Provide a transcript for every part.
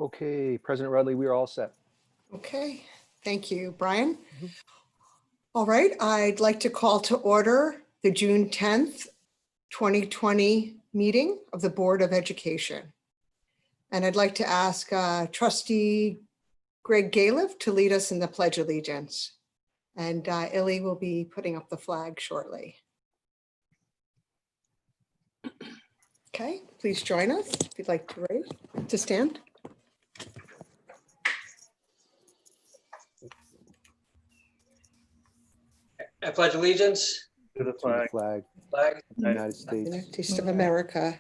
Okay, President Rudley, we are all set. Okay, thank you, Brian. Mhm. All right, I'd like to call to order the June 10th, 2020 meeting of the Board of Education. And I'd like to ask Trustee Greg Galiff to lead us in the Pledge of Allegiance. And Illy will be putting up the flag shortly. Okay, please join us if you'd like to stand. I pledge allegiance To the To the flag. flag flag of the United States, United States of America,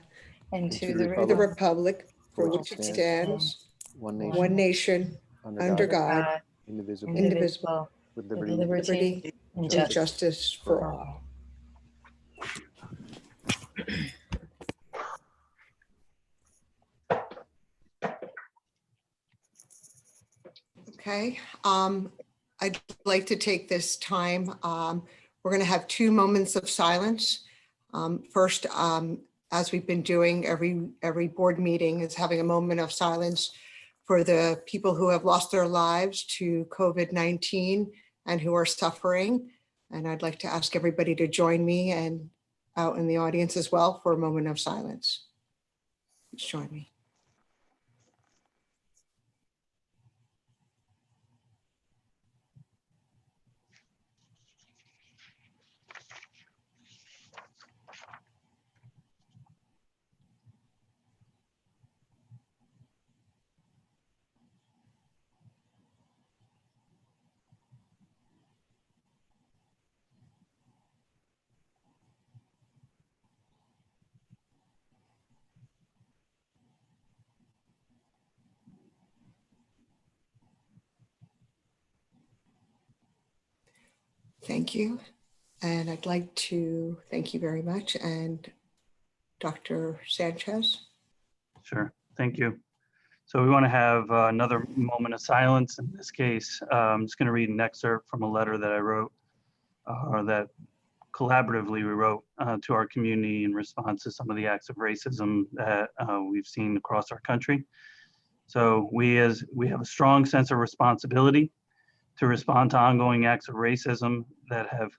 and to to the the the republic Republic for which it stands, one nation, one nation, under under God, God, indivisible, indivisible, with with liberty liberty and and and justice justice for all. Okay, I'd like to take this time. We're going to have 2 moments of silence. First, as we've been doing every board meeting, is having a moment of silence for the people who have lost their lives to COVID-19 and who are suffering. And I'd like to ask everybody to join me and out in the audience as well for a moment of silence. Please join me. Thank you. And I'd like to thank you very much. And Dr. Sanchez. Sure, thank you. So we want to have another moment of silence. In this case, I'm just going to read an excerpt from a letter that I wrote, or that collaboratively we wrote to our community in response to some of the acts of racism that we've seen across our country. So we have a strong sense of responsibility to respond to ongoing acts of racism that have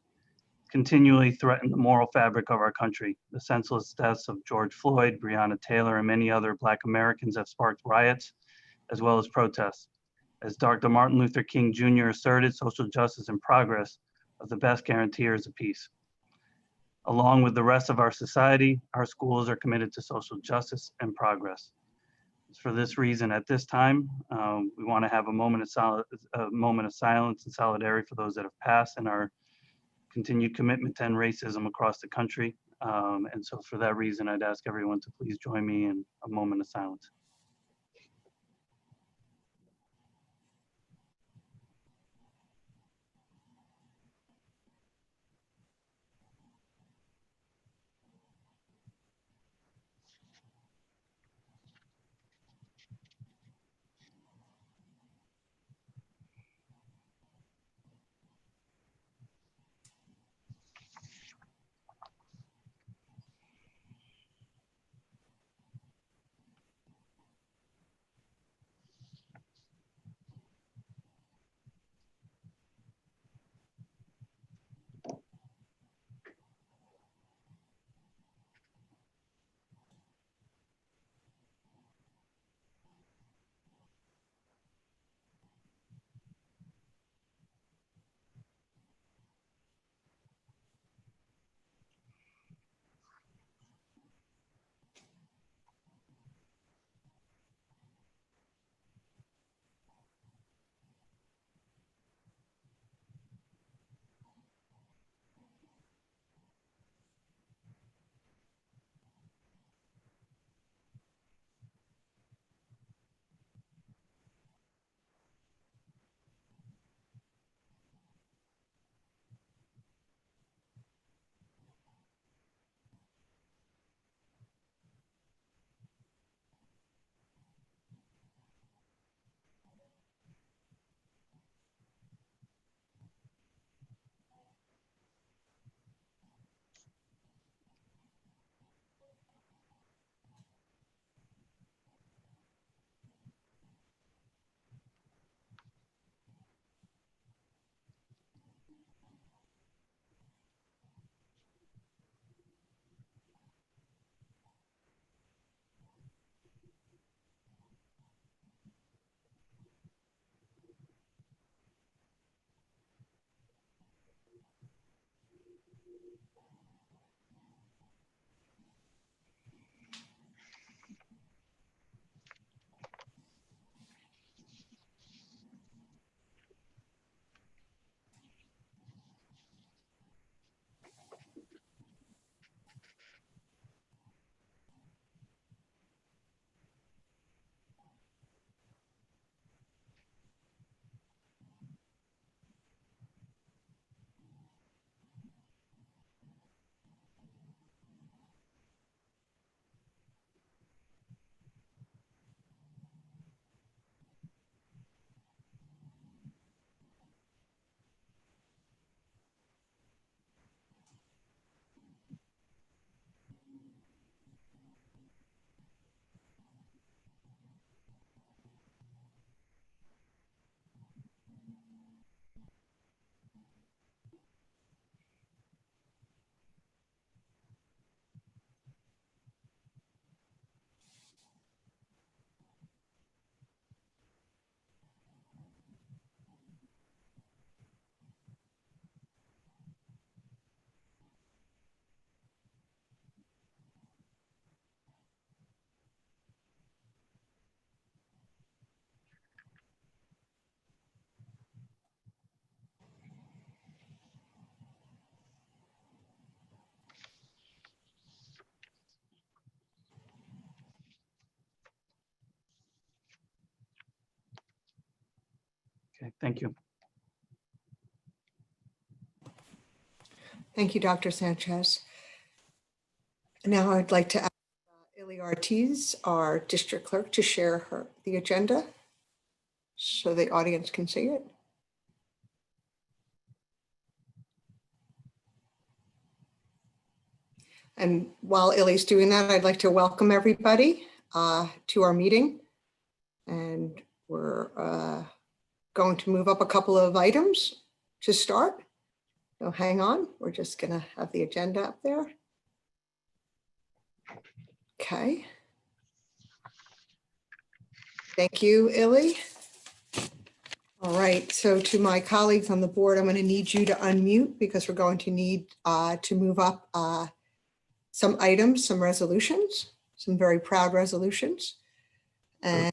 continually threatened the moral fabric of our country. The senseless deaths of George Floyd, Breonna Taylor, and many other Black Americans have sparked riots, as well as protests. As Dr. Martin Luther King Jr. asserted, social justice and progress are the best guarantors of peace. Along with the rest of our society, our schools are committed to social justice and progress. For this reason, at this time, we want to have a moment of silence and solidarity for those that have passed and our continued commitment to end racism across the country. And so for that reason, I'd ask everyone to please join me in a moment of silence. Thank you. Thank you, Dr. Sanchez. Now I'd like to ask Illy Ortiz, our district clerk, to share the agenda so the audience can see it. And while Illy's doing that, I'd like to welcome everybody to our meeting. And we're going to move up a couple of items to start. So hang on, we're just gonna have the agenda up there. Okay. Thank you, Illy. All right, so to my colleagues on the board, I'm going to need you to unmute because we're going to need to move up some items, some resolutions, some very proud resolutions. And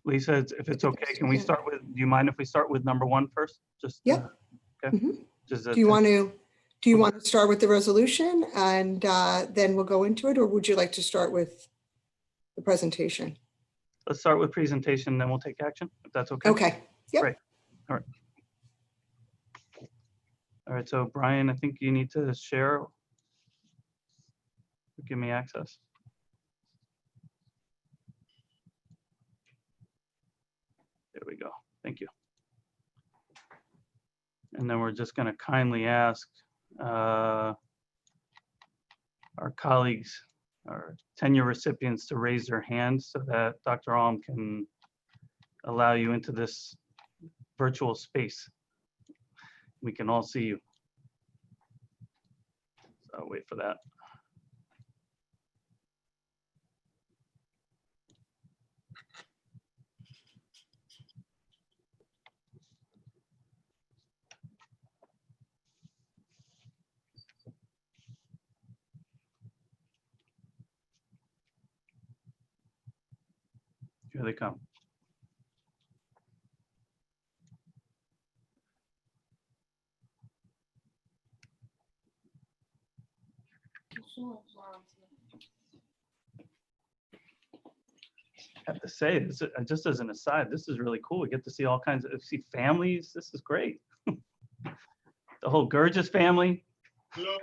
Lisa, if it's okay, can we start with, do you mind if we start with number 1 first? Just, Yep. Okay. Mhm. Just do you want to start with the resolution and then we'll go into it, or would you like to start with the presentation? Let's start with presentation, then we'll take action, if that's okay. Okay. Yep. Great. All right. All right, so Brian, I think you need to share. Give me access. There we go. Thank you. And then we're just going to kindly ask our colleagues, our tenure recipients, to raise their hands so that Dr. Alm can allow you into this virtual space. We can all see you. So I'll wait for that. Here they come. I have to say, this, just as an aside, this is really cool. We get to see all kinds of, see families. This is great. The whole Gurgis family. Hello.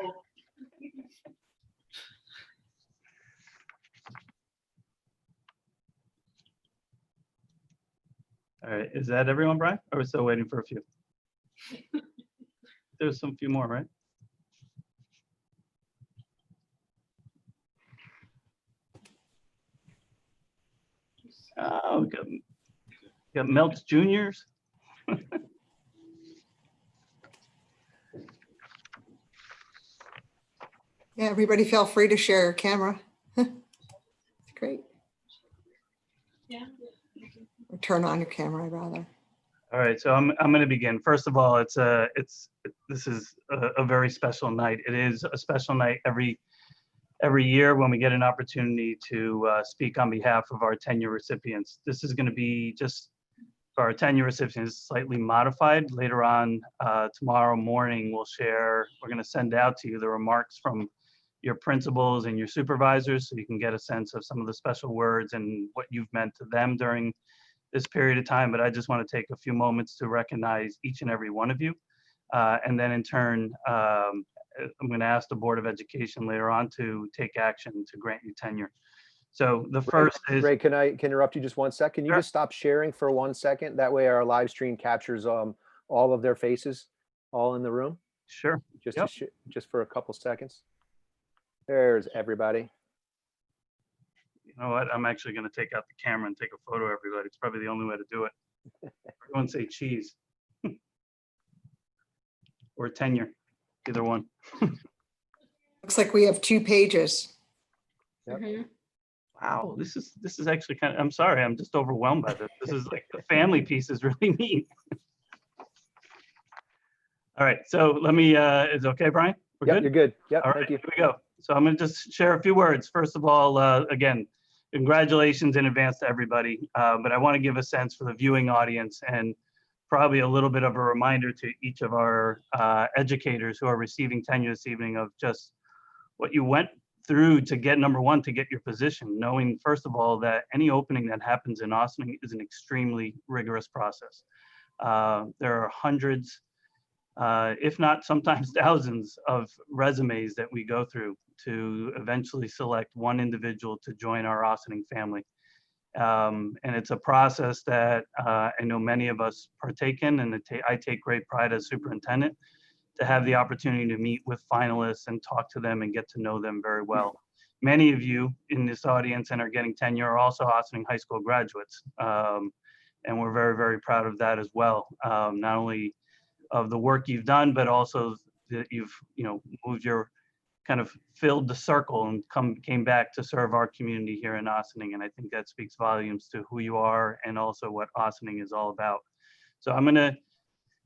All right, is that everyone, Brian? Or are we still waiting for a few? There's some few more, right? Oh, we got Melch Juniors. Yeah, everybody feel free to share your camera. It's great. Yeah. Or turn on your camera, rather. All right, so I'm going to begin. First of all, this is a very special night. It is a special night every year when we get an opportunity to speak on behalf of our tenure recipients. This is going to be just for our tenure recipients, slightly modified. Later on tomorrow morning, we're going to send out to you the remarks from your principals and your supervisors so you can get a sense of some of the special words and what you've meant to them during this period of time. But I just want to take a few moments to recognize each and every one of you. And then in turn, I'm going to ask the Board of Education later on to take action to grant you tenure. So the first is— Ray, can I interrupt you just 1 second? Can you Sure. just stop sharing for 1 second? That way our live stream captures all of their faces, all in the room, Sure. just Yep. just for a couple seconds. There's everybody. You know what? I'm actually going to take out the camera and take a photo of everybody. It's probably the only way to do it. Everyone say cheese. Or tenure, either one. Looks like we have 2 pages. Yep. Wow, this is actually kind of— I'm sorry, I'm just overwhelmed by this. This is like, the family piece is really neat. All right, so let me, is it okay, Brian? We're Yep, good? you're good. Yep, All right, thank you. here we go. So I'm going to just share a few words. First of all, again, congratulations in advance to everybody. But I want to give a sense for the viewing audience and probably a little bit of a reminder to each of our educators who are receiving tenure this evening of just what you went through to get, number one, to get your position, knowing first of all that any opening that happens in Ossining is an extremely rigorous process. There are hundreds, if not sometimes thousands of resumes that we go through to eventually select one individual to join our Ossining family. And it's a process that I know many of us partake in, and I take great pride as superintendent to have the opportunity to meet with finalists and talk to them and get to know them very well. Many of you in this audience and are getting tenure are also Ossining High School graduates. And we're very, very proud of that as well. Not only of the work you've done, but also that you've, moved your, kind of filled the circle and came back to serve our community here in Ossining. And I think that speaks volumes to who you are and also what Ossining is all about. So I'm gonna,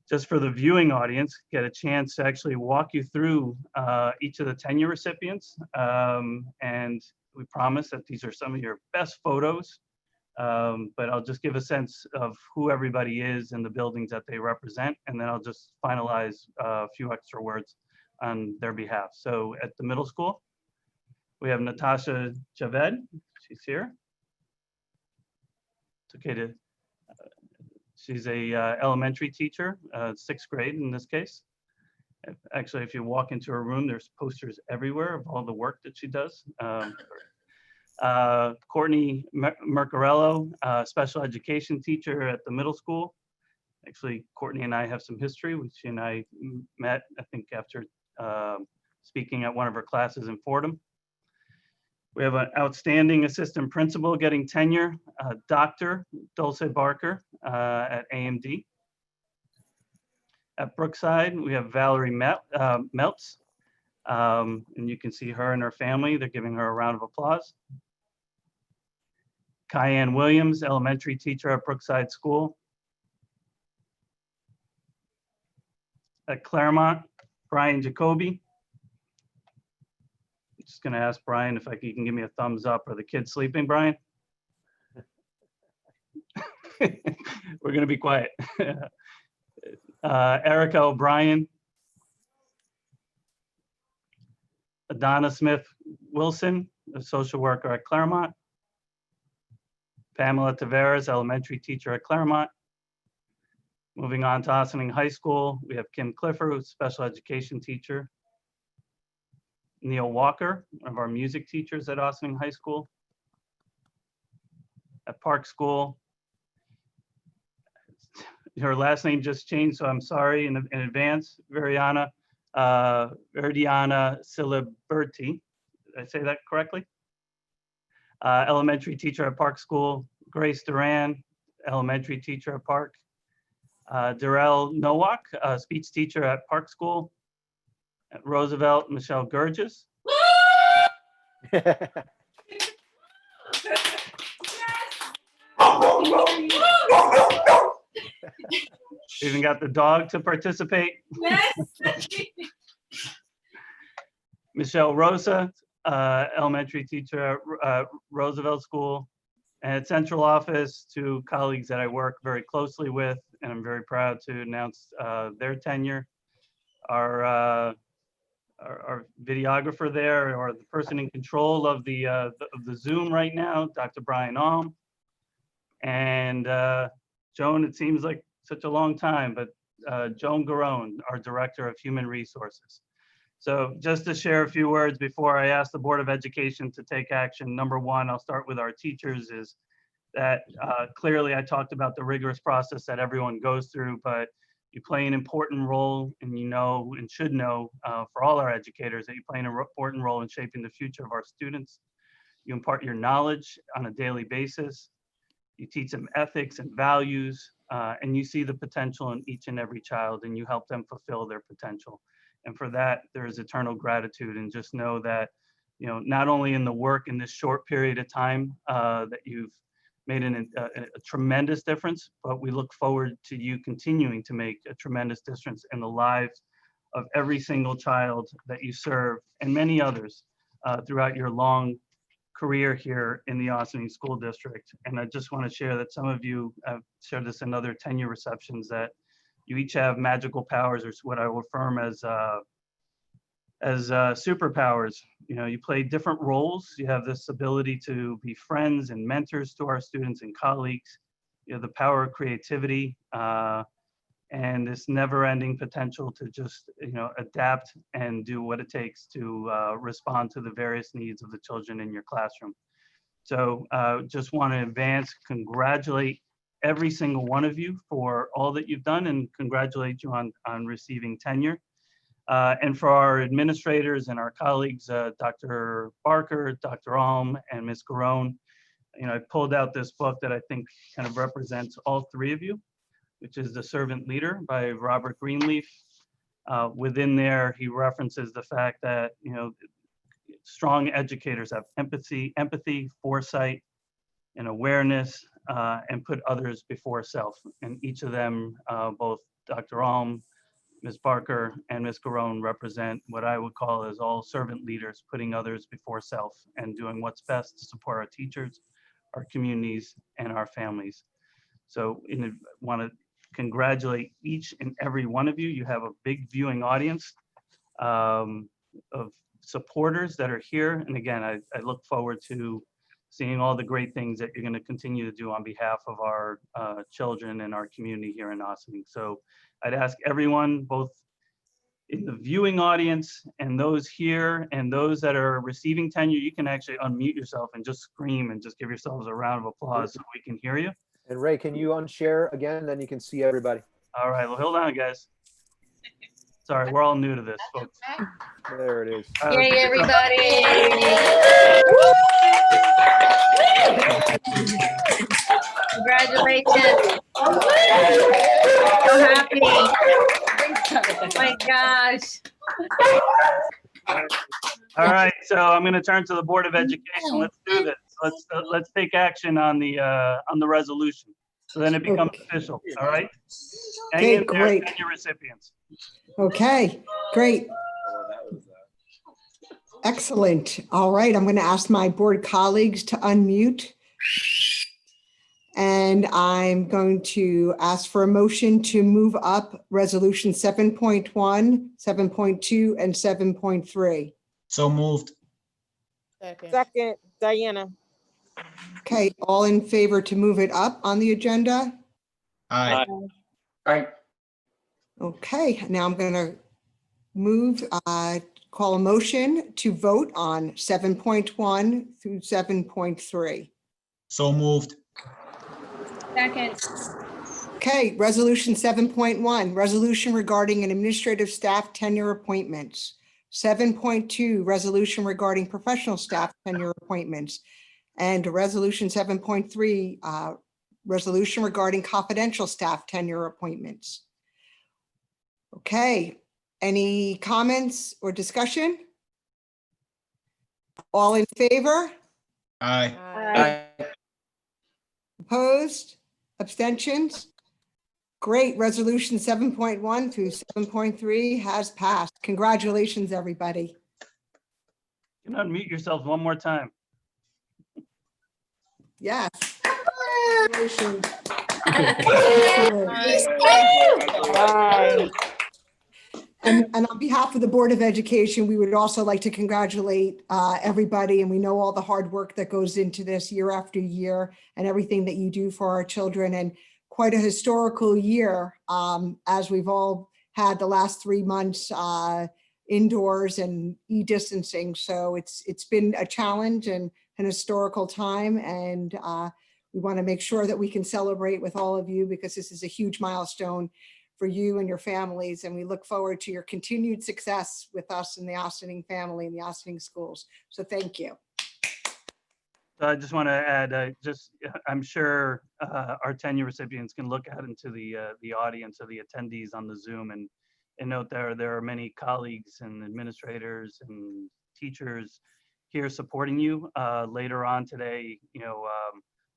just for the viewing audience, get a chance to actually walk you through each of the tenure recipients. And we promise that these are some of your best photos, but I'll just give a sense of who everybody is and the buildings that they represent, and then I'll just finalize a few extra words on their behalf. So at the middle school, we have Natasha Javed, she's here. It's okay to, she's a elementary teacher, 6th grade in this case. Actually, if you walk into her room, there's posters everywhere of all the work that she does. Courtney Mercorella, special education teacher at the middle school. Actually, Courtney and I have some history, which she and I met, I think, after speaking at one of her classes in Fordham. We have an outstanding assistant principal getting tenure, Dr. Dulce Barker at AMD. At Brookside, we have Valerie Meltz, and you can see her and her family. They're giving her a round of applause. Kyanne Williams, elementary teacher at Brookside School. At Claremont, Brian Jacobi. I'm just gonna ask Brian if you can give me a thumbs up. Are the kids sleeping, Brian? We're gonna be quiet. Erica O'Brien. Adanna Smith Wilson, a social worker at Claremont. Pamela Tavarez, elementary teacher at Claremont. Moving on to Ossining High School, we have Kim Clifford, who's a special education teacher. Neil Walker, one of our music teachers at Ossining High School. At Park School, her last name just changed, so I'm sorry in advance. Verdiana Ciliberti, did I say that correctly? Elementary teacher at Park School. Grace Duran, elementary teacher at Park. Darrell Nowak, speech teacher at Park School. At Roosevelt, Michelle Gurgis. Even got the dog to participate. Yes. Michelle Rosa, elementary teacher at Roosevelt School. And at central office, two colleagues that I work very closely with, and I'm very proud to announce their tenure. Our videographer there, or the person in control of the Zoom right now, Dr. Brian Alm. And Joan, it seems like such a long time, but Joan Garone, our Director of Human Resources. So just to share a few words before I ask the Board of Education to take action. Number one, I'll start with our teachers, is that clearly I talked about the rigorous process that everyone goes through, but you play an important role, and you know and should know for all our educators that you play an important role in shaping the future of our students. You impart your knowledge on a daily basis. You teach them ethics and values, and you see the potential in each and every child, and you help them fulfill their potential. And for that, there is eternal gratitude. And just know that, not only in the work in this short period of time that you've made a tremendous difference, but we look forward to you continuing to make a tremendous difference in the lives of every single child that you serve, and many others throughout your long career here in the Ossining School District. And I just want to share that some of you have shared this in other tenure receptions, that you each have magical powers, or what I will affirm as as superpowers. You know, you play different roles. You have this ability to be friends and mentors to our students and colleagues. You have the power of creativity and this never-ending potential to just, you know, adapt and do what it takes to respond to the various needs of the children in your classroom. So just want to advance, congratulate every single one of you for all that you've done and congratulate you on receiving tenure. And for our administrators and our colleagues, Dr. Barker, Dr. Alm, and Ms. Garone, you know, I pulled out this book that I think kind of represents all three of you, which is The Servant Leader by Robert Greenleaf. Within there, he references the fact that, you know, strong educators have empathy, foresight, and awareness, and put others before self. And each of them, both Dr. Alm, Ms. Barker, and Ms. Garone represent what I would call as all servant leaders, putting others before self and doing what's best to support our teachers, our communities, and our families. So I want to congratulate each and every one of you. You have a big viewing audience of supporters that are here. And again, I look forward to seeing all the great things that you're going to continue to do on behalf of our children and our community here in Ossining. So I'd ask everyone, both in the viewing audience and those here and those that are receiving tenure, you can actually unmute yourself and just scream and just give yourselves a round of applause so we can hear you. And Ray, can you unshare again? Then you can see everybody. All right, well, hold on, guys. Sorry, we're all new to this, folks. There it is. Yay, everybody. Congratulations. So happy. Oh my gosh. All right, so I'm going to turn to the Board of Education. Let's do this. Let's take action on the resolution. So then it becomes official. All right. Hang Okay, in there, great. tenure recipients. Okay, great. Excellent. All right, I'm going to ask my board colleagues to unmute. And I'm going to ask for a motion to move up resolution 7.1, 7.2, and 7.3. So moved. Second, Diana. Okay, all in favor to move it up on the agenda? Aye. Aye. Okay, now I'm going to move, call a motion to vote on 7.1 through 7.3. So moved. Second. Okay, resolution 7.1, resolution regarding an administrative staff tenure appointments. 7.2, resolution regarding professional staff tenure appointments. And resolution 7.3, resolution regarding confidential staff tenure appointments. Okay, any comments or discussion? All in favor? Aye. Aye. Opposed? Abstentions? Great, resolution 7.1 through 7.3 has passed. Congratulations, everybody. You can unmute yourselves one more time. Yes. Congratulations. Aye. And on behalf of the Board of Education, we would also like to congratulate everybody. And we know all the hard work that goes into this year after year and everything that you do for our children. And quite a historical year, as we've all had the last 3 months indoors and e-distancing. So it's been a challenge and an historical time. And we want to make sure that we can celebrate with all of you because this is a huge milestone for you and your families. And we look forward to your continued success with us and the Ossining family and the Ossining schools. So thank you. So I just want to add, I'm sure our tenure recipients can look out into the audience of the attendees on the Zoom and note there are many colleagues and administrators and teachers here supporting you. Later on today,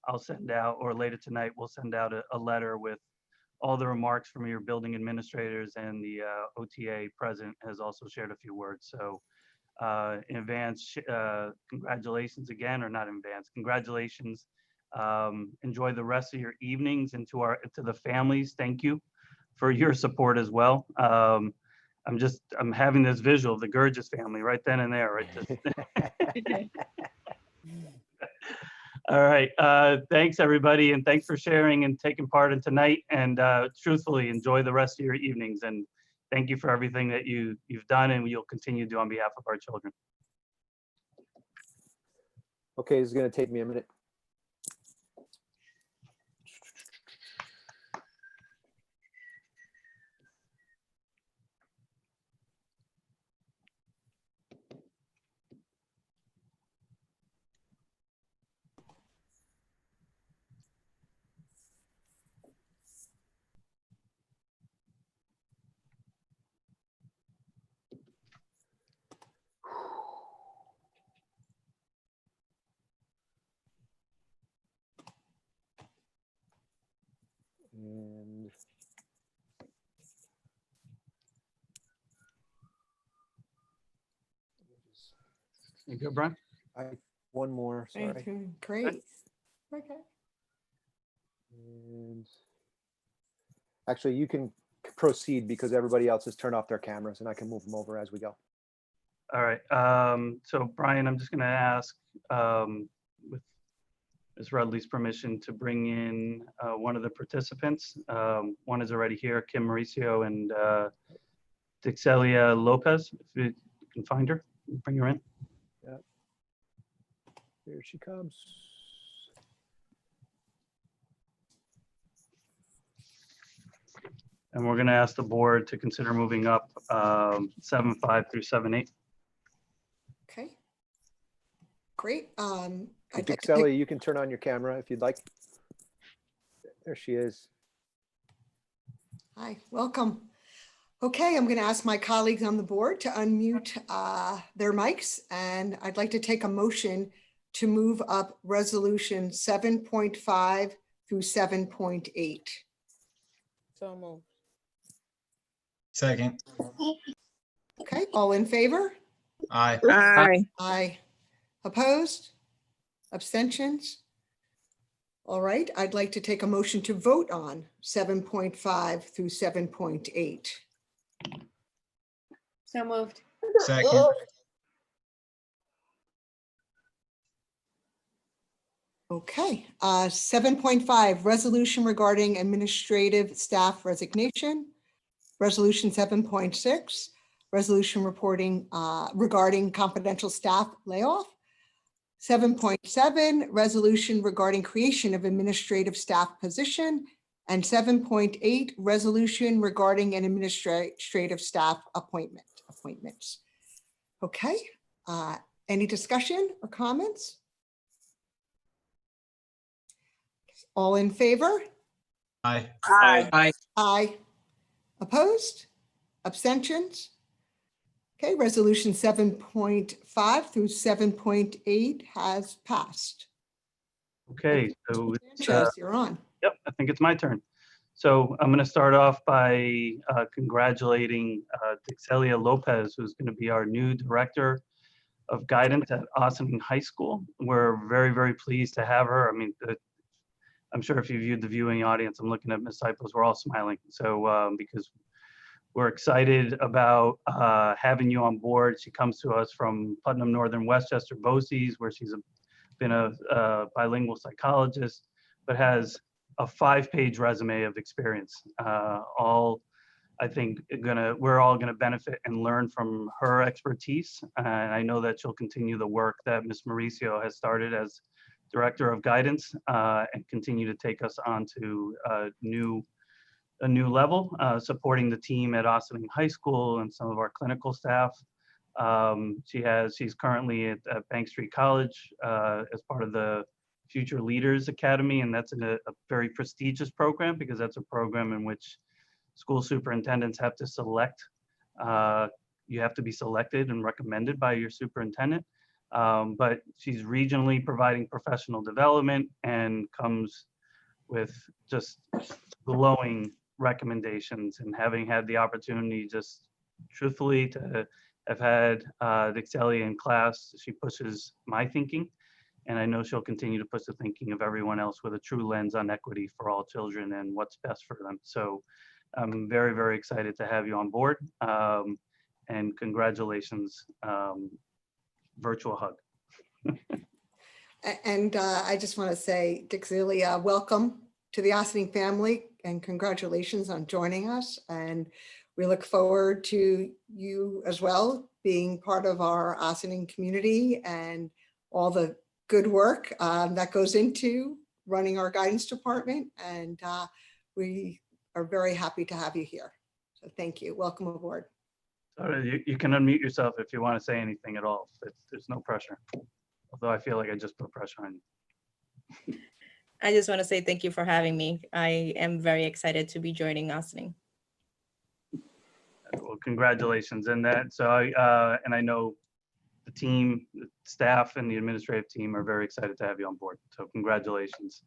I'll send out, or later tonight, we'll send out a letter with all the remarks from your building administrators, and the OTA president has also shared a few words. So in advance, congratulations again, or not in advance, congratulations. Enjoy the rest of your evenings, and to the families, thank you for your support as well. I'm having this visual of the Gurgis family right then and there, right? All right. Thanks, everybody. And thanks for sharing and taking part in tonight. And truthfully, enjoy the rest of your evenings. And thank you for everything that you've done and you'll continue to do on behalf of our children. Okay, this is going to take me a minute. And You good, Brian? one more, sorry. Okay, great. Okay. And actually, you can proceed because everybody else has turned off their cameras and I can move them over as we go. All right. So Brian, I'm just going to ask with Ms. Rudley's permission to bring in one of the participants. One is already here, Kim Mauricio and Dixelia Lopez. If you can find her, bring her in. Yep. Here she comes. And we're going to ask the board to consider moving up 7.5 through 7.8. Okay. Great. I'd like to Dixelia, you can turn on your camera if you'd like. There she is. Hi, welcome. Okay, I'm going to ask my colleagues on the board to unmute their mics, and I'd like to take a motion to move up resolution 7.5 through 7.8. So moved. Second. Okay, all in favor? Aye. Aye. Aye. Opposed? Abstentions? All right, I'd like to take a motion to vote on 7.5 through 7.8. So moved. Second. Okay, 7.5, resolution regarding administrative staff resignation. Resolution 7.6, resolution reporting regarding confidential staff layoff. 7.7, resolution regarding creation of administrative staff position. And 7.8, resolution regarding an administrative staff appointments. Okay, any discussion or comments? All in favor? Aye. Aye. Aye. Opposed? Abstentions? Okay, resolution 7.5 through 7.8 has passed. Okay, so it's, Sanchez, you're on. yep, I think it's my turn. So I'm going to start off by congratulating Dixelia Lopez, who's going to be our new director of guidance at Ossining High School. We're very, very pleased to have her. I mean, I'm sure if you viewed the viewing audience, I'm looking at Ms. Cyples, we're all smiling. So because we're excited about having you on board. She comes to us from Putnam Northern Westchester BOCES, where she's been a bilingual psychologist, but has a 5-page resume of experience. All, I think, we're all gonna benefit and learn from her expertise. And I know that she'll continue the work that Ms. Mauricio has started as Director of Guidance and continue to take us on to a new level, supporting the team at Ossining High School and some of our clinical staff. She's currently at Bank Street College as part of the Future Leaders Academy, and that's a very prestigious program because that's a program in which school superintendents have to select. You have to be selected and recommended by your superintendent. But she's regionally providing professional development and comes with just glowing recommendations, and having had the opportunity just truthfully to have had Dixelia in class, she pushes my thinking, and I know she'll continue to push the thinking of everyone else with a true lens on equity for all children and what's best for them. So I'm very, very excited to have you on board. And congratulations, virtual hug. And I just want to say, Dixelia, welcome to the Ossining family and congratulations on joining us. And we look forward to you as well being part of our Ossining community and all the good work that goes into running our guidance department. And we are very happy to have you here. So thank you. Welcome aboard. You can unmute yourself if you want to say anything at all. There's no pressure. Although I feel like I just put pressure on you. I just want to say thank you for having me. I am very excited to be joining Ossining. Well, congratulations in that. So, and I know the team, the staff, and the administrative team are very excited to have you on board. So, congratulations.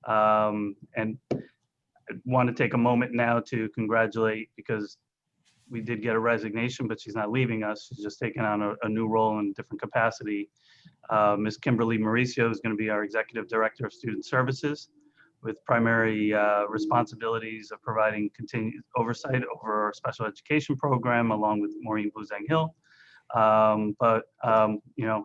And I want to take a moment now to congratulate, because we did get a resignation, but she's not leaving us. She's just taking on a new role in a different capacity. Ms. Kimberly Mauricio is going to be our Executive Director of Student Services, with primary responsibilities of providing continued oversight over our special education program, along with Maureen Buzang Hill. You know,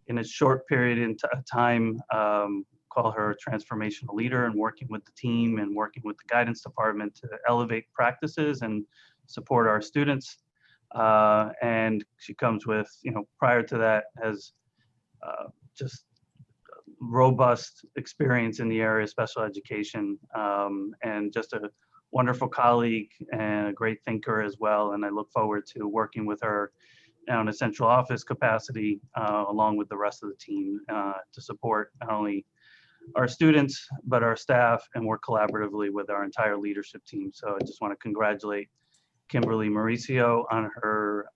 in a short period in time, call her a transformational leader, and working with the team and working with the guidance department to elevate practices and support our students. And she comes with, you know, prior to that, has just robust experience in the area of special education, and just a wonderful colleague and a great thinker as well. And I look forward to working with her now in a central office capacity, along with the rest of the team, to support not only our students, but our staff, and work collaboratively with our entire leadership team. So I just want to congratulate Kimberly Mauricio on her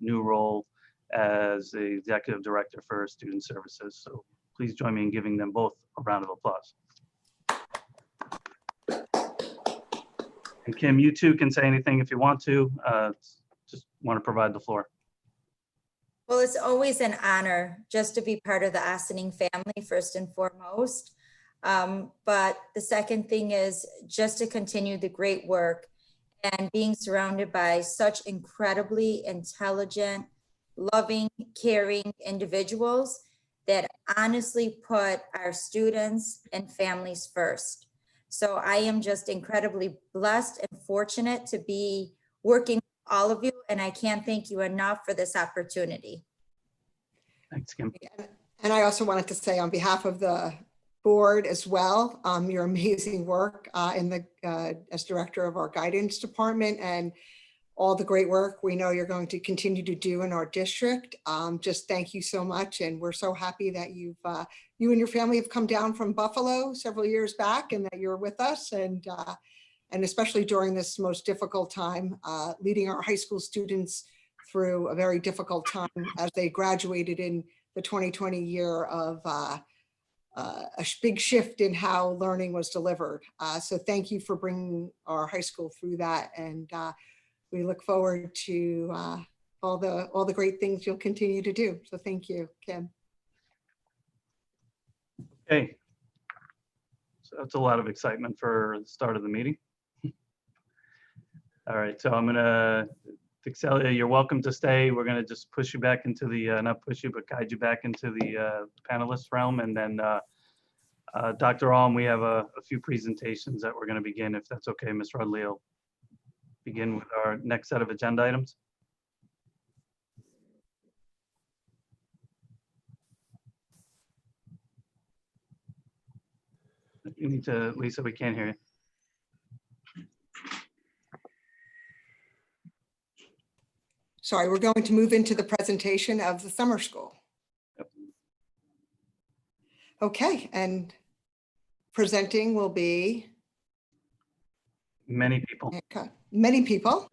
new role as the Executive Director for Student Services. So please join me in giving them both a round of applause. And Kim, you too can say anything if you want to. Just want to provide the floor. Well, it's always an honor just to be part of the Ossining family, first and foremost. But the second thing is just to continue the great work and being surrounded by such incredibly intelligent, loving, caring individuals that honestly put our students and families first. So I am just incredibly blessed and fortunate to be working with all of you, and I can't thank you enough for this opportunity. Thanks, Kim. And I also wanted to say on behalf of the board as well, your amazing work as director of our guidance department, and all the great work we know you're going to continue to do in our district. Just thank you so much. And we're so happy that you and your family have come down from Buffalo several years back, and that you're with us. And especially during this most difficult time, leading our high school students through a very difficult time as they graduated in the 2020 year of a big shift in how learning was delivered. So thank you for bringing our high school through that. And we look forward to all the great things you'll continue to do. So thank you, Kim. Okay. So that's a lot of excitement for the start of the meeting. All right, so I'm gonna, Dixelia, you're welcome to stay. We're gonna just push you back into the, not push you, but guide you back into the panelist realm. And then Dr. Alm, we have a few presentations that we're gonna begin, if that's okay, Ms. Rudley will begin with our next set of agenda items. You need to, Lisa, we can't hear you. Sorry, we're going to move into the presentation of the summer school. Yep. Okay, and presenting will be Many people. many people.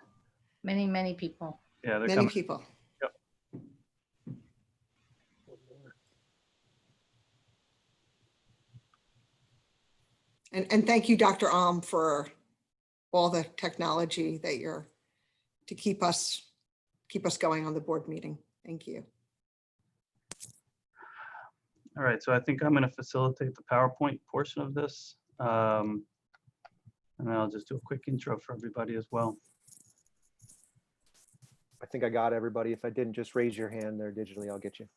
Many, many people. Yeah, they're Many coming. people. Yep. And thank you, Dr. Alm, for all the technology that you're to keep us going on the board meeting. Thank you. All right, so I think I'm going to facilitate the PowerPoint portion of this. And I'll just do a quick intro for everybody as well. I think I got everybody. If I didn't, just raise your hand there digitally. I'll get you.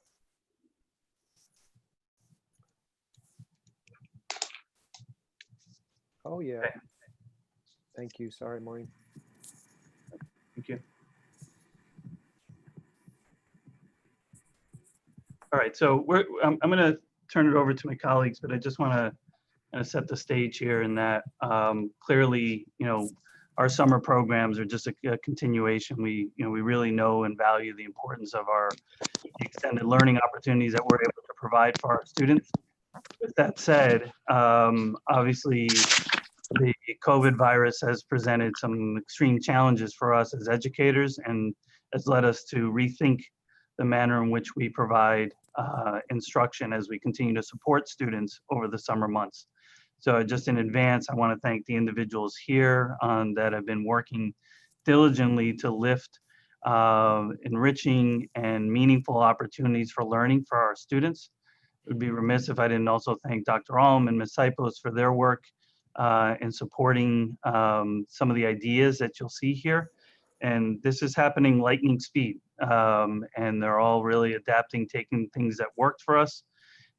Oh, yeah. Okay. Thank you. Sorry, Maureen. Thank you. All right, so I'm going to turn it over to my colleagues, but I just want to kind of set the stage here in that clearly, our summer programs are just a continuation. We really know and value the importance of our extended learning opportunities that we're able to provide for our students. With that said, obviously, the COVID virus has presented some extreme challenges for us as educators and has led us to rethink the manner in which we provide instruction as we continue to support students over the summer months. So just in advance, I want to thank the individuals here that have been working diligently to lift enriching and meaningful opportunities for learning for our students. It would be remiss if I didn't also thank Dr. Alm and Ms. Sipos for their work in supporting some of the ideas that you'll see here. And this is happening lightning speed. And they're all really adapting, taking things that worked for us,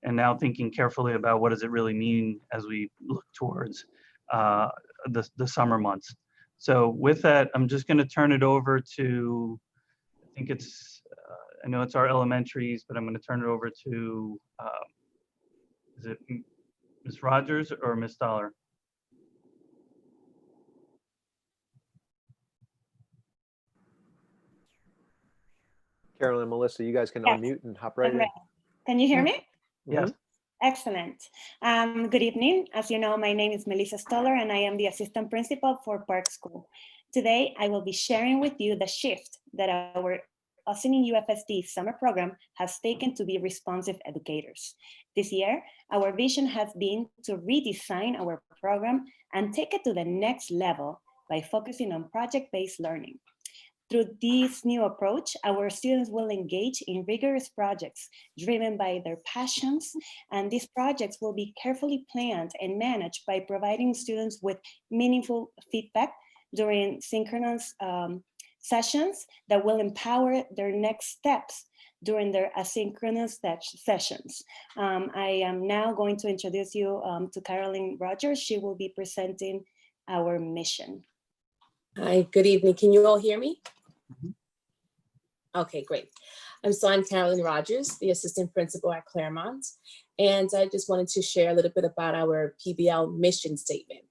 and now thinking carefully about what does it really mean as we look towards the summer months. So with that, I'm just going to turn it over to, I know it's our elementaries, but I'm going to turn it over to, is it Ms. Rogers or Ms. Dollar? Carolyn and Melissa, you guys can Yes. unmute and hop right I'm in. ready. Can you hear me? Yes. Excellent. Good evening. As you know, my name is Melissa Stoller and I am the assistant principal for Park School. Today, I will be sharing with you the shift that our Ossining UFSD summer program has taken to be responsive educators. This year, our vision has been to redesign our program and take it to the next level by focusing on project-based learning. Through this new approach, our students will engage in rigorous projects driven by their passions, and these projects will be carefully planned and managed by providing students with meaningful feedback during synchronous sessions that will empower their next steps during their asynchronous sessions. I am now going to introduce you to Carolyn Rogers. She will be presenting our mission. Hi, good evening. Can you all hear me? Okay, great. I'm Carolyn Rogers, the assistant principal at Claremont, and I just wanted to share a little bit about our PBL mission statement.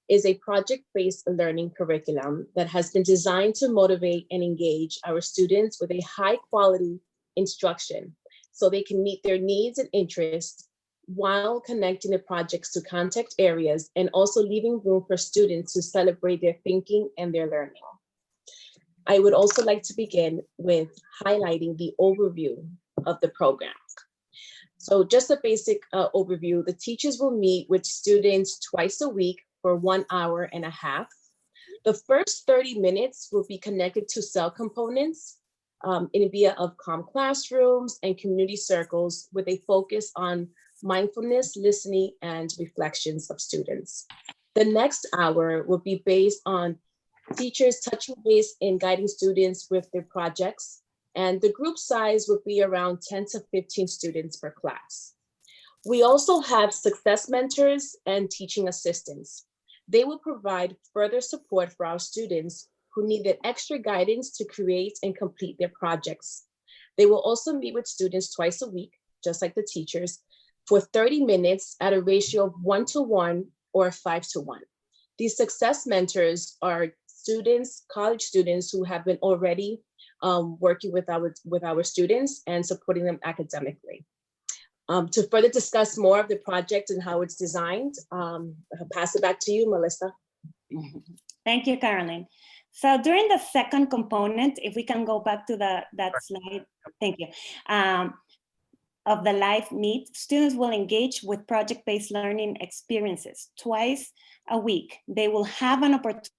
It's a project-based learning curriculum that has been designed to motivate and engage our students with a high-quality instruction so they can meet their needs and interests while connecting the projects to contact areas and also leaving room for students to celebrate their thinking and their learning. I would also like to begin with highlighting the overview of the program. So just a basic overview, the teachers will meet with students twice a week for 1.5 hours. The first 30 minutes will be connected to cell components in via of calm classrooms and community circles with a focus on mindfulness, listening, and reflections of students. The next hour will be based on teachers touching base in guiding students with their projects, and the group size will be around 10 to 15 students per class. We also have success mentors and teaching assistants. They will provide further support for our students who needed extra guidance to create and complete their projects. They will also meet with students twice a week, just like the teachers, for 30 minutes at a ratio of 1:1 or 5:1. These success mentors are students, college students who have been already working with our students and supporting them academically. To further discuss more of the project and how it's designed, I'll pass it back to you, Melissa. Thank you, Caroline. So during the second component, if we can go back to that slide, thank you. Of the live meet, students will engage with project-based learning experiences twice a week. They will have an opportunity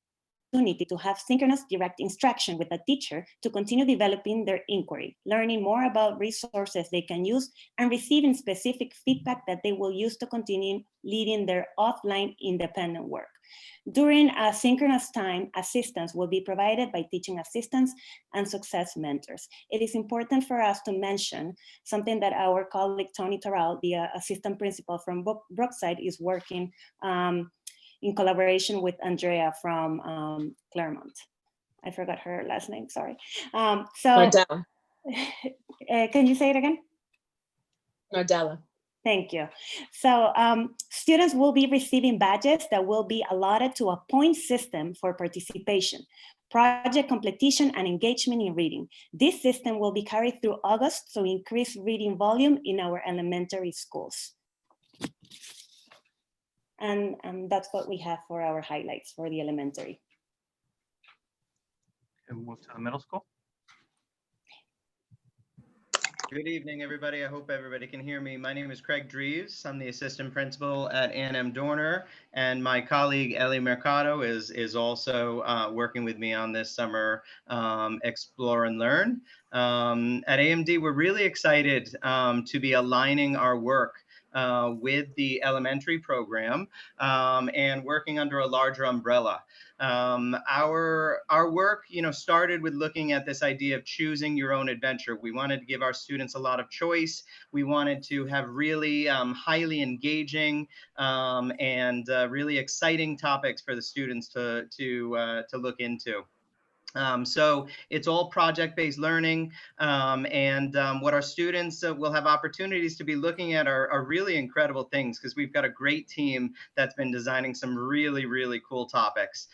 opportunity to have synchronous direct instruction with a teacher to continue developing their inquiry, learning more about resources they can use, and receiving specific feedback that they will use to continue leading their offline independent work. During asynchronous time, assistance will be provided by teaching assistants and success mentors. It is important for us to mention something that our colleague Tony Terrell, the assistant principal from Brookside, is working in collaboration with Andrea from Claremont. I forgot her last name, sorry. Nardella. Can you say it again? Nardella. Thank you. So students will be receiving badges that will be allotted to a point system for participation, project completion, and engagement in reading. This system will be carried through August to increase reading volume in our elementary schools. And that's what we have for our highlights for the elementary. And we'll move to the middle school. Good evening, everybody. I hope everybody can hear me. My name is Craig Dreves. I'm the assistant principal at Ann M. Dorner, and my colleague Ellie Mercado is also working with me on this summer Explore and Learn. At AMD, we're really excited to be aligning our work with the elementary program and working under a larger umbrella. Our work, started with looking at this idea of choosing your own adventure. We wanted to give our students a lot of choice. We wanted to have really highly engaging and really exciting topics for the students to look into. So it's all project-based learning, and what our students will have opportunities to be looking at are really incredible things, because we've got a great team that's been designing some really, really cool topics.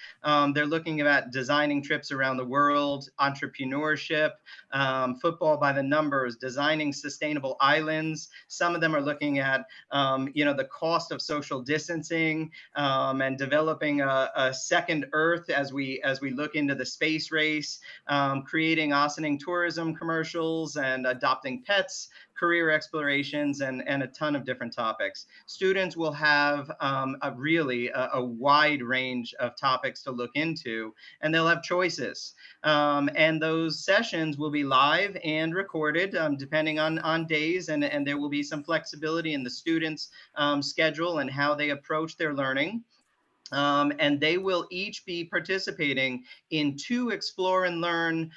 They're looking at designing trips around the world, entrepreneurship, football by the numbers, designing sustainable islands. Some of them are looking at, the cost of social distancing and developing a second Earth as we look into the space race, creating Ossining tourism commercials and adopting pets, career explorations, and a ton of different topics. Students will have a wide range of topics to look into, and they'll have choices. And those sessions will be live and recorded depending on days, and there will be some flexibility in the students' schedule and how they approach their learning. And they will each be participating in 2 Explore and Learn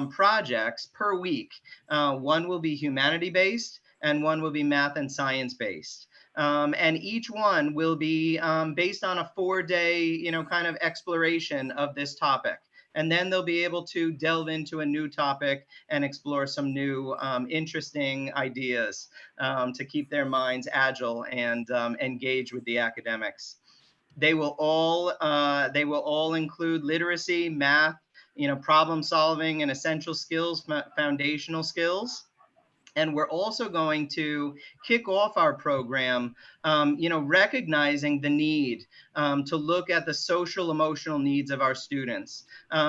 projects per week. One will be humanity-based and one will be math and science-based. And each one will be based on a 4-day, kind of exploration of this topic. And then they'll be able to delve into a new topic and explore some new interesting ideas to keep their minds agile and engage with the academics. They will all include literacy, math, problem solving, and essential skills, foundational skills. And we're also going to kick off our program, recognizing the need to look at the social emotional needs of our students.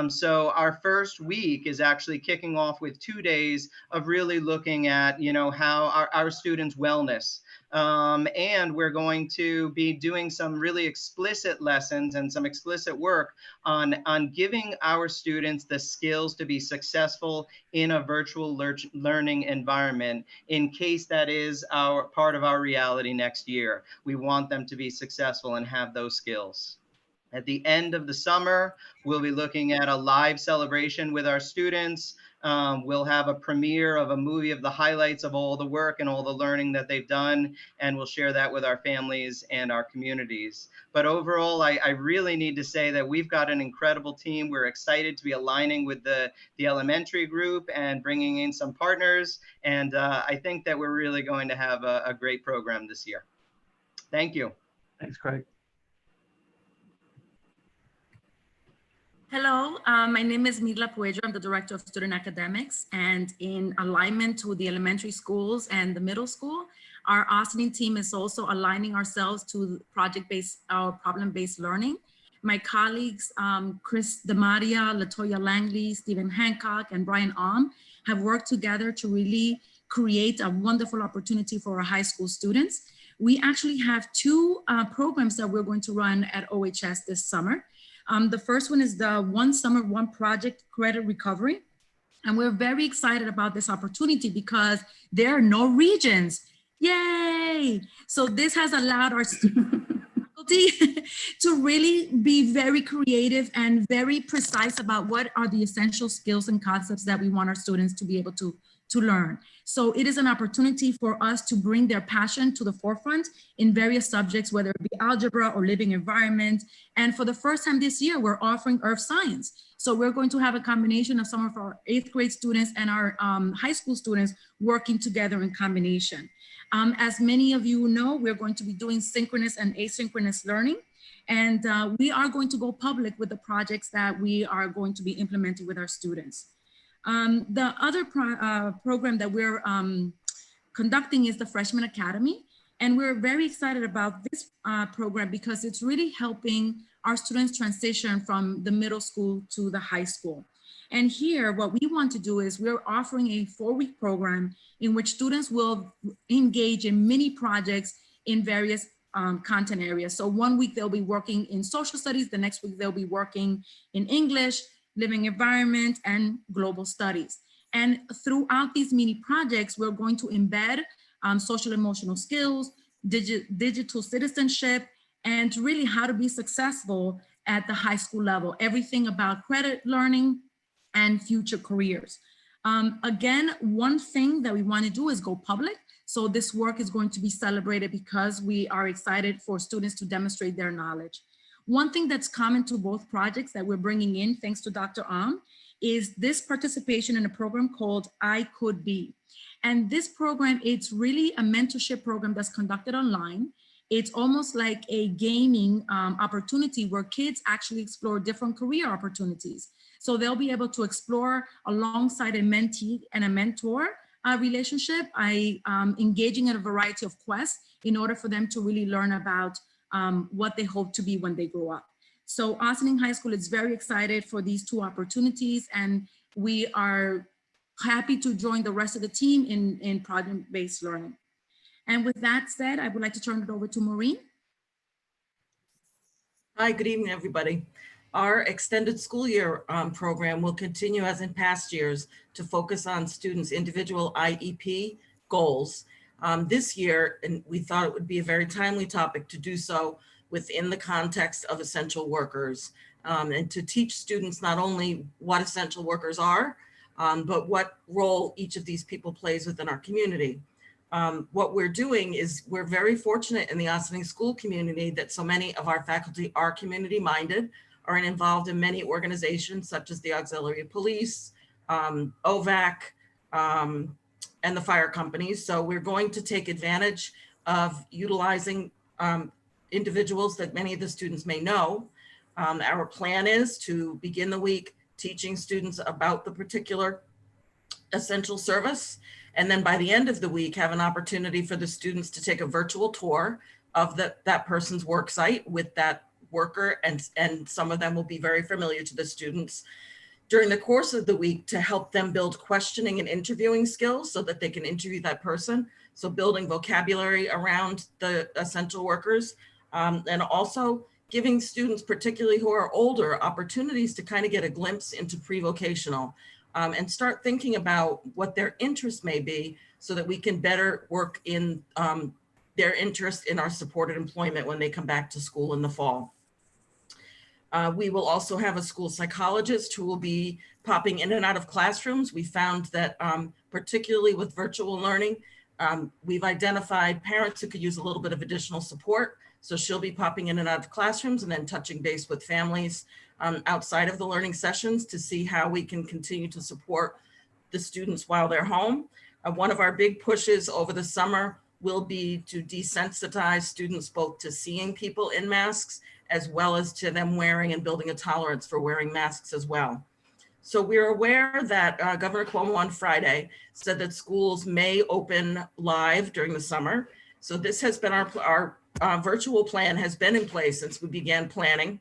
So our first week is actually kicking off with 2 days of really looking at, how our students' wellness. And we're going to be doing some really explicit lessons and some explicit work on giving our students the skills to be successful in a virtual learning environment, in case that is part of our reality next year. We want them to be successful and have those skills. At the end of the summer, we'll be looking at a live celebration with our students. We'll have a premiere of a movie of the highlights of all the work and all the learning that they've done, and we'll share that with our families and our communities. But overall, I really need to say that we've got an incredible team. We're excited to be aligning with the elementary group and bringing in some partners. And I think that we're really going to have a great program this year. Thank you. Thanks, Craig. Hello, my name is Mirla Puello. I'm the Director of Student Academics, and in alignment to the elementary schools and the middle school, our Ossining team is also aligning ourselves to project-based or problem-based learning. My colleagues, Chris DeMaria, Latoya Langley, Stephen Hancock, and Brian Alm have worked together to really create a wonderful opportunity for our high school students. We actually have 2 programs that we're going to run at OHS this summer. The first one is the One Summer, One Project Credit Recovery. And we're very excited about this opportunity because there are no regions. Yay! So this has allowed our faculty to really be very creative and very precise about what are the essential skills and concepts that we want our students to be able to learn. So it is an opportunity for us to bring their passion to the forefront in various subjects, whether it be algebra or living environment. And for the first time this year, we're offering earth science. So we're going to have a combination of some of our 8th grade students and our high school students working together in combination. As many of you know, we're going to be doing synchronous and asynchronous learning. And we are going to go public with the projects that we are going to be implementing with our students. The other program that we're conducting is the Freshman Academy. And we're very excited about this program because it's really helping our students transition from the middle school to the high school. And here, what we want to do is we're offering a 4-week program in which students will engage in mini projects in various content areas. So 1 week they'll be working in social studies, the next week they'll be working in English, living environment, and global studies. And throughout these mini projects, we're going to embed social emotional skills, digital citizenship, and really how to be successful at the high school level, everything about credit learning and future careers. Again, one thing that we want to do is go public. So this work is going to be celebrated because we are excited for students to demonstrate their knowledge. One thing that's common to both projects that we're bringing in, thanks to Dr. is this participation in a program called I Could Be. And this program, it's really a mentorship program that's conducted online. It's almost like a gaming opportunity where kids actually explore different career opportunities. So they'll be able to explore alongside a mentee and a mentor relationship, engaging in a variety of quests in order for them to really learn about what they hope to be when they grow up. So Ossining High School is very excited for these 2 opportunities, and we are happy to join the rest of the team in project-based learning. And with that said, I would like to turn it over to Maureen. Hi, good evening, everybody. Our extended school year program will continue as in past years to focus on students' individual IEP goals. This year, and we thought it would be a very timely topic to do so within the context of essential workers, and to teach students not only what essential workers are, but what role each of these people plays within our community. What we're doing is we're very fortunate in the Ossining school community that so many of our faculty are community minded, are involved in many organizations such as the Auxiliary of Police, OVAC, and the fire companies. So we're going to take advantage of utilizing individuals that many of the students may know. Our plan is to begin the week teaching students about the particular essential service. And then by the end of the week, have an opportunity for the students to take a virtual tour of that person's work site with that worker. And some of them will be very familiar to the students during the course of the week to help them build questioning and interviewing skills so that they can interview that person. So building vocabulary around the essential workers, and also giving students, particularly who are older, opportunities to kind of get a glimpse into pre-vocational and start thinking about what their interests may be so that we can better work in their interest in our supported employment when they come back to school in the fall. We will also have a school psychologist who will be popping in and out of classrooms. We found that particularly with virtual learning, we've identified parents who could use a little bit of additional support. So she'll be popping in and out of classrooms and then touching base with families outside of the learning sessions to see how we can continue to support the students while they're home. One of our big pushes over the summer will be to desensitize students both to seeing people in masks as well as to them wearing and building a tolerance for wearing masks as well. So we're aware that Governor Cuomo on Friday said that schools may open live during the summer. So this has been our virtual plan has been in place since we began planning.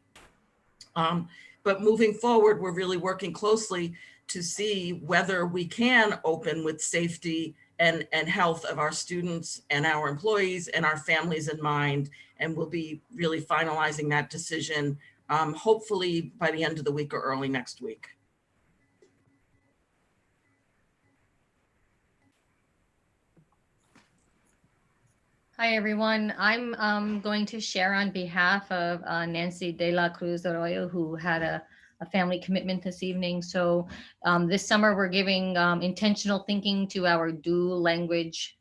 But moving forward, we're really working closely to see whether we can open with safety and health of our students and our employees and our families in mind. And we'll be really finalizing that decision hopefully by the end of the week or early next week. Hi, everyone. I'm going to share on behalf of Nancy De La Cruz Arroyo, who had a family commitment this evening. So this summer, we're giving intentional thinking to our dual language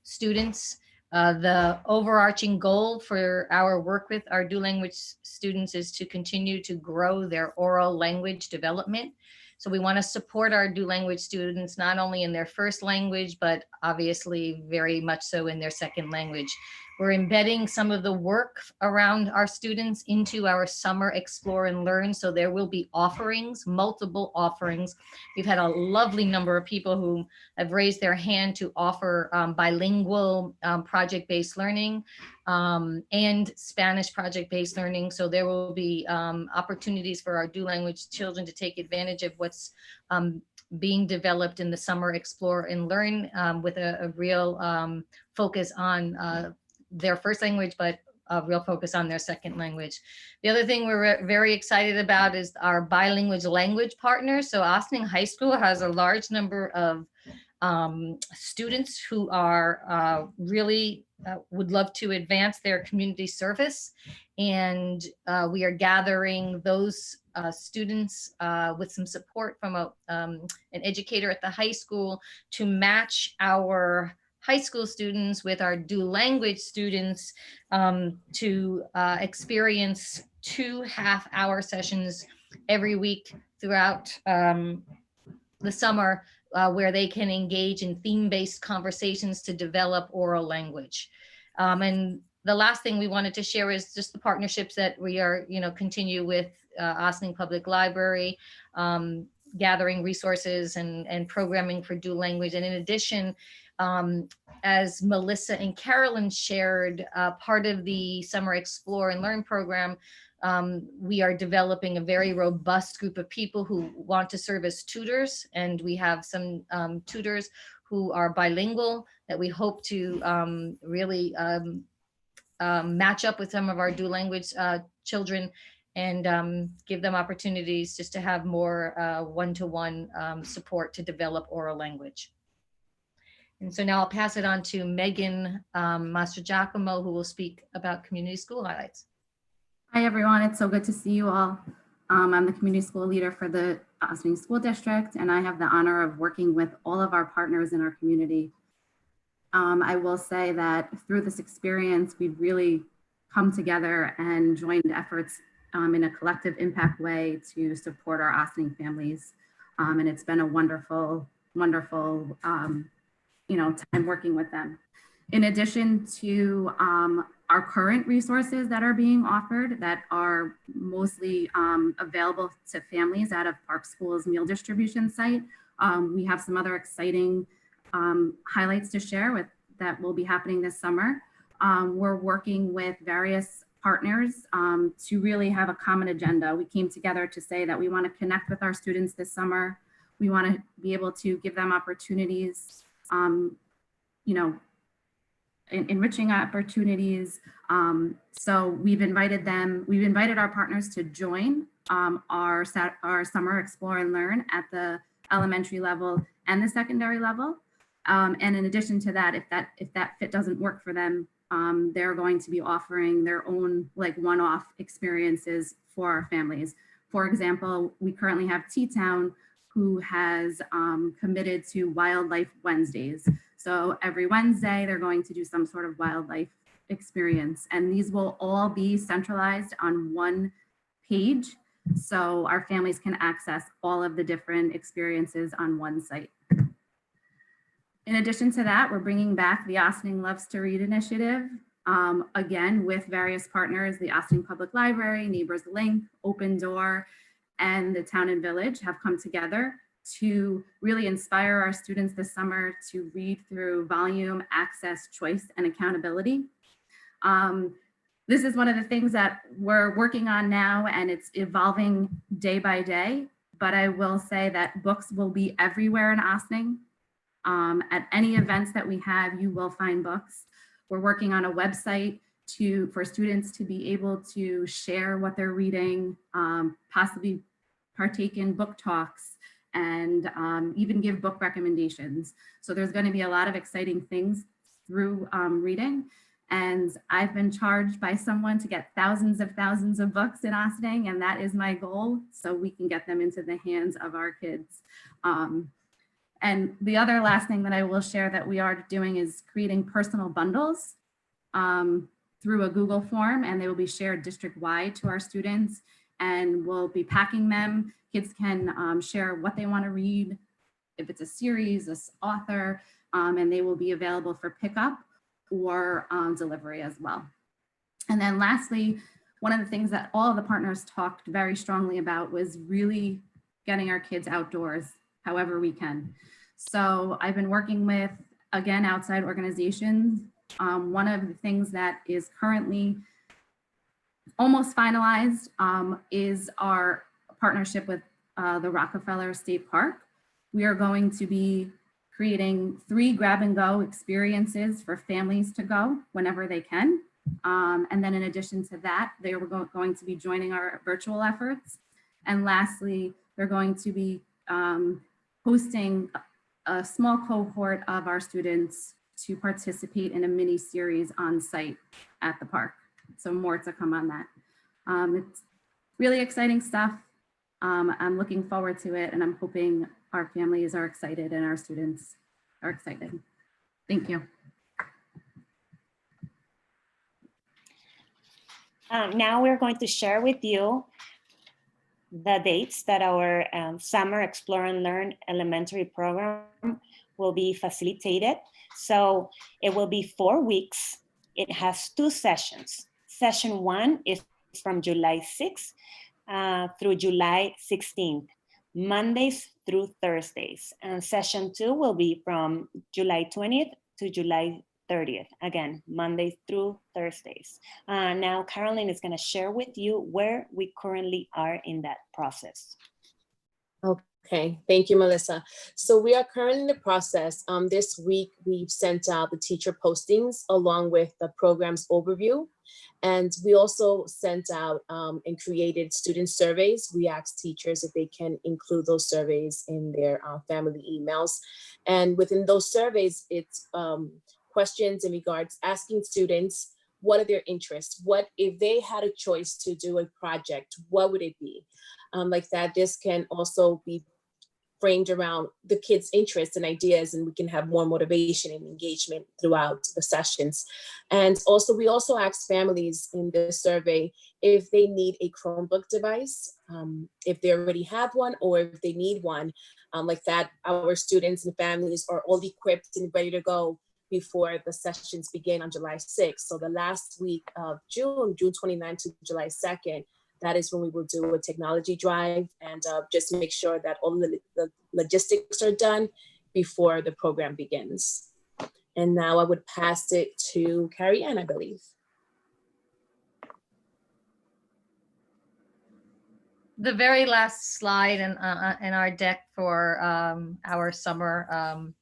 students. The overarching goal for our work with our dual language students is to continue to grow their oral language development. So we want to support our dual language students, not only in their first language, but obviously very much so in their second language. We're embedding some of the work around our students into our summer Explore and Learn. So there will be offerings, multiple offerings. We've had a lovely number of people who have raised their hand to offer bilingual project-based learning and Spanish project-based learning. So there will be opportunities for our dual language children to take advantage of what's being developed in the summer Explore and Learn with a real focus on their first language, but a real focus on their second language. The other thing we're very excited about is our bilingual language partners. So Ossining High School has a large number of students who are really would love to advance their community service. And we are gathering those students with some support from an educator at the high school to match our high school students with our dual language students to experience 2 half-hour sessions every week throughout the summer where they can engage in theme-based conversations to develop oral language. And the last thing we wanted to share is just the partnerships that we are, continue with Ossining Public Library, gathering resources and programming for dual language. And in addition, as Melissa and Carolyn shared, part of the Summer Explore and Learn program, we are developing a very robust group of people who want to serve as tutors. And we have some tutors who are bilingual that we hope to really match up with some of our dual language children and give them opportunities just to have more one-to-one support to develop oral language. And so now I'll pass it on to Megan Mastrogiacomo, who will speak about community school highlights. Hi, everyone. It's so good to see you all. I'm the community school leader for the Ossining School District, and I have the honor of working with all of our partners in our community. I will say that through this experience, we've really come together and joined efforts in a collective impact way to support our Ossining families. And it's been a wonderful, wonderful time working with them. In addition to our current resources that are being offered that are mostly available to families out of Park School's meal distribution site, we have some other exciting highlights to share that will be happening this summer. We're working with various partners to really have a common agenda. We came together to say that we want to connect with our students this summer. We want to be able to give them opportunities, enriching opportunities. So we've invited our partners to join our Summer Explore and Learn at the elementary level and the secondary level. And in addition to that, if that fit doesn't work for them, they're going to be offering their own one-off experiences for our families. For example, we currently have T-Town, who has committed to Wildlife Wednesdays. So every Wednesday, they're going to do some sort of wildlife experience. And these will all be centralized on one page. So our families can access all of the different experiences on one site. In addition to that, we're bringing back the Ossining Loves to Read initiative, again, with various partners. The Ossining Public Library, Neighbors Link, Open Door, and the Town and Village have come together to really inspire our students this summer to read through volume, access, choice, and accountability. This is one of the things that we're working on now, and it's evolving day by day. But I will say that books will be everywhere in Ossining. At any events that we have, you will find books. We're working on a website for students to be able to share what they're reading, possibly partake in book talks, and even give book recommendations. So there's going to be a lot of exciting things through reading. And I've been charged by someone to get thousands of books in Ossining, and that is my goal, so we can get them into the hands of our kids. And the other last thing that I will share that we are doing is creating personal bundles through a Google form, and they will be shared district-wide to our students, and we'll be packing them. Kids can share what they want to read, if it's a series, this author, and they will be available for pickup or delivery as well. And then lastly, one of the things that all of the partners talked very strongly about was really getting our kids outdoors however we can. So I've been working with, again, outside organizations. One of the things that is currently almost finalized is our partnership with the Rockefeller State Park. We are going to be creating 3 grab and go experiences for families to go whenever they can. And then in addition to that, they are going to be joining our virtual efforts. And lastly, they're going to be hosting a small cohort of our students to participate in a mini series on site at the park. So more to come on that. It's really exciting stuff. I'm looking forward to it, and I'm hoping our families are excited and our students are excited. Thank you. Now we're going to share with you the dates that our Summer Explore and Learn elementary program will be facilitated. So it will be 4 weeks. It has 2 sessions. Session 1 is from July 6th through July 16th, Mondays through Thursdays. And session 2 will be from July 20th to July 30th. Again, Mondays through Thursdays. Now, Caroline is going to share with you where we currently are in that process. Okay, thank you, Melissa. So we are currently in the process. This week, we've sent out the teacher postings along with the program's overview. And we also sent out and created student surveys. We asked teachers if they can include those surveys in their family emails. And within those surveys, it's questions in regards asking students, what are their interests? What if they had a choice to do a project, what would it be? Like that, this can also be framed around the kids' interests and ideas, and we can have more motivation and engagement throughout the sessions. And also, we also asked families in this survey if they need a Chromebook device, if they already have one, or if they need one. Like that, our students and families are all equipped and ready to go before the sessions begin on July 6th. So the last week of June 29th to July 2nd, that is when we will do a technology drive and just make sure that all the logistics are done before the program begins. And now I would pass it to Carrie Ann, I believe. The very last slide in our deck for our summer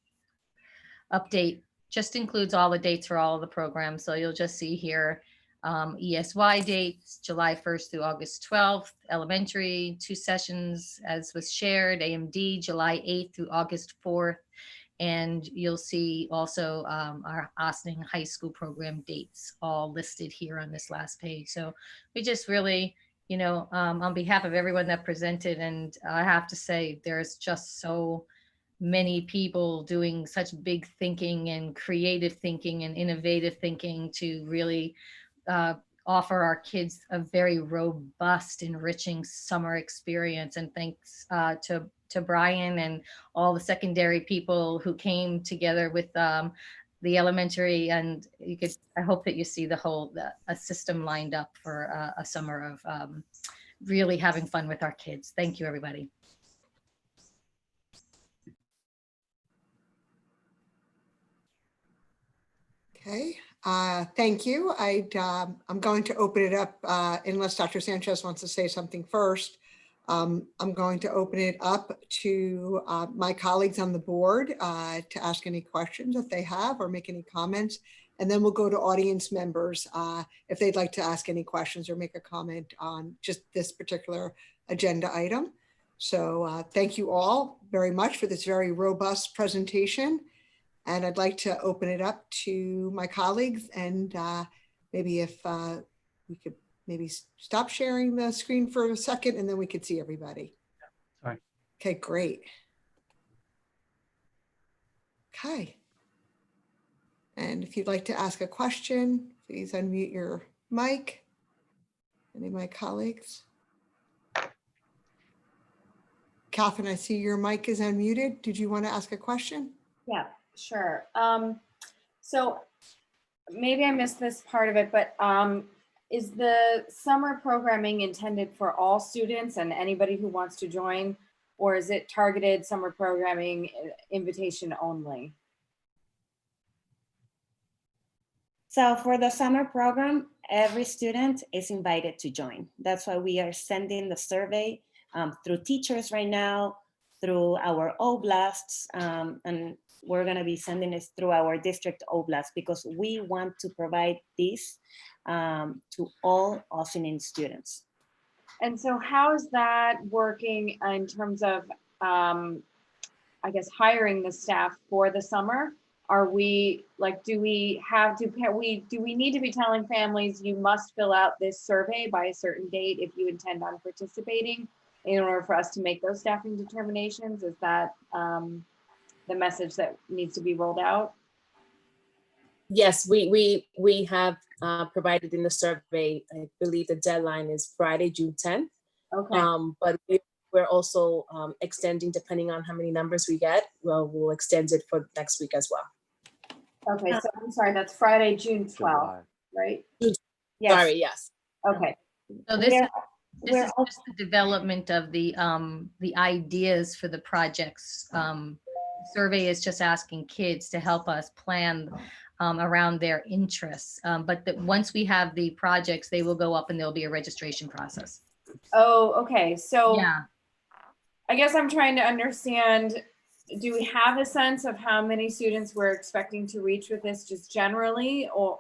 update just includes all the dates for all of the programs. So you'll just see here ESY dates, July 1st through August 12th, elementary, 2 sessions as was shared, AMD, July 8th through August 4th. And you'll see also our Ossining High School program dates all listed here on this last page. So we just really, you know, on behalf of everyone that presented, and I have to say, there's just so many people doing such big thinking and creative thinking and innovative thinking to really offer our kids a very robust, enriching summer experience. And thanks to Brian and all the secondary people who came together with the elementary, and you could, I hope that you see a system lined up for a summer of really having fun with our kids. Thank you, everybody. Okay, thank you. I'm going to open it up unless Dr. Sanchez wants to say something first. I'm going to open it up to my colleagues on the board to ask any questions if they have or make any comments. And then we'll go to audience members if they'd like to ask any questions or make a comment on just this particular agenda item. So thank you all very much for this very robust presentation. And I'd like to open it up to my colleagues and maybe if we could maybe stop sharing the screen for a second and then we could see everybody. Sorry. Okay, great. Okay. And if you'd like to ask a question, please unmute your mic. Any of my colleagues? Catherine, I see your mic is unmuted. Did you want to ask a question? Yeah, sure. So maybe I missed this part of it, but is the summer programming intended for all students and anybody who wants to join, or is it targeted summer programming invitation only? So for the summer program, every student is invited to join. That's why we are sending the survey through teachers right now, through our oblasts, and we're gonna be sending this through our district oblast because we want to provide this to all Ossining students. And so how is that working in terms of, I guess, hiring the staff for the summer? Are we like, do we need to be telling families you must fill out this survey by a certain date if you intend on participating in order for us to make those staffing determinations? Is that the message that needs to be rolled out? Yes, we have provided in the survey. I believe the deadline is Friday, June 10th. Okay. But we're also extending depending on how many numbers we get. Well, we'll extend it for next week as well. Okay, so I'm sorry, that's Friday, June 12th, right? Yes. Sorry, yes. Okay. So this is just the development of the ideas for the projects. Survey is just asking kids to help us plan around their interests. But once we have the projects, they will go up and there'll be a registration process. Oh, okay. So yeah, I guess I'm trying to understand, do we have a sense of how many students we're expecting to reach with this just generally, or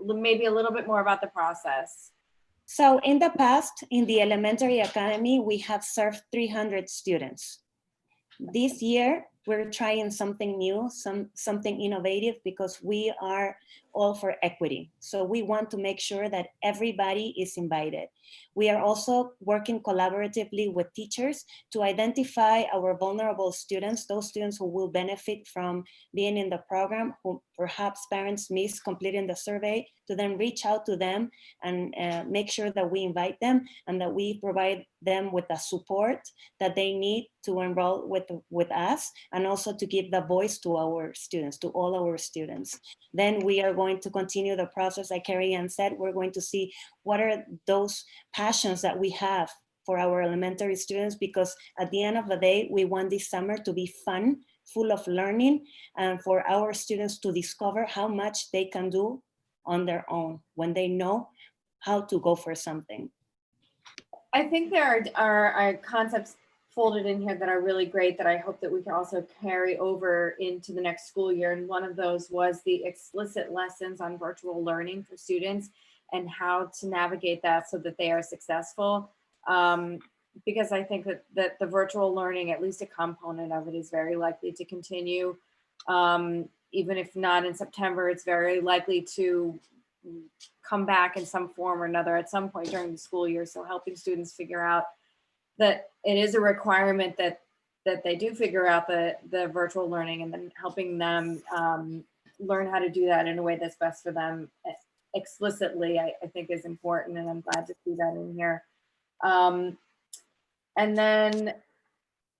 maybe a little bit more about the process? So in the past, in the elementary academy, we have served 300 students. This year, we're trying something new, something innovative, because we are all for equity. So we want to make sure that everybody is invited. We are also working collaboratively with teachers to identify our vulnerable students, those students who will benefit from being in the program, who perhaps parents miss completing the survey, to then reach out to them and make sure that we invite them and that we provide them with the support that they need to enroll with us, and also to give the voice to our students, to all our students. Then we are going to continue the process, like Carrie Ann said. We're going to see what are those passions that we have for our elementary students, because at the end of the day, we want this summer to be fun, full of learning, and for our students to discover how much they can do on their own when they know how to go for something. I think there are concepts folded in here that are really great that I hope that we can also carry over into the next school year. And one of those was the explicit lessons on virtual learning for students and how to navigate that so that they are successful. Because I think that the virtual learning, at least a component of it, is very likely to continue. Even if not in September, it's very likely to come back in some form or another at some point during the school year. So helping students figure out that it is a requirement that they do figure out the virtual learning, and then helping them learn how to do that in a way that's best for them explicitly, I think is important, and I'm glad to see that in here. And then,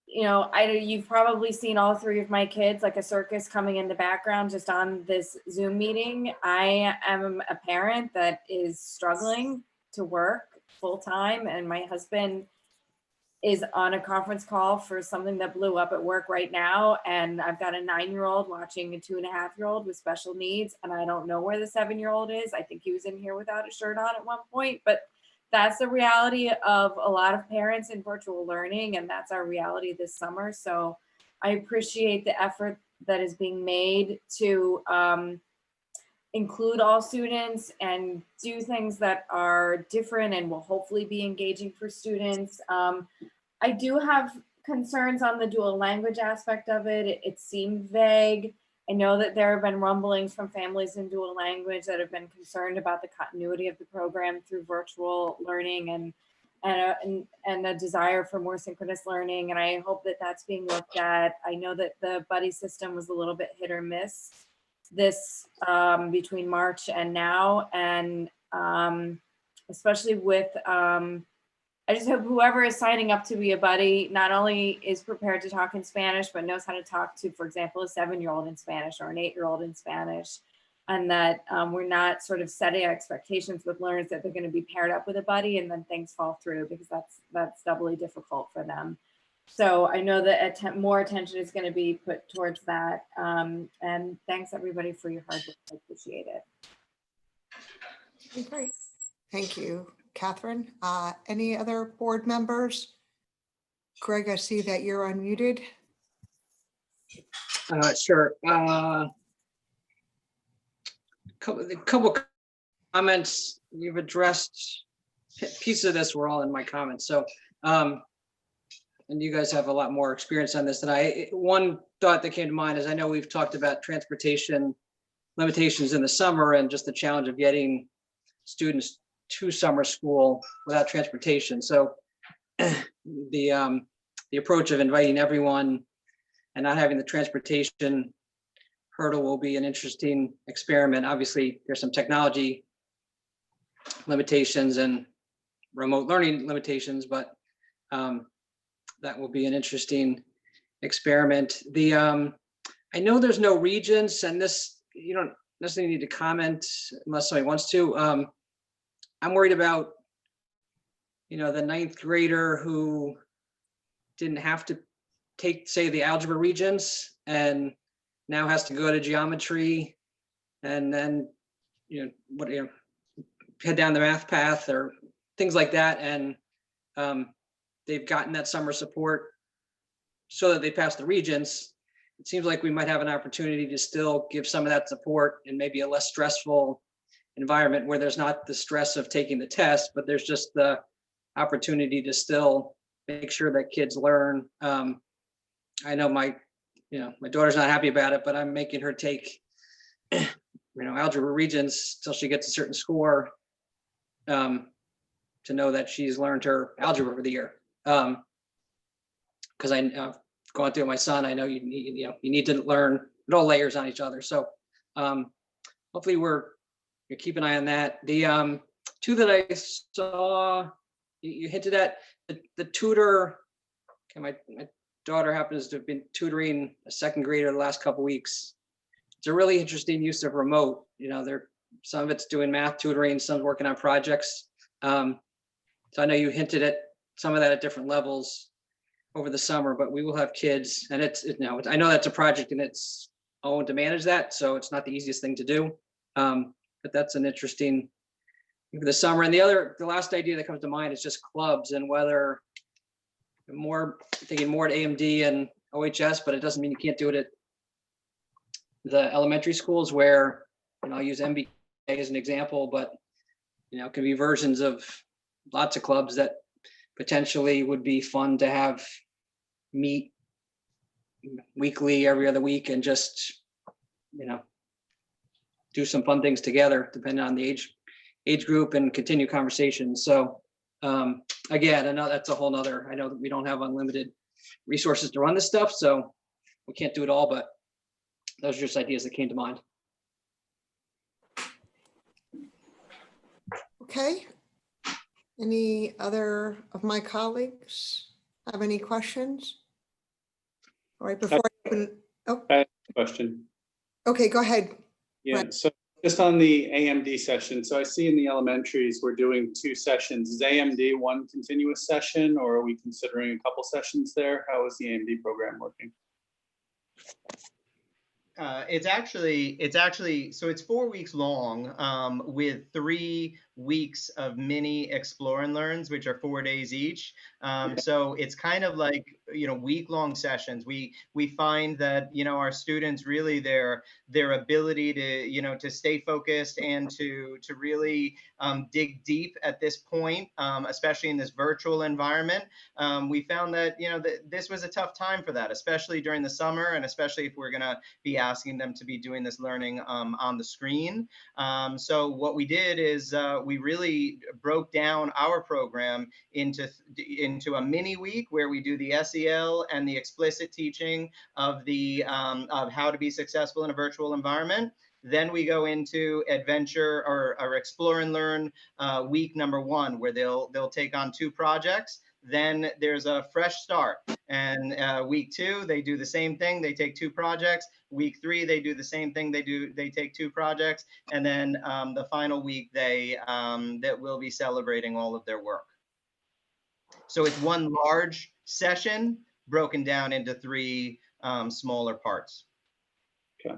you know, you've probably seen all three of my kids like a circus coming in the background just on this Zoom meeting. I am a parent that is struggling to work full time, and my husband is on a conference call for something that blew up at work right now. And I've got a 9-year-old watching a 2.5-year-old with special needs. And I don't know where the 7-year-old is. I think he was in here without a shirt on at one point, but that's the reality of a lot of parents in virtual learning, and that's our reality this summer. So I appreciate the effort that is being made to include all students and do things that are different and will hopefully be engaging for students. I do have concerns on the dual language aspect of it. It seemed vague. I know that there have been rumblings from families in dual language that have been concerned about the continuity of the program through virtual learning and a desire for more synchronous learning. And I hope that that's being looked at. I know that the buddy system was a little bit hit or miss this between March and now. And especially with, I just hope whoever is signing up to be a buddy not only is prepared to talk in Spanish, but knows how to talk to, for example, a 7-year-old in Spanish or an 8-year-old in Spanish. And that we're not sort of setting expectations with learners that they're going to be paired up with a buddy and then things fall through, because that's doubly difficult for them. So I know that more attention is going to be put towards that. And thanks everybody for your hard work. I appreciate it. Great. Thank you, Catherine. Any other board members? Greg, I see that you're unmuted. Sure. A couple comments you've addressed. Pieces of this were all in my comments. So, and you guys have a lot more experience on this than I. One thought that came to mind is I know we've talked about transportation limitations in the summer and just the challenge of getting students to summer school without transportation. So the approach of inviting everyone and not having the transportation hurdle will be an interesting experiment. Obviously, there's some technology limitations and remote learning limitations, but that will be an interesting experiment. I know there's no regions, and this you don't necessarily need to comment unless somebody wants to. I'm worried about, the 9th grader who didn't have to take, say, the algebra regions and now has to go to geometry and then, head down the math path or things like that. And they've gotten that summer support so that they pass the regions. It seems like we might have an opportunity to still give some of that support in maybe a less stressful environment where there's not the stress of taking the test, but there's just the opportunity to still make sure that kids learn. I know my daughter's not happy about it, but I'm making her take, algebra regions till she gets a certain score to know that she's learned her algebra for the year. Because I've gone through with my son, I know you need to learn. It all layers on each other. So hopefully you keep an eye on that. The two that I saw, you hinted at the tutor. Okay, my daughter happens to have been tutoring a 2nd grader the last couple of weeks. It's a really interesting use of remote. Some of it's doing math tutoring, some's working on projects. So I know you hinted at some of that at different levels over the summer, but we will have kids, and I know that's a project and it's own to manage that, so it's not the easiest thing to do. But that's an interesting for the summer. And the last idea that comes to mind is just clubs and whether thinking more at AMD and OHS, but it doesn't mean you can't do it at the elementary schools where, I'll use MBK as an example, but it can be versions of lots of clubs that potentially would be fun to have meet weekly, every other week, and just, do some fun things together, depending on the age group, and continue conversations. So again, I know that's a whole nother, I know that we don't have unlimited resources to run this stuff, so we can't do it all, but those are just ideas that came to mind. Okay. Any other of my colleagues have any questions? All right, before I open, I have a question. Okay, go ahead. Yeah, Right. so just on the AMD session, so I see in the elementaries, we're doing 2 sessions. Is AMD one continuous session, or are we considering a couple sessions there? How is the AMD program working? It's actually, so it's 4 weeks long, with 3 weeks of mini explore and learns, which are 4 days each. So it's kind of like, week-long sessions. We find that, our students really, their ability to, to stay focused and to really dig deep at this point, especially in this virtual environment. We found that, that this was a tough time for that, especially during the summer, and especially if we're gonna be asking them to be doing this learning on the screen. So what we did is we really broke down our program into a mini week where we do the SEL and the explicit teaching of of how to be successful in a virtual environment. Then we go into adventure or explore and learn week number 1, where they'll take on 2 projects. Then there's a fresh start. And week 2, they do the same thing. They take 2 projects. Week 3, they do the same thing. They take 2 projects. And then the final week, that will be celebrating all of their work. So it's one large session broken down into 3 smaller parts. Okay.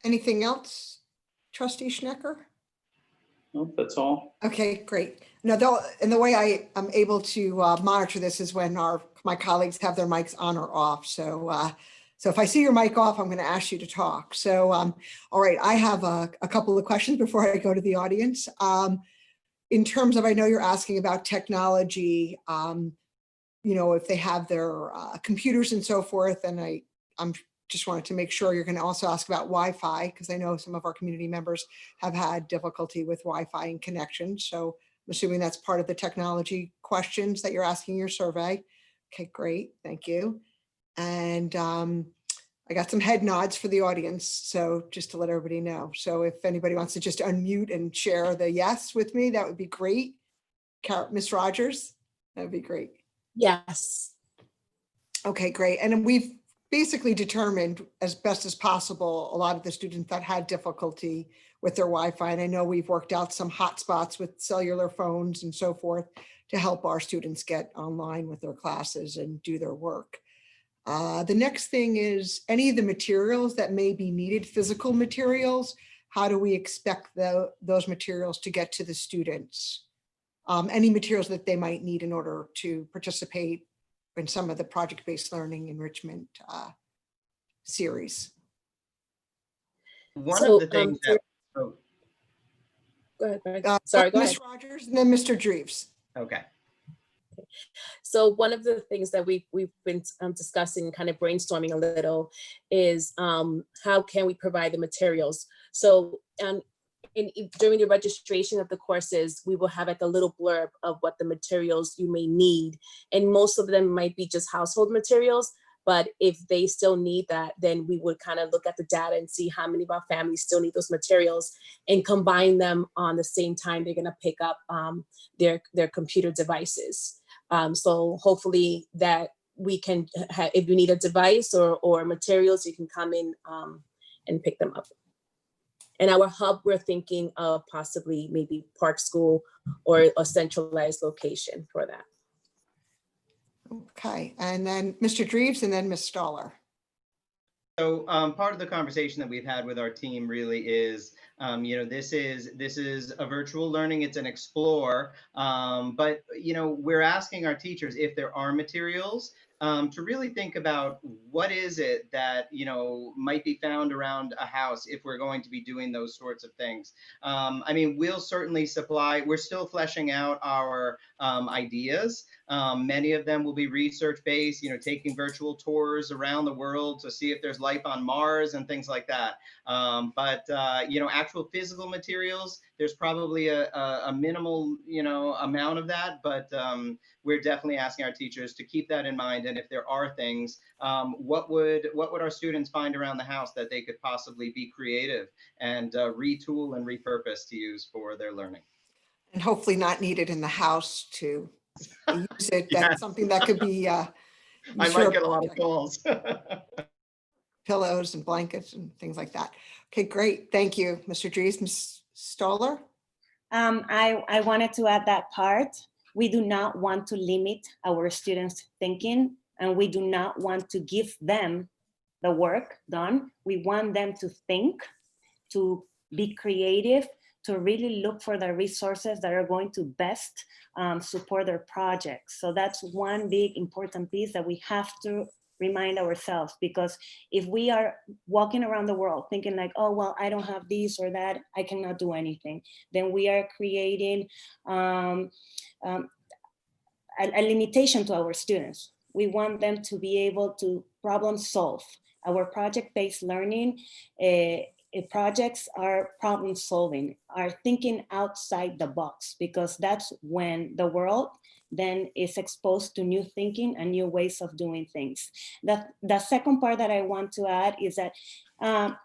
Anything else, Trustee Schnecker? Nope, that's all. Okay, great. Now, and the way I am able to monitor this is when my colleagues have their mics on or off. So, so if I see your mic off, I'm going to ask you to talk. So, all right, I have a couple of questions before I go to the audience. In terms of, I know you're asking about technology, if they have their computers and so forth, and I'm just wanted to make sure you're going to also ask about Wi-Fi, because I know some of our community members have had difficulty with Wi-Fi and connection. So I'm assuming that's part of the technology questions that you're asking your survey. Okay, great, thank you. And I got some head nods for the audience, so just to let everybody know. So if anybody wants to just unmute and share the yes with me, that would be great. Miss Rogers, that would be great. Yes. Okay, great. And we've basically determined as best as possible a lot of the students that had difficulty with their Wi-Fi. And I know we've worked out some hotspots with cellular phones and so forth to help our students get online with their classes and do their work. The next thing is any of the materials that may be needed, physical materials, how do we expect those materials to get to the students? Any materials that they might need in order to participate in some of the project-based learning enrichment series. One of the things that, go ahead, Greg. Sorry, go ahead. Ms. Rogers and then Mr. Dreves. Okay. So one of the things that we've been discussing, kind of brainstorming a little, is how can we provide the materials? So during the registration of the courses, we will have like a little blurb of what the materials you may need. And most of them might be just household materials, but if they still need that, then we would kind of look at the data and see how many of our families still need those materials and combine them on the same time they're gonna pick up their computer devices. So hopefully that we can, if you need a device or materials, you can come in and pick them up. And our hub, we're thinking of possibly maybe Park School or a centralized location for that. Okay, and then Mr. Dreves and then Ms. Stoller. So part of the conversation that we've had with our team really is, this is a virtual learning, it's an explore, but we're asking our teachers if there are materials to really think about what is it that might be found around a house if we're going to be doing those sorts of things. I mean, we'll certainly supply. We're still fleshing out our ideas. Many of them will be research-based, taking virtual tours around the world to see if there's life on Mars and things like that. But actual physical materials, there's probably a minimal, amount of that, but we're definitely asking our teachers to keep that in mind. And if there are things, what would our students find around the house that they could possibly be creative and retool and repurpose to use for their learning? And hopefully not needed in the house to use it. That's Yes. something that could be. I might get a lot of calls. Pillows and blankets and things like that. Okay, great. Thank you, Mr. Drees. Ms. Stoller? I wanted to add that part. We do not want to limit our students' thinking and we do not want to give them the work done. We want them to think, to be creative, to really look for the resources that are going to best support their projects. So that's one big important piece that we have to remind ourselves, because if we are walking around the world thinking like, oh, well, I don't have this or that, I cannot do anything, then we are creating a limitation to our students. We want them to be able to problem solve. Our project-based learning projects are problem solving, are thinking outside the box, because that's when the world then is exposed to new thinking and new ways of doing things. The second part that I want to add is that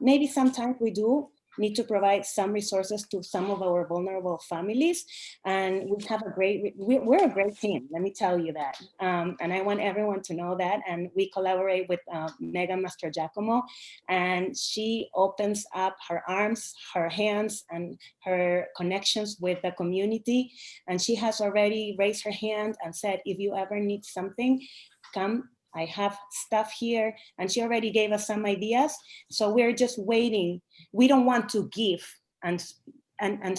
maybe sometimes we do need to provide some resources to some of our vulnerable families. And we have we're a great team, let me tell you that. And I want everyone to know that. And we collaborate with Megan Mastrogiacomo, and she opens up her arms, her hands, and her connections with the community. And she has already raised her hand and said, if you ever need something, come. I have stuff here, and she already gave us some ideas. So we're just waiting. We don't want to give and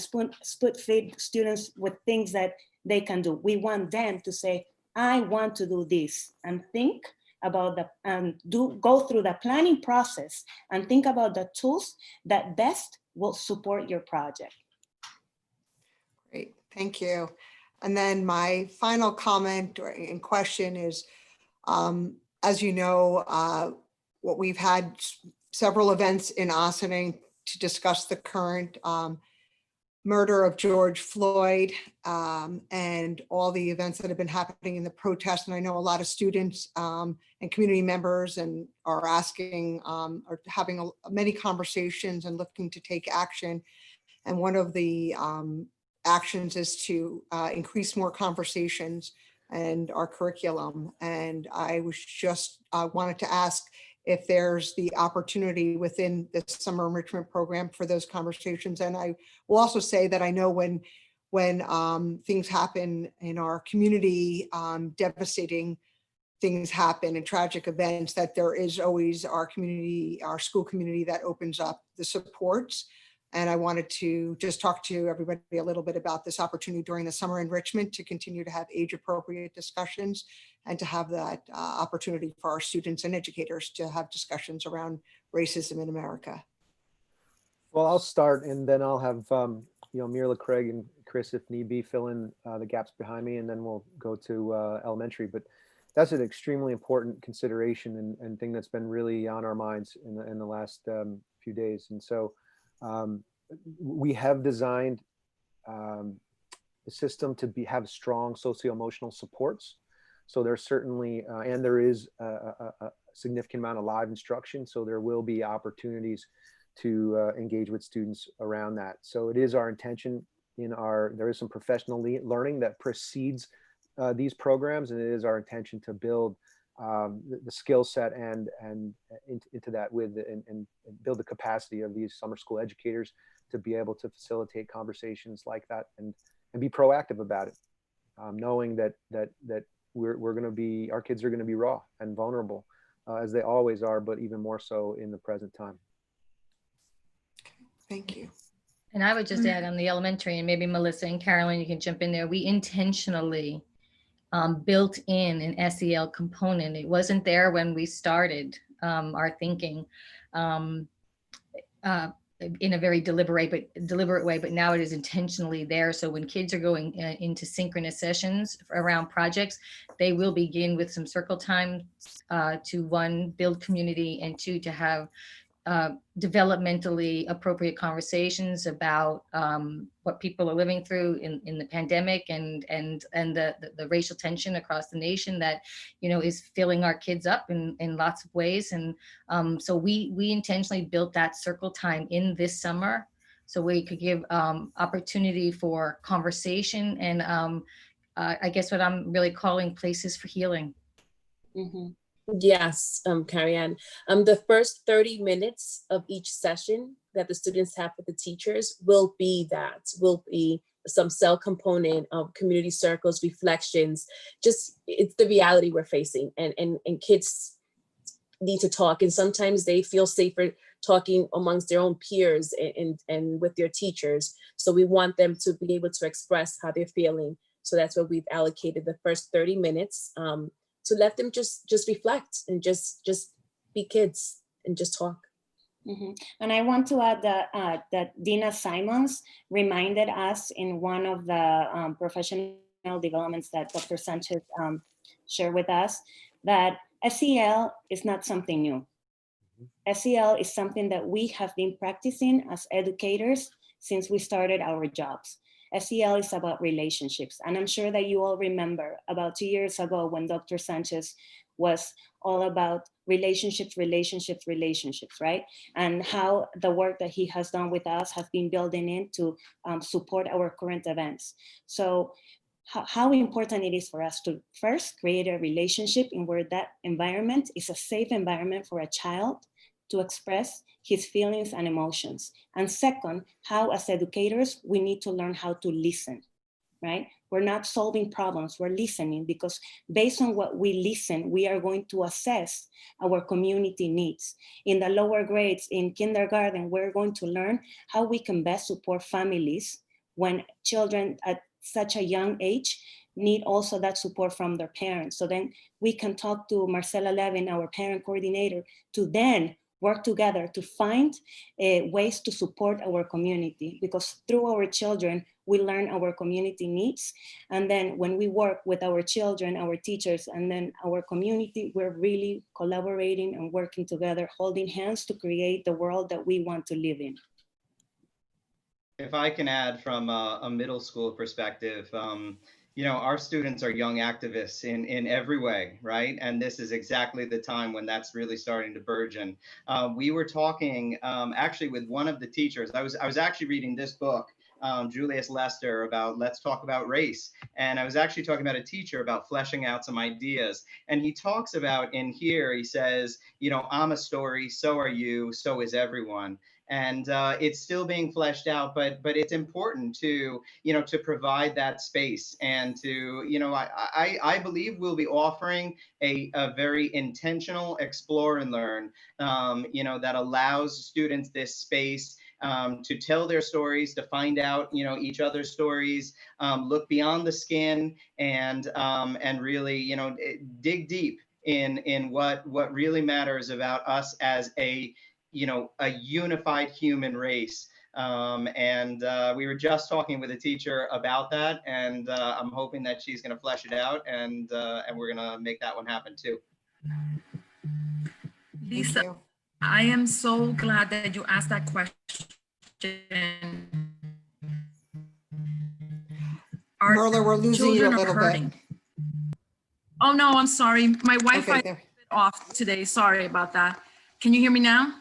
spoon-feed students with things that they can do. We want them to say, I want to do this, and think about go through the planning process and think about the tools that best will support your project. Great, thank you. And then my final comment and question is, as you know, what we've had several events in Ossining to discuss the current murder of George Floyd and all the events that have been happening in the protests. And I know a lot of students and community members are asking, are having many conversations and looking to take action. And one of the actions is to increase more conversations and our curriculum. And I was just wanted to ask if there's the opportunity within the summer enrichment program for those conversations. And I will also say that I know when things happen in our community, devastating things happen and tragic events, that there is always our community, our school community that opens up the supports. And I wanted to just talk to everybody a little bit about this opportunity during the summer enrichment to continue to have age appropriate discussions and to have that opportunity for our students and educators to have discussions around racism in America. Well, I'll start, and then I'll have Mirla, Craig, and Chris, if need be, fill in the gaps behind me, and then we'll go to elementary. But that's an extremely important consideration and thing that's been really on our minds in the last few days. And so we have designed the system to have strong socio-emotional supports. So there's certainly, and there is a significant amount of live instruction. So there will be opportunities to engage with students around that. So it is our intention there is some professional learning that precedes these programs, and it is our intention to build the skill set and into that and build the capacity of these summer school educators to be able to facilitate conversations like that and be proactive about it, knowing that we're going to be, our kids are going to be raw and vulnerable as they always are, but even more so in the present time. Thank you. And I would just add on the elementary, and maybe Melissa and Carolyn, you can jump in there. We intentionally built in an SEL component. It wasn't there when we started our thinking in a very deliberate way, but now it is intentionally there. So when kids are going into synchronous sessions around projects, they will begin with some circle time to one, build community, and two, to have developmentally appropriate conversations about what people are living through in the pandemic and the racial tension across the nation that, is filling our kids up in lots of ways. And so we intentionally built that circle time in this summer so we could give opportunity for conversation and I guess what I'm really calling places for healing. Mm-hmm. Yes, Carrie Ann. The first 30 minutes of each session that the students have with the teachers will be a some cell component of community circles, reflections, just it's the reality we're facing, and kids need to talk, and sometimes they feel safer talking amongst their own peers and with their teachers. So we want them to be able to express how they're feeling. So that's where we've allocated the first 30 minutes to let them just reflect and just be kids and just talk. Mm-hmm. And I want to add that Dina Simons reminded us in one of the professional developments that Dr. Sanchez shared with us, that SEL is not something new. SEL is something that we have been practicing as educators since we started our jobs. SEL is about relationships. And I'm sure that you all remember about 2 years ago when Dr. Sanchez was all about relationships, right? And how the work that he has done with us has been building in to support our current events. So how important it is for us to first create a relationship in where that environment is a safe environment for a child to express his feelings and emotions. And second, how as educators, we need to learn how to listen, right? We're not solving problems, we're listening, because based on what we listen, we are going to assess our community needs. In the lower grades, in kindergarten, we're going to learn how we can best support families when children at such a young age need also that support from their parents. So then we can talk to Marcela Levin, our parent coordinator, to then work together to find ways to support our community, because through our children, we learn our community needs. And then when we work with our children, our teachers, and then our community, we're really collaborating and working together, holding hands to create the world that we want to live in. If I can add from a middle school perspective, you know, our students are young activists in every way, right? And this is exactly the time when that's really starting to burgeon. We were talking actually with one of the teachers. I was actually reading this book, Julius Lester, about Let's Talk About Race. And I was actually talking about a teacher about fleshing out some ideas. And he talks about in here, he says, you know, I'm a story, so are you, so is everyone. And it's still being fleshed out, but it's important to, you know, to provide that space and to, you know, I believe we'll be offering a very intentional explore and learn, you know, that allows students this space to tell their stories, to find out, you know, each other's stories, look beyond the skin, and really, you know, dig deep in what really matters about us as a, you know, a unified human race. We were just talking with a teacher about that, and I'm hoping that she's going to flesh it out, and we're going to make that one happen too. Lisa, I am so glad that you asked that question. Merla, we're losing you a little bit. Oh no, I'm sorry. My Wi-Fi is off today. Sorry about that. Can you hear me now?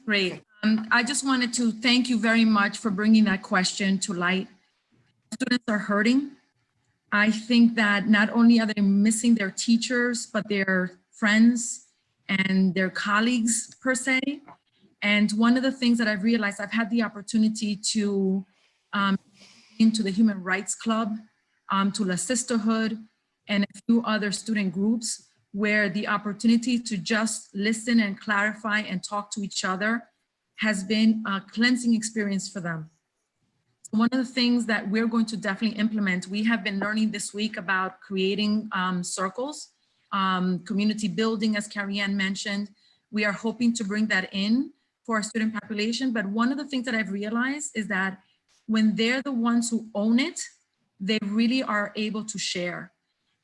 Great. I just wanted to thank you very much for bringing that question to light. Students are hurting. I think that not only are they missing their teachers, but their friends and their colleagues per se. And one of the things that I've realized, I've had the opportunity to into the Human Rights Club, to La Sisterhood, and a few other student groups, where the opportunity to just listen and clarify and talk to each other has been a cleansing experience for them. One of the things that we're going to definitely implement, we have been learning this week about creating circles, community building, as Carrie Ann mentioned. We are hoping to bring that in for our student population. But one of the things that I've realized is that when they're the ones who own it, they really are able to share.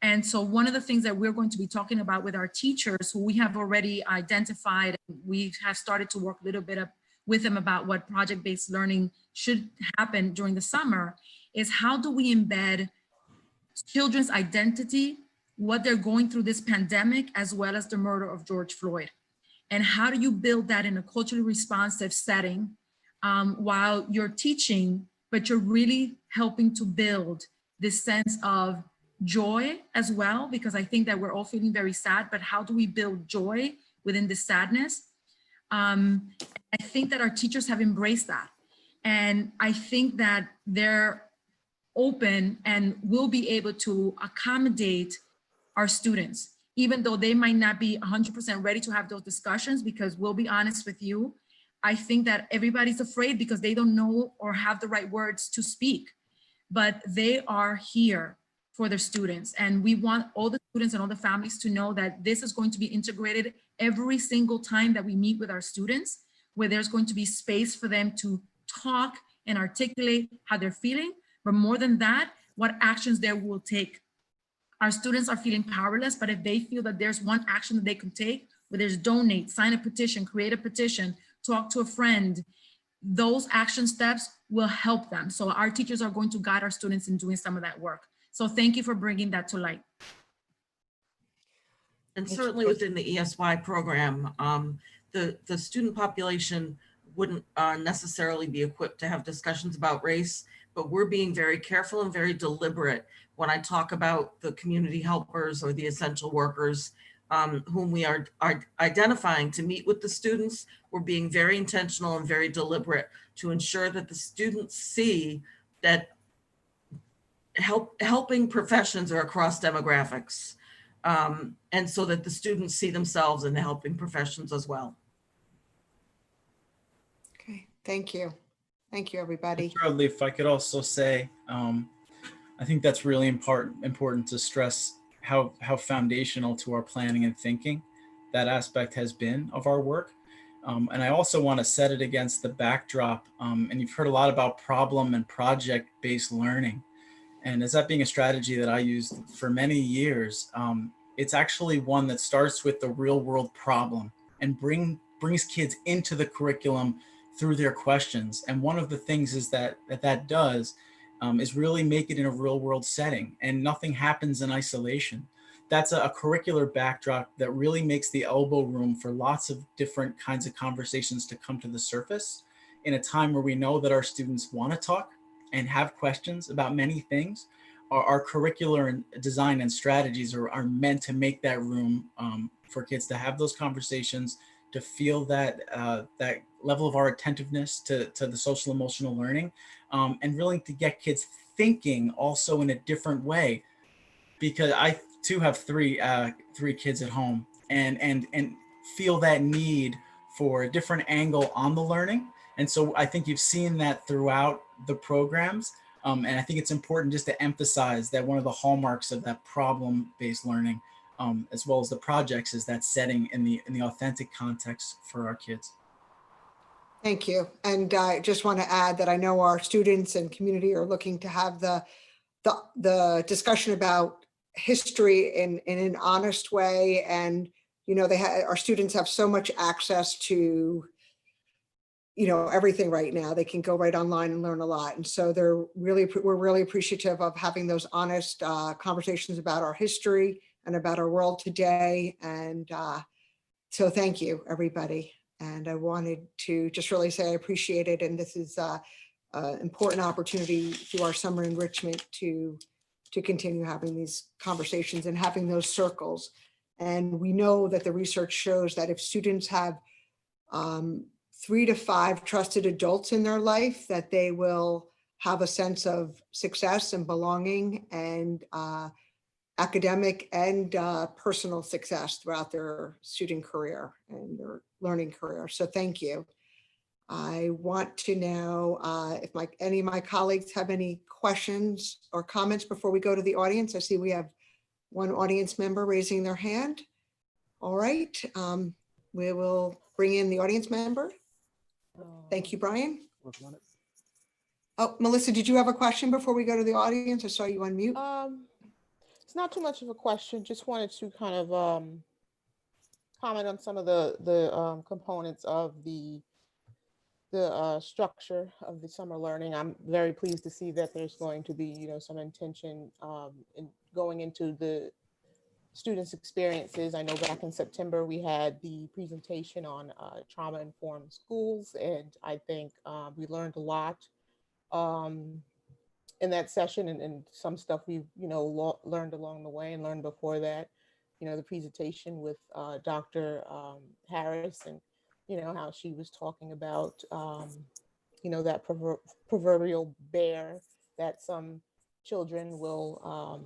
And so one of the things that we're going to be talking about with our teachers, who we have already identified, we have started to work a little bit with them about what project-based learning should happen during the summer, is how do we embed children's identity, what they're going through this pandemic, as well as the murder of George Floyd. And how do you build that in a culturally responsive setting while you're teaching, but you're really helping to build this sense of joy as well, because I think that we're all feeling very sad, but how do we build joy within this sadness? I think that our teachers have embraced that. And I think that they're open and will be able to accommodate our students, even though they might not be 100% ready to have those discussions, because we'll be honest with you, I think that everybody's afraid because they don't know or have the right words to speak, but they are here for their students. And we want all the students and all the families to know that this is going to be integrated every single time that we meet with our students, where there's going to be space for them to talk and articulate how they're feeling, but more than that, what actions they will take. Our students are feeling powerless, but if they feel that there's one action that they can take, whether it's donate, sign a petition, create a petition, talk to a friend, those action steps will help them. So our teachers are going to guide our students in doing some of that work. So thank you for bringing that to light. And certainly within the ESY program, the student population wouldn't necessarily be equipped to have discussions about race, but we're being very careful and very deliberate when I talk about the community helpers or the essential workers whom we are identifying to meet with the students. We're being very intentional and very deliberate to ensure that the students see that helping professions are across demographics. And so that the students see themselves in the helping professions as well. Okay, thank you. Thank you, everybody. Charlie, if I could also say, I think that's really important to stress how foundational to our planning and thinking that aspect has been of our work. And I also want to set it against the backdrop, and you've heard a lot about problem and project-based learning. And as that being a strategy that I used for many years, it's actually one that starts with the real world problem and brings kids into the curriculum through their questions. And one of the things is that does is really make it in a real world setting, and nothing happens in isolation. That's a curricular backdrop that really makes the elbow room for lots of different kinds of conversations to come to the surface in a time where we know that our students want to talk and have questions about many things. Our curricular design and strategies are meant to make that room for kids to have those conversations, to feel that that level of our attentiveness to the social emotional learning, and really to get kids thinking also in a different way. Because I too have three kids at home, and feel that need for a different angle on the learning. And so I think you've seen that throughout the programs. And I think it's important just to emphasize that one of the hallmarks of that problem-based learning, as well as the projects, is that setting in the authentic context for our kids. Thank you. And I just want to add that I know our students and community are looking to have the discussion about history in an honest way. And, you know, our students have so much access to, you know, everything right now. They can go right online and learn a lot. And so we're really appreciative of having those honest conversations about our history and about our world today. And so thank you, everybody. And I wanted to just really say I appreciate it. And this is an important opportunity through our summer enrichment to continue having these conversations and having those circles. And we know that the research shows that if students have 3 to 5 trusted adults in their life, that they will have a sense of success and belonging and academic and personal success throughout their student career and their learning career. So thank you. I want to know if any of my colleagues have any questions or comments before we go to the audience. I see we have one audience member raising their hand. All right, we will bring in the audience member. Thank you, Brian. Oh, Melissa, did you have a question before we go to the audience? I saw you on mute. It's not too much of a question. Just wanted to kind of comment on some of the components of the structure of the summer learning. I'm very pleased to see that there's going to be, you know, some intention in going into the students' experiences. I know back in September we had the presentation on trauma-informed schools, and I think we learned a lot in that session, and some stuff we've, you know, learned along the way and learned before that. You know, the presentation with Dr. Harris, and, you know, how she was talking about that proverbial bear that some children will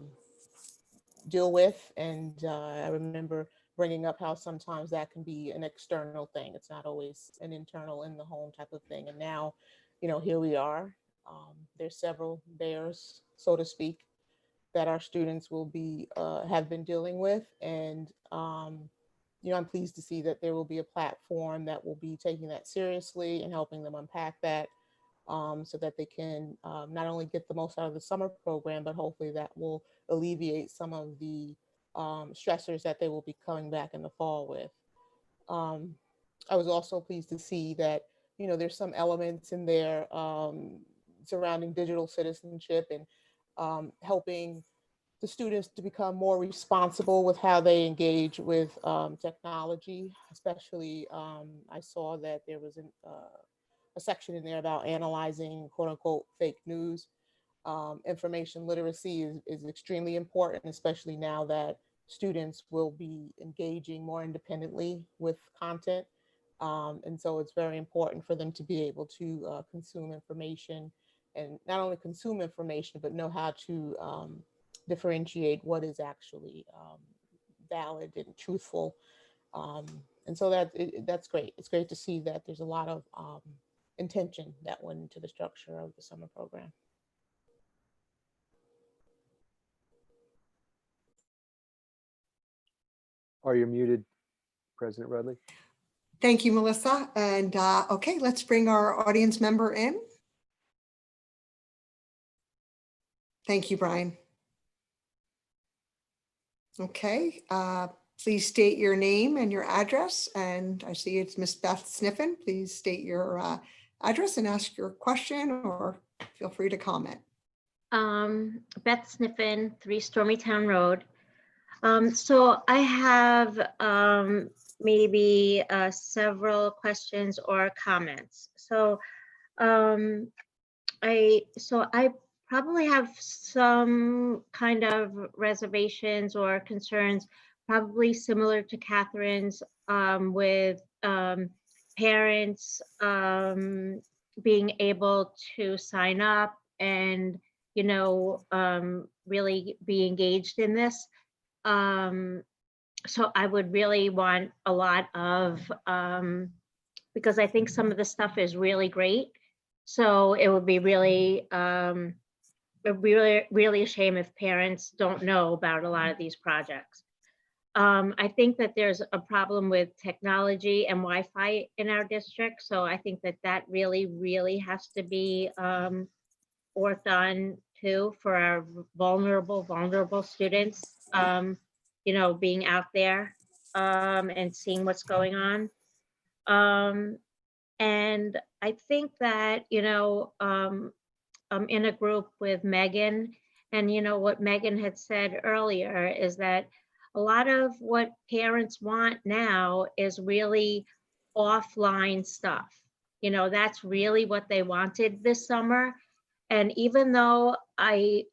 deal with. And I remember bringing up how sometimes that can be an external thing. It's not always an internal in the home type of thing. And now, here we are. There's several bears, so to speak, that our students will be have been dealing with. And I'm pleased to see that there will be a platform that will be taking that seriously and helping them unpack that, so that they can not only get the most out of the summer program, but hopefully that will alleviate some of the stressors that they will be coming back in the fall with. I was also pleased to see that, there's some elements in there surrounding digital citizenship and helping the students to become more responsible with how they engage with technology. Especially, I saw that there was a section in there about analyzing quote unquote fake news. Information literacy is extremely important, especially now that students will be engaging more independently with content. And so it's very important for them to be able to consume information, and not only consume information, but know how to differentiate what is actually valid and truthful. And so that's great. It's great to see that there's a lot of intention that went into the structure of the summer program. Are you muted, President Rudley? Thank you, Melissa. And okay, let's bring our audience member in. Thank you, Brian. Okay, please state your name and your address. And I see it's Miss Beth Sniffen. Please state your address and ask your question, or feel free to comment. Beth Sniffen, 3 Stormy Town Road. So I have maybe several questions or comments. So I probably have some kind of reservations or concerns, probably similar to Catherine's, with parents being able to sign up and, really be engaged in this. So I would really want a lot of, because I think some of the stuff is really great. So it would be really, really a shame if parents don't know about a lot of these projects. I think that there's a problem with technology and Wi-Fi in our district. So I think that really has to be worked on too for our vulnerable students, being out there and seeing what's going on. And I think that, I'm in a group with Megan, and what Megan had said earlier is that a lot of what parents want now is really offline stuff. That's really what they wanted this summer. And even though I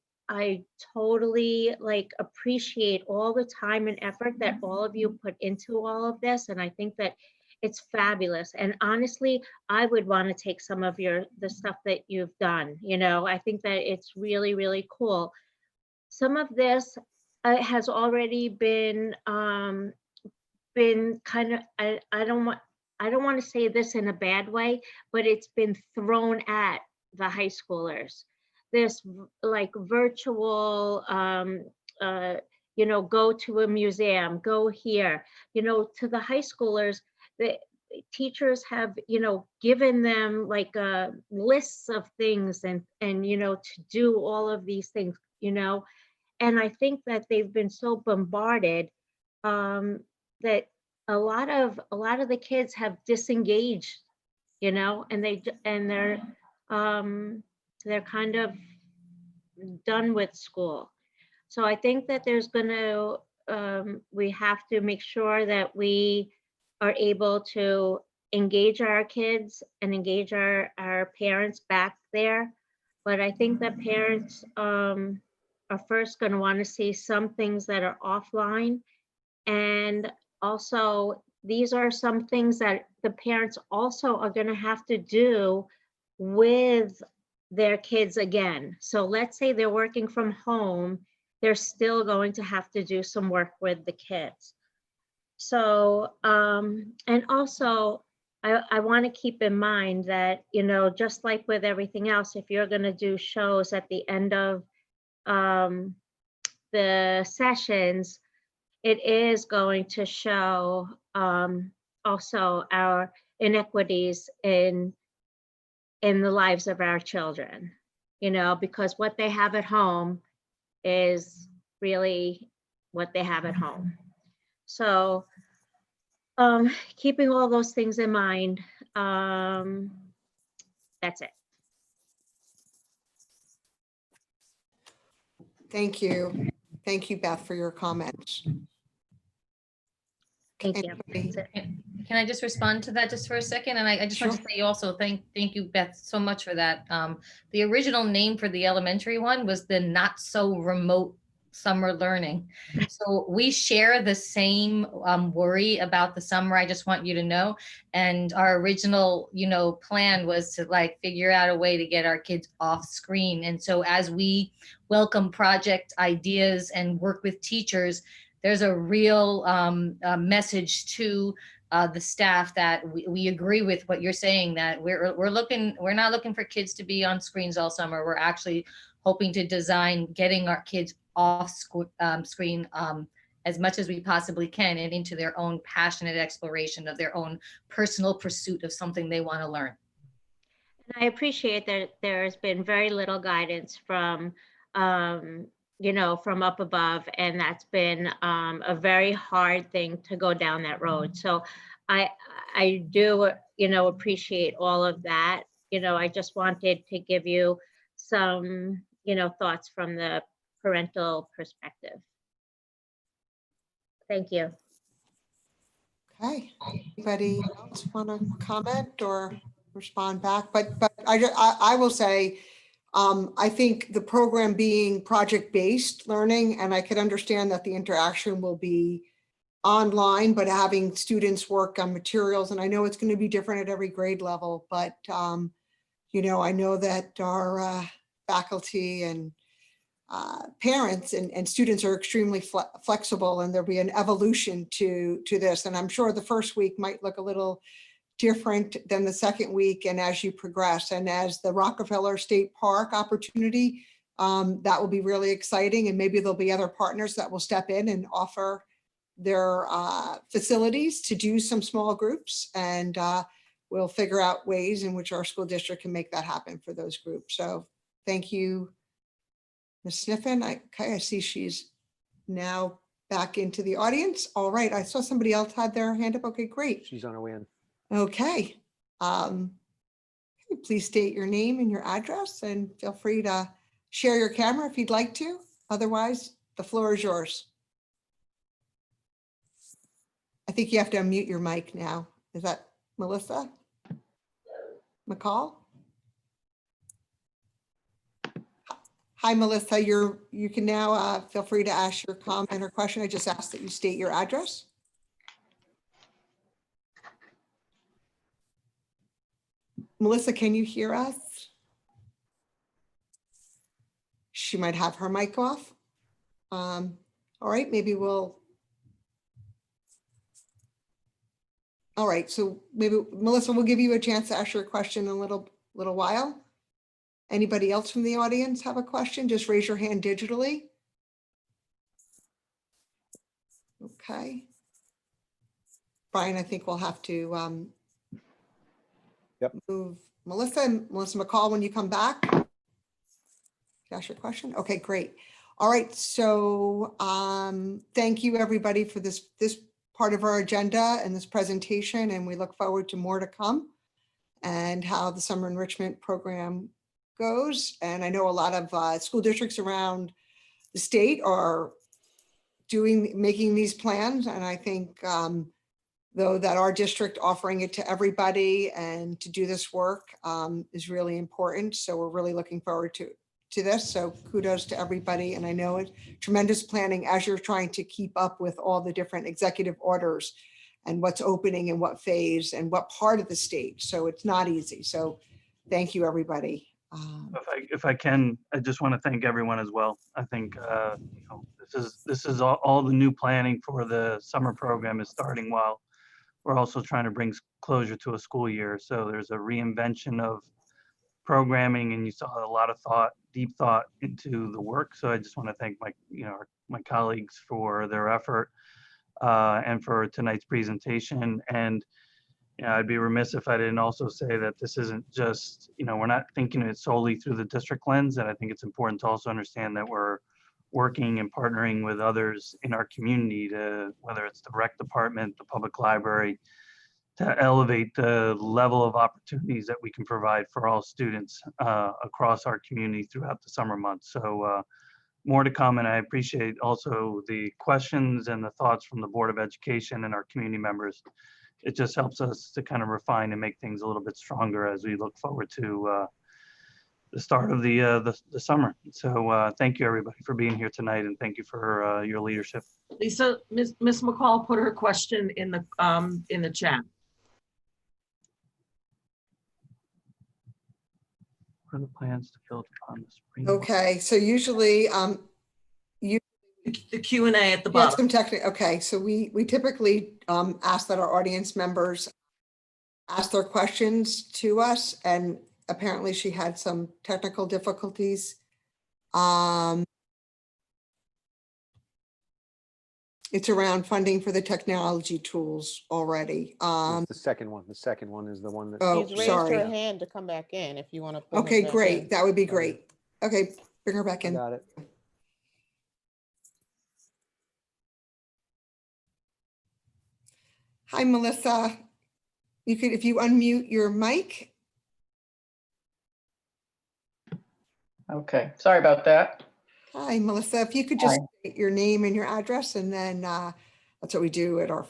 totally appreciate all the time and effort that all of you put into all of this, and I think that it's fabulous. And honestly, I would want to take some of the stuff that you've done. I think that it's really cool. Some of this has already been kind of, I don't want to say this in a bad way, but it's been thrown at the high schoolers. This virtual, go to a museum, go here, to the high schoolers. The teachers have, given them lists of things and to do all of these things, and I think that they've been so bombarded that a lot of the kids have disengaged, and they're kind of done with school. So I think that we have to make sure that we are able to engage our kids and engage our parents back there. But I think that parents are first going to want to see some things that are offline. And also, these are some things that the parents also are going to have to do with their kids again. So let's say they're working from home, they're still going to have to do some work with the kids. So, and also I want to keep in mind that, you know, just like with everything else, if you're going to do shows at the end of the sessions, it is going to show also our inequities in the lives of our children, you know, because what they have at home is really what they have at home. So keeping all those things in mind, that's it. Thank you. Thank you, Beth, for your comments. Thank you. Can I just respond to that just for a second? And I just want to say also, thank you, Beth, so much for that. The original name for the elementary one was the Not So Remote Summer Learning. So we share the same worry about the summer, I just want you to know. And our original, you know, plan was to like figure out a way to get our kids off screen. And so as we welcome project ideas and work with teachers, there's a real message to the staff that we agree with what you're saying, that we're not looking for kids to be on screens all summer. We're actually hoping to design getting our kids off screen as much as we possibly can and into their own passionate exploration of their own personal pursuit of something they want to learn. And I appreciate that there's been very little guidance from you know, from up above, and that's been a very hard thing to go down that road. So I do, you know, appreciate all of that. You know, I just wanted to give you some, you know, thoughts from the parental perspective. Thank you. Okay. Anybody else want to comment or respond back? But I will say, I think the program being project-based learning, and I could understand that the interaction will be online, but having students work on materials, and I know it's going to be different at every grade level, but you know, I know that our faculty and parents and students are extremely flexible, and there'll be an evolution to this. And I'm sure the first week might look a little different than the second week, and as you progress, and as the Rockefeller State Park opportunity, that will be really exciting, and maybe there'll be other partners that will step in and offer their facilities to do some small groups, and we'll figure out ways in which our school district can make that happen for those groups. So thank you, Ms. Sniffen. I see she's now back into the audience. All right, I saw somebody else had their hand up. Okay, great. She's on her way in. Okay. Please state your name and your address, and feel free to share your camera if you'd like to. Otherwise, the floor is yours. I think you have to unmute your mic now. Is that Melissa McCall? Hi, Melissa. You can now feel free to ask your comment or question. I just asked that you state your address. Melissa, can you hear us? She might have her mic off. All right, maybe we'll. All right, so maybe Melissa, we'll give you a chance to ask your question in a little while. Anybody else from the audience have a question? Just raise your hand digitally. Okay. Brian, I think we'll have to move Melissa McCall when you come back. Ask your question. Okay, great. All right, so thank you everybody for this part of our agenda and this presentation, and we look forward to more to come and how the summer enrichment program goes. And I know a lot of school districts around the state are making these plans, and I think though that our district offering it to everybody and to do this work is really important. So we're really looking forward to this. So kudos to everybody. And I know it's tremendous planning as you're trying to keep up with all the different executive orders and what's opening and what phase and what part of the state. So it's not easy. So Thank you, everybody. If I can, I just want to thank everyone as well. I think this is all the new planning for the summer program is starting while we're also trying to bring closure to a school year. So there's a reinvention of programming, and you saw a lot of deep thought into the work. So I just want to thank my colleagues for their effort and for tonight's presentation. And I'd be remiss if I didn't also say that this isn't just, we're not thinking it solely through the district lens. And I think it's important to also understand that we're working and partnering with others in our community to, whether it's the rec department, the public library, to elevate the level of opportunities that we can provide for all students across our community throughout the summer months. So more to come, and I appreciate also the questions and the thoughts from the Board of Education and our community members. It just helps us to kind of refine and make things a little bit stronger as we look forward to the start of the summer. So thank you everybody for being here tonight, and thank you for your leadership. Lisa, Ms. McCall put her question in the chat. What are the plans to build upon the spring? Okay, so usually the Q&A at the yeah, bottom. some technical. Okay, so we typically ask that our audience members ask their questions to us, and apparently she had some technical difficulties. It's around funding for the technology tools already. It's the second one. The second one is the one that. Oh, She's raised sorry. her hand to come back in if you want to. Okay, great. That would be great. Okay, bring her back in. Got it. Hi, Melissa. You could, if you unmute your mic. Okay, sorry about that. Hi, Melissa. If you could just state your name and your address, and then that's what we do at our,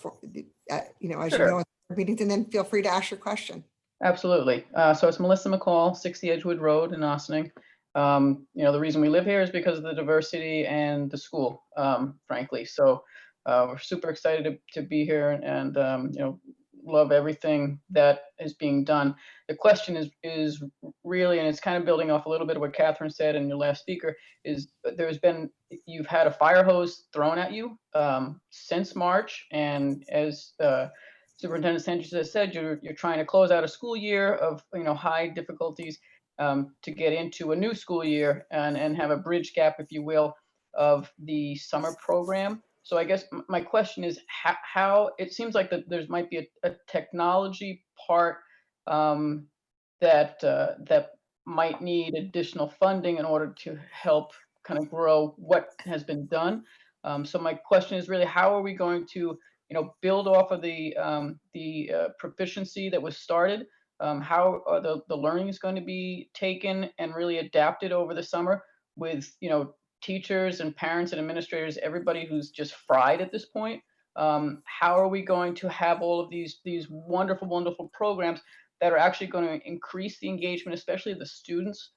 as you know, at our meetings, and then feel free to ask your question. Absolutely. So it's Melissa McCall, 60 Edgewood Road in Ossining. The reason we live here is because of the diversity and the school, frankly. So we're super excited to be here, and love everything that is being done. The question is really, and it's kind of building off a little bit of what Catherine said in your last speaker, is you've had a fire hose thrown at you since March, and as Superintendent Sanchez has said, you're trying to close out a school year of high difficulties to get into a new school year and have a bridge gap, if you will, of the summer program. So I guess my question is how it seems like that there might be a technology part that might need additional funding in order to help kind of grow what has been done. So my question is really, how are we going to build off of the proficiency that was started? How are the learning is going to be taken and really adapted over the summer with teachers and parents and administrators, everybody who's just fried at this point? How are we going to have all of these wonderful, wonderful programs that are actually going to increase the engagement, especially the students?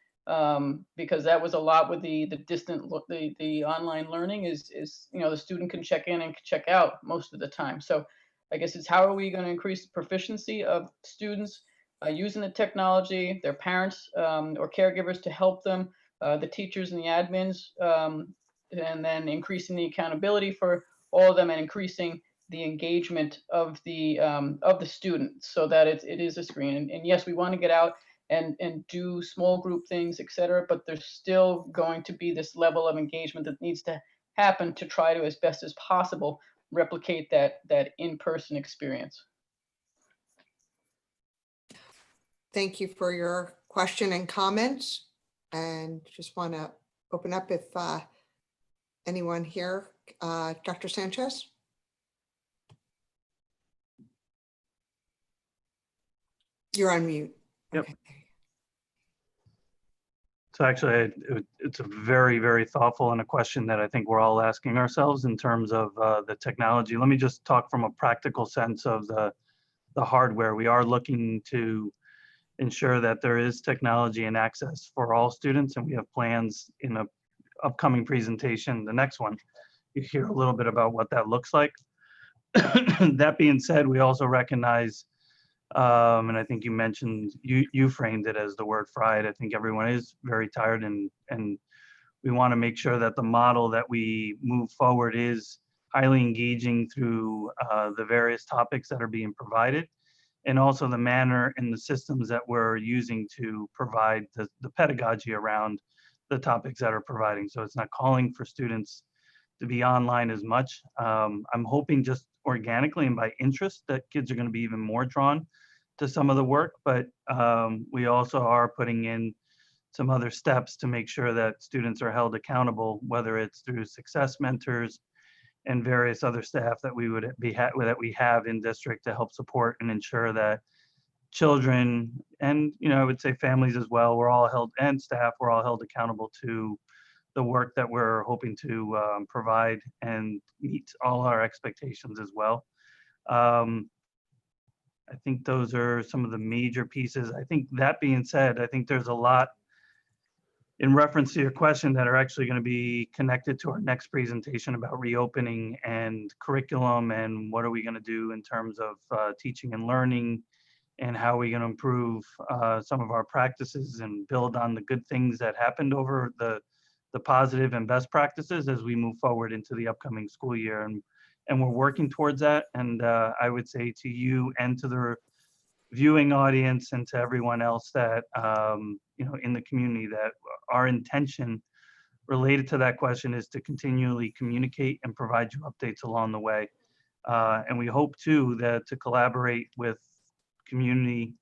Because that was a lot with the online learning is the student can check in and check out most of the time. So I guess it's how are we going to increase the proficiency of students using the technology, their parents or caregivers to help them, the teachers and the admins, and then increasing the accountability for all of them and increasing the engagement of the student so that it is a screen. And yes, we want to get out and do small group things, et cetera, but there's still going to be this level of engagement that needs to happen to try to, as best as possible, replicate that in-person experience. Thank you for your question and comments. And just want to open up if anyone here, Dr. Sanchez? You're on mute. Yep. Okay. So actually, it's a very, very thoughtful and a question that I think we're all asking ourselves in terms of the technology. Let me just talk from a practical sense of the hardware. We are looking to ensure that there is technology and access for all students, and we have plans in an upcoming presentation, the next one. You hear a little bit about what that looks like. That being said, we also recognize And I think you mentioned, you framed it as the word fried. I think everyone is very tired, and we want to make sure that the model that we move forward is highly engaging through the various topics that are being provided, and also the manner and the systems that we're using to provide the pedagogy around the topics that are providing. So it's not calling for students to be online as much. I'm hoping just organically and by interest that kids are going to be even more drawn to some of the work, but we also are putting in some other steps to make sure that students are held accountable, whether it's through success mentors and various other staff that we would be that we have in district to help support and ensure that children and, you know, I would say families as well, we're all held, and staff, we're all held accountable to the work that we're hoping to provide and meet all our expectations as well. I think those are some of the major pieces. I think that being said, I think there's a lot in reference to your question that are actually going to be connected to our next presentation about reopening and curriculum and what are we going to do in terms of teaching and learning, and how are we going to improve some of our practices and build on the good things that happened over the positive and best practices as we move forward into the upcoming school year. And we're working towards that. And I would say to you and to the viewing audience and to everyone else that, you know, in the community, that our intention related to that question is to continually communicate and provide you updates along the way. And we hope too that to collaborate with community,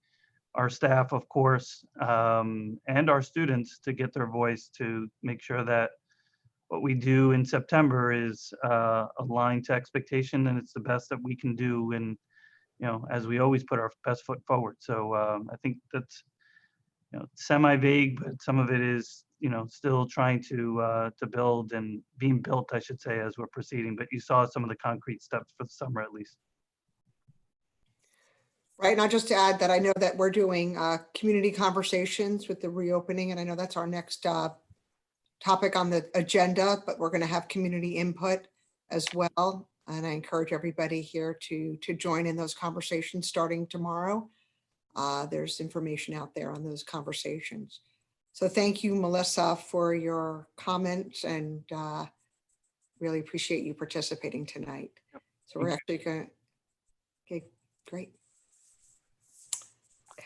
our staff, of course, and our students to get their voice to make sure that what we do in September is aligned to expectation, and it's the best that we can do. And, you know, as we always put our best foot forward. So I think that's, you know, semi-vague, but some of it is, you know, still trying to build and being built, I should say, as we're proceeding. But you saw some of the concrete steps for the summer, at least. Right, and I'll just add that I know that we're doing community conversations with the reopening, and I know that's our next topic on the agenda, but we're going to have community input as well. And I encourage everybody here to join in those conversations starting tomorrow. There's information out there on those conversations. So thank you, Melissa, for your comments, and really appreciate you participating tonight. So we're actually going to, okay, great.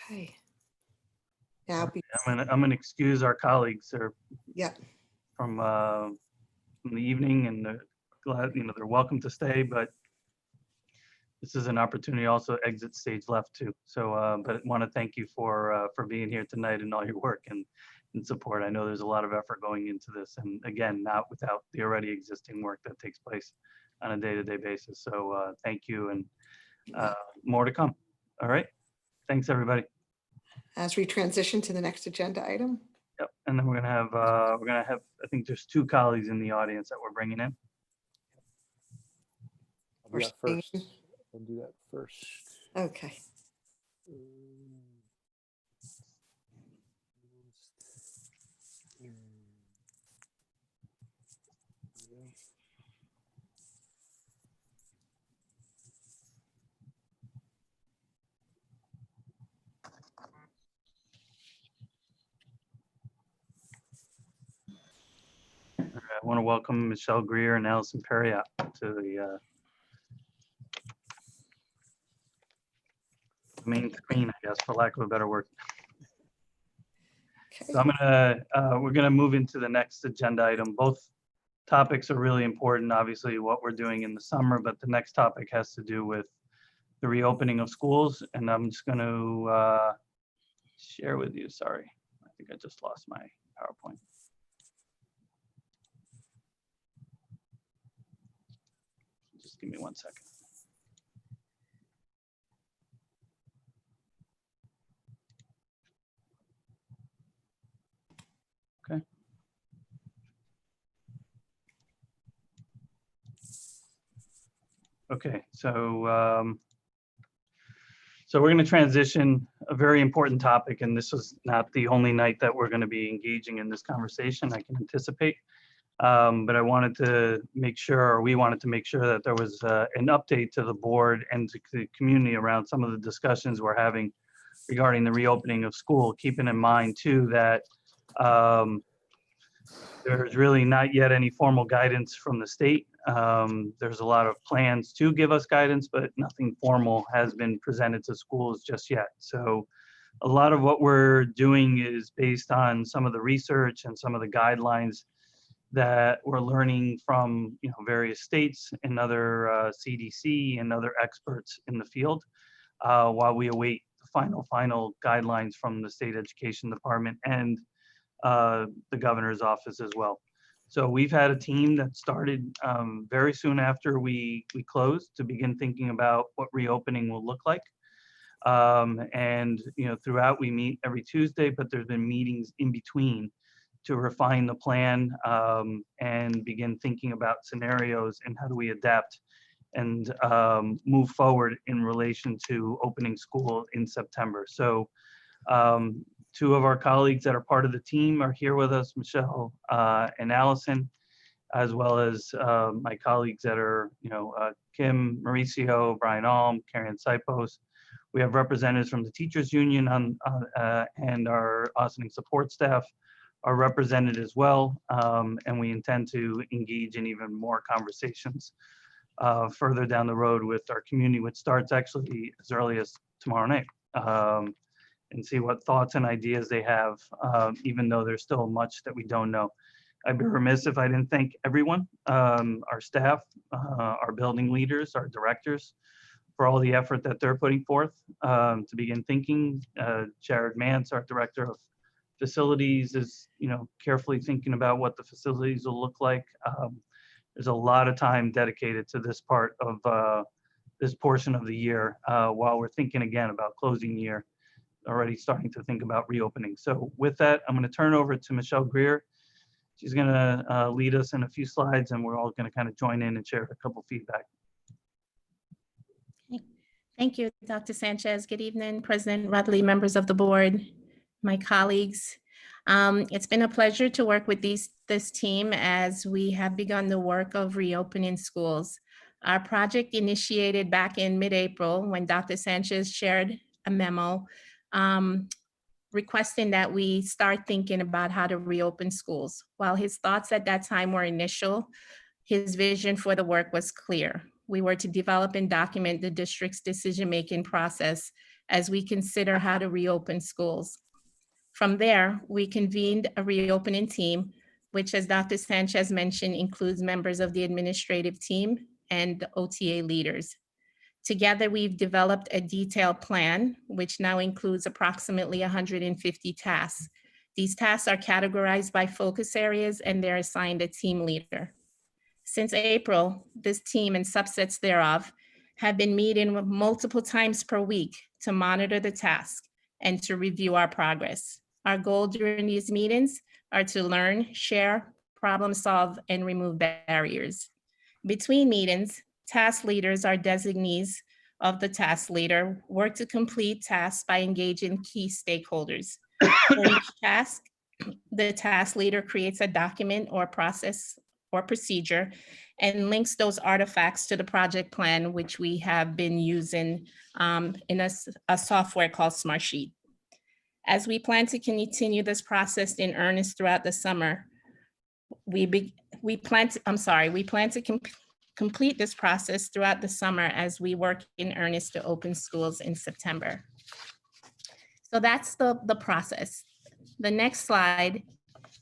Okay. Now, I'm gonna excuse our colleagues. They're from the evening, and they're glad, you know, they're welcome to stay, but this is an opportunity also to exit stage left too. So, but I want to thank you for being here tonight and all your work and support. I know there's a lot of effort going into this, and again, not without the already existing work that takes place on a day-to-day basis. So thank you, and more to come. All right. Thanks, everybody. As we transition to the next agenda item. Yep. And then we're gonna have, I think there's 2 colleagues in the audience that we're bringing in. I'll do that first. I'll do that first. Okay. I want to welcome Michelle Greer and Allison Perriott to the main screen, I guess, for lack of a better word. So we're gonna move into the next agenda item. Both topics are really important, obviously, what we're doing in the summer, but the next topic has to do with the reopening of schools. And I'm just going to share with you, sorry, I think I just lost my PowerPoint. Just give me 1 second. Okay. Okay, so so we're going to transition a very important topic, and this is not the only night that we're going to be engaging in this conversation, I can anticipate. But I wanted to make sure, or we wanted to make sure that there was an update to the board and to the community around some of the discussions we're having regarding the reopening of school, keeping in mind too that there's really not yet any formal guidance from the state. There's a lot of plans to give us guidance, but nothing formal has been presented to schools just yet. So a lot of what we're doing is based on some of the research and some of the guidelines that we're learning from various states and other CDC and other experts in the field while we await the final guidelines from the state education department and the governor's office as well. So we've had a team that started very soon after we closed to begin thinking about what reopening will look like. And throughout we meet every Tuesday, but there's been meetings in between to refine the plan and begin thinking about scenarios and how do we adapt and move forward in relation to opening school in September. So two of our colleagues that are part of the team are here with us, Michelle and Allison, as well as my colleagues that are, Kim Mauricio, Brian Alm, Karen Sipos. We have representatives from the teachers union and our Ossining support staff are represented as well. And we intend to engage in even more conversations further down the road with our community, which starts actually as early as tomorrow night, and see what thoughts and ideas they have, even though there's still much that we don't know. I'd be remiss if I didn't thank everyone, our staff, our building leaders, our directors, for all the effort that they're putting forth to begin thinking. Jared Mance, our director of facilities, is carefully thinking about what the facilities will look like. There's a lot of time dedicated to this part of this portion of the year while we're thinking again about closing year, already starting to think about reopening. So with that, I'm going to turn over to Michelle Greer. She's going to lead us in a few slides, and we're all going to kind of join in and share a couple feedback. Thank you, Dr. Sanchez. Good evening, President Rudley, members of the board, my colleagues. It's been a pleasure to work with this team as we have begun the work of reopening schools. Our project initiated back in mid-April when Dr. Sanchez shared a memo requesting that we start thinking about how to reopen schools. While his thoughts at that time were initial, his vision for the work was clear. We were to develop and document the district's decision-making process as we consider how to reopen schools. From there, we convened a reopening team, which, as Dr. Sanchez mentioned, includes members of the administrative team and the OTA leaders. Together, we've developed a detailed plan, which now includes approximately 150 tasks. These tasks are categorized by focus areas and they're assigned a team leader. Since April, this team and subsets thereof have been meeting multiple times per week to monitor the task and to review our progress. Our goal during these meetings are to learn, share, problem solve, and remove barriers. Between meetings, task leaders are designees of the task leader, work to complete tasks by engaging key stakeholders. For each task, the task leader creates a document or process or procedure and links those artifacts to the project plan, which we have been using in a software called Smartsheet. As we plan to continue this process in earnest throughout the summer, we plan to complete this process throughout the summer as we work in earnest to open schools in September. So that's the process. The next slide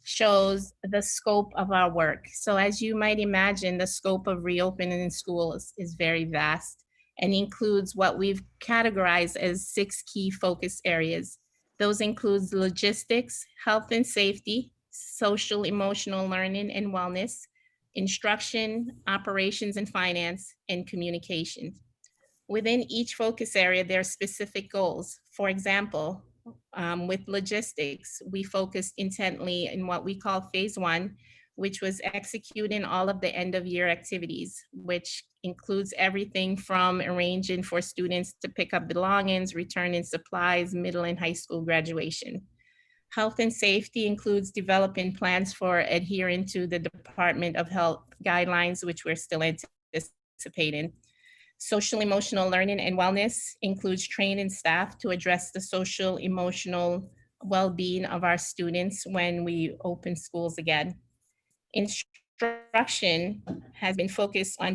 shows the scope of our work. So as you might imagine, the scope of reopening schools is very vast and includes what we've categorized as 6 key focus areas. Those include logistics, health and safety, social, emotional learning and wellness, instruction, operations and finance, and communication. Within each focus area, there are specific goals. For example, with logistics, we focused intently in what we call phase 1, which was executing all of the end of year activities, which includes everything from arranging for students to pick up belongings, returning supplies, middle and high school graduation. Health and safety includes developing plans for adhering to the Department of Health guidelines, which we're still anticipating. Social emotional learning and wellness includes training staff to address the social emotional well-being of our students when we open schools again. Instruction has been focused on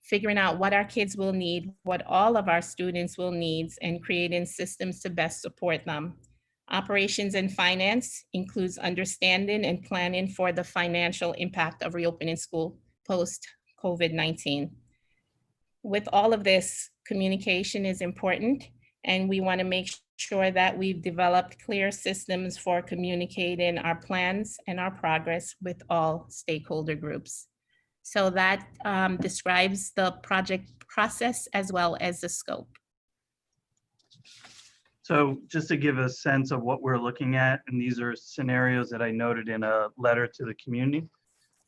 figuring out what our kids will need, what all of our students will need, and creating systems to best support them. Operations and finance includes understanding and planning for the financial impact of reopening school post-COVID-19. With all of this, communication is important, and we want to make sure that we've developed clear systems for communicating our plans and our progress with all stakeholder groups. So that describes the project process as well as the scope. So just to give a sense of what we're looking at, and these are scenarios that I noted in a letter to the community.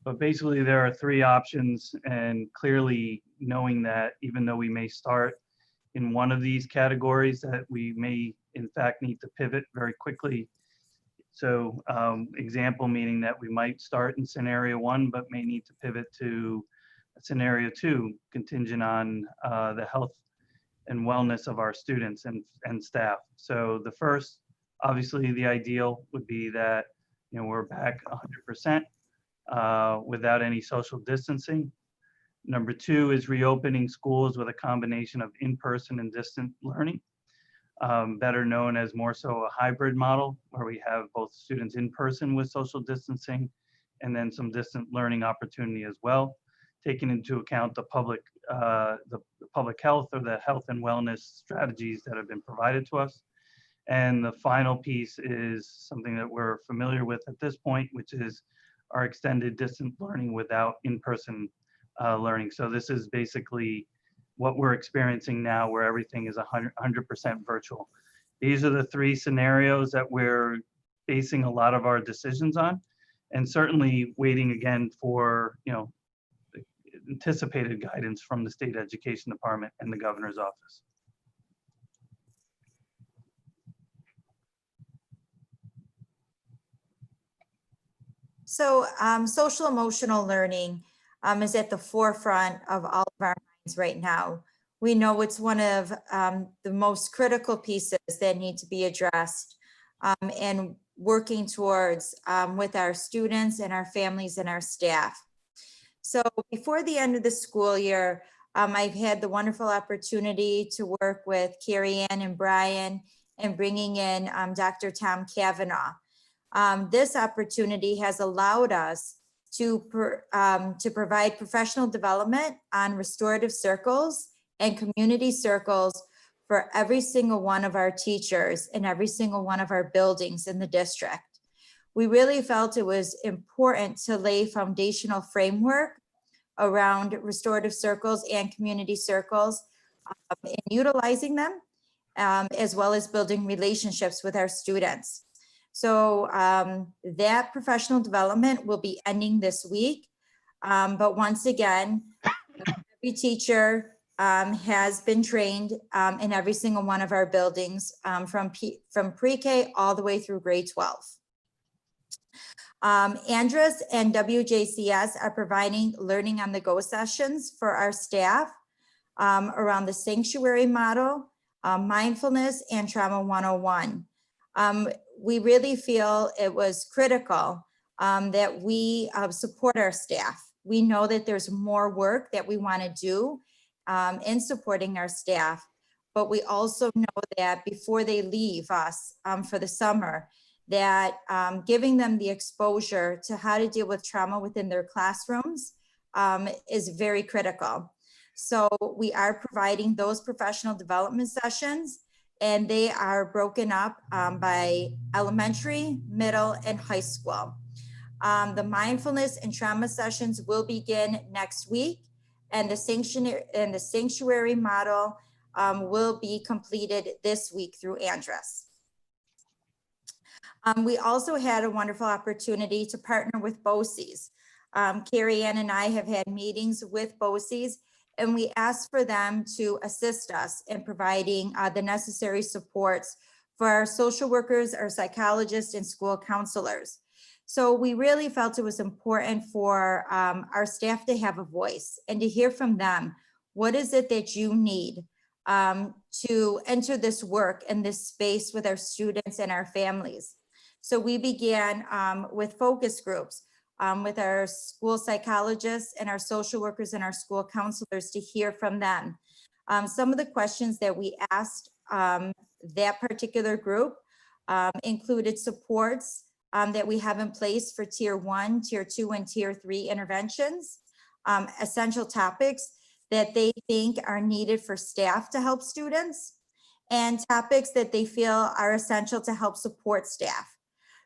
But basically there are three options, and clearly knowing that even though we may start in one of these categories, that we may in fact need to pivot very quickly. So example meaning that we might start in scenario one, but may need to pivot to scenario two, contingent on the health and wellness of our students and staff. So the first, obviously the ideal would be that, you know, we're back 100% without any social distancing. Number two is reopening schools with a combination of in-person and distant learning, better known as more so a hybrid model, where we have both students in person with social distancing and then some distant learning opportunity as well, taking into account the public health or the health and wellness strategies that have been provided to us. And the final piece is something that we're familiar with at this point, which is our extended distant learning without in-person learning. So this is basically what we're experiencing now, where everything is 100% virtual. These are the three scenarios that we're basing a lot of our decisions on, and certainly waiting again for, you know, anticipated guidance from the State Education Department and the Governor's office. So social emotional learning is at the forefront of all of our minds right now. We know it's one of the most critical pieces that need to be addressed and working towards with our students and our families and our staff. So before the end of the school year, I've had the wonderful opportunity to work with Carrie Ann and Brian and bringing in Dr. Tom Cavanaugh. This opportunity has allowed us to provide professional development on restorative circles and community circles for every single one of our teachers in every single one of our buildings in the district. We really felt it was important to lay foundational framework around restorative circles and community circles and utilizing them, as well as building relationships with our students. So that professional development will be ending this week. But once again, every teacher has been trained in every single one of our buildings from pre-K all the way through grade 12. Andrus and WJCS are providing learning on the go sessions for our staff around the sanctuary model, mindfulness, and trauma 101. We really feel it was critical that we support our staff. We know that there's more work that we want to do in supporting our staff, but we also know that before they leave us for the summer, that giving them the exposure to how to deal with trauma within their classrooms is very critical. So we are providing those professional development sessions, and they are broken up by elementary, middle, and high school. The mindfulness and trauma sessions will begin next week, and the sanctuary model will be completed this week through Andrus. We also had a wonderful opportunity to partner with BOCES. Carrie Ann and I have had meetings with BOCES, and we asked for them to assist us in providing the necessary supports for our social workers, our psychologists, and school counselors. So we really felt it was important for our staff to have a voice and to hear from them. What is it that you need to enter this work and this space with our students and our families? So we began with focus groups with our school psychologists and our social workers and our school counselors to hear from them. Some of the questions that we asked that particular group included supports that we have in place for tier 1, tier 2, and tier 3 interventions, essential topics that they think are needed for staff to help students, and topics that they feel are essential to help support staff.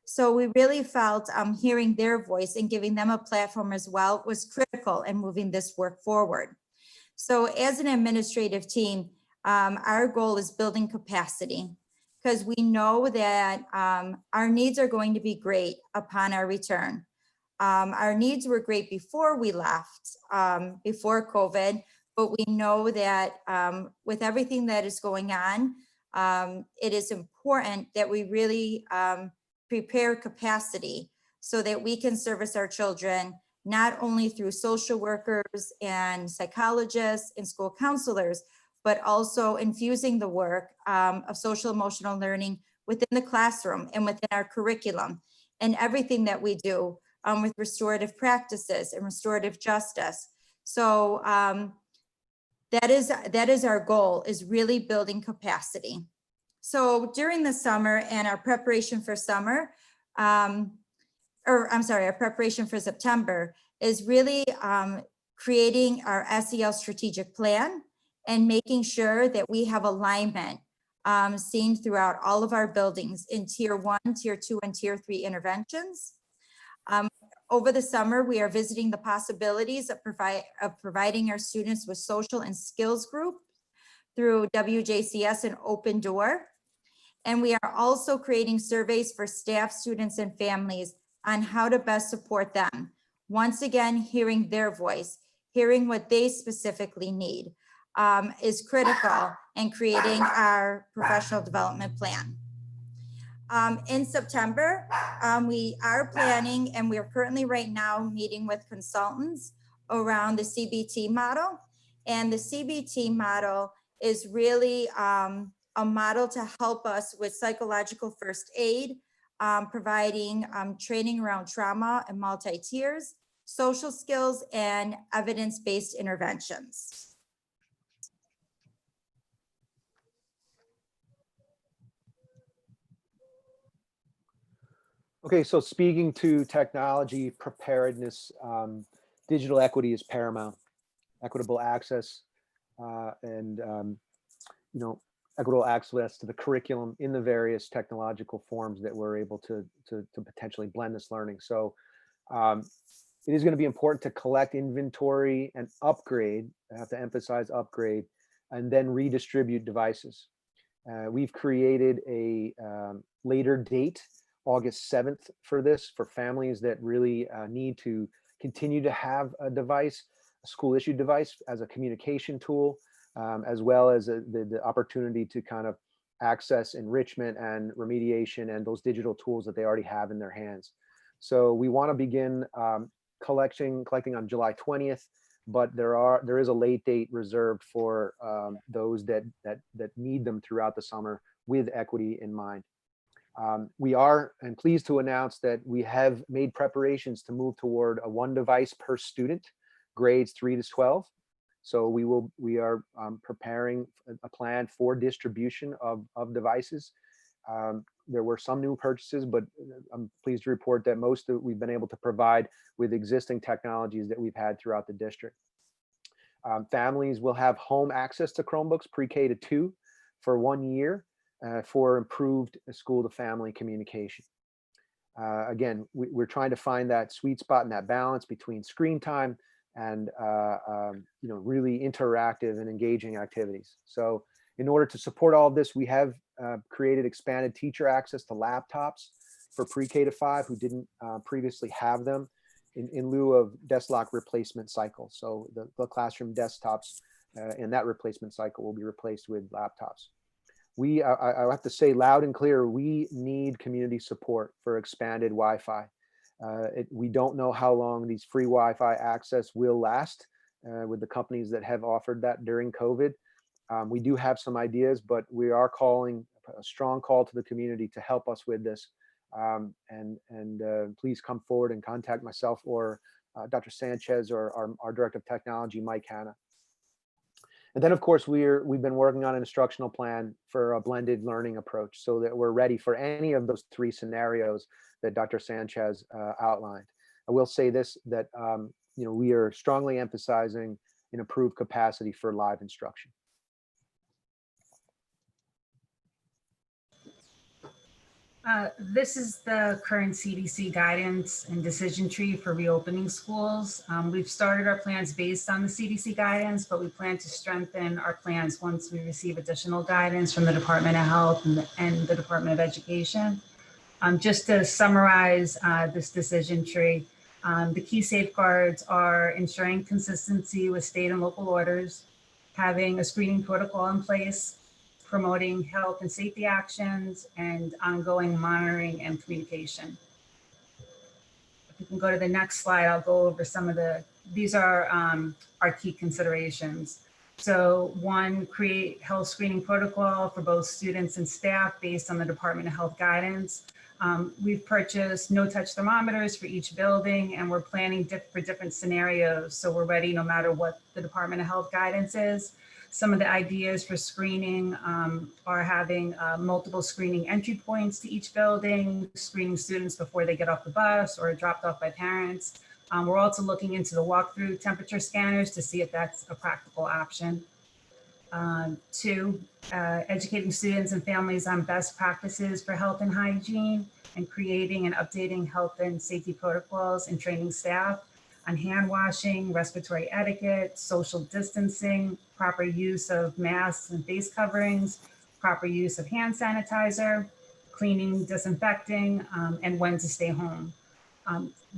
So we really felt hearing their voice and giving them a platform as well was critical in moving this work forward. So as an administrative team, our goal is building capacity, because we know that our needs are going to be great upon our return. Our needs were great before we left, before COVID, but we know that with everything that is going on, it is important that we really prepare capacity so that we can service our children, not only through social workers and psychologists and school counselors, but also infusing the work of social emotional learning within the classroom and within our curriculum and everything that we do with restorative practices and restorative justice. So that is our goal, is really building capacity. So during the summer and our preparation for summer, our preparation for September is really creating our SEL strategic plan and making sure that we have alignment seen throughout all of our buildings in tier 1, tier 2, and tier 3 interventions. Over the summer, we are visiting the possibilities of providing our students with social and skills group through WJCS and Open Door. And we are also creating surveys for staff, students, and families on how to best support them. Once again, hearing their voice, hearing what they specifically need is critical in creating our professional development plan. In September, we are planning, and we are currently right now meeting with consultants around the CBT model. And the CBT model is really a model to help us with psychological first aid, providing training around trauma and multi-tiers, social skills, and evidence-based interventions. Okay, so speaking to technology preparedness, digital equity is paramount. Equitable access and equitable access to the curriculum in the various technological forms that we're able to potentially blend this learning. So it is going to be important to collect inventory and upgrade. I have to emphasize upgrade, and then redistribute devices. We've created a later date, August 7th, for this, for families that really need to continue to have a device, a school issued device, as a communication tool, as well as the opportunity to kind of access enrichment and remediation and those digital tools that they already have in their hands. So we want to begin collecting on July 20th, but there is a late date reserved for those that need them throughout the summer with equity in mind. We are pleased to announce that we have made preparations to move toward a 1 device per student, grades 3 to 12. So we are preparing a plan for distribution of devices. There were some new purchases, but I'm pleased to report that most of we've been able to provide with existing technologies that we've had throughout the district. Families will have home access to Chromebooks pre-K to 2 for 1 year for improved school-to-family communication. Again, we're trying to find that sweet spot and that balance between screen time and really interactive and engaging activities. So in order to support all of this, we have created expanded teacher access to laptops for pre-K to 5 who didn't previously have them in lieu of desk lock replacement cycle. So the classroom desktops in that replacement cycle will be replaced with laptops. I have to say loud and clear, we need community support for expanded Wi-Fi. We don't know how long these free Wi-Fi access will last with the companies that have offered that during COVID. We do have some ideas, but we are calling a strong call to the community to help us with this. Please come forward and contact myself or Dr. Sanchez or our Director of Technology, Mike Hanna. And then, of course, we've been working on an instructional plan for a blended learning approach so that we're ready for any of those three scenarios that Dr. Sanchez outlined. I will say this, that we are strongly emphasizing an improved capacity for live instruction. This is the current CDC guidance and decision tree for reopening schools. We've started our plans based on the CDC guidance, but we plan to strengthen our plans once we receive additional guidance from the Department of Health and the Department of Education. Just to summarize this decision tree, the key safeguards are ensuring consistency with state and local orders, having a screening protocol in place, promoting health and safety actions, and ongoing monitoring and communication. If you can go to the next slide, I'll go over some of these are our key considerations. So one, create health screening protocol for both students and staff based on the Department of Health guidance. We've purchased no-touch thermometers for each building, and we're planning for different scenarios. So we're ready no matter what the Department of Health guidance is. Some of the ideas for screening are having multiple screening entry points to each building, screening students before they get off the bus or dropped off by parents. We're also looking into the walkthrough temperature scanners to see if that's a practical option. Two, educating students and families on best practices for health and hygiene, and creating and updating health and safety protocols and training staff on hand washing, respiratory etiquette, social distancing, proper use of masks and face coverings, proper use of hand sanitizer, cleaning, disinfecting, and when to stay home.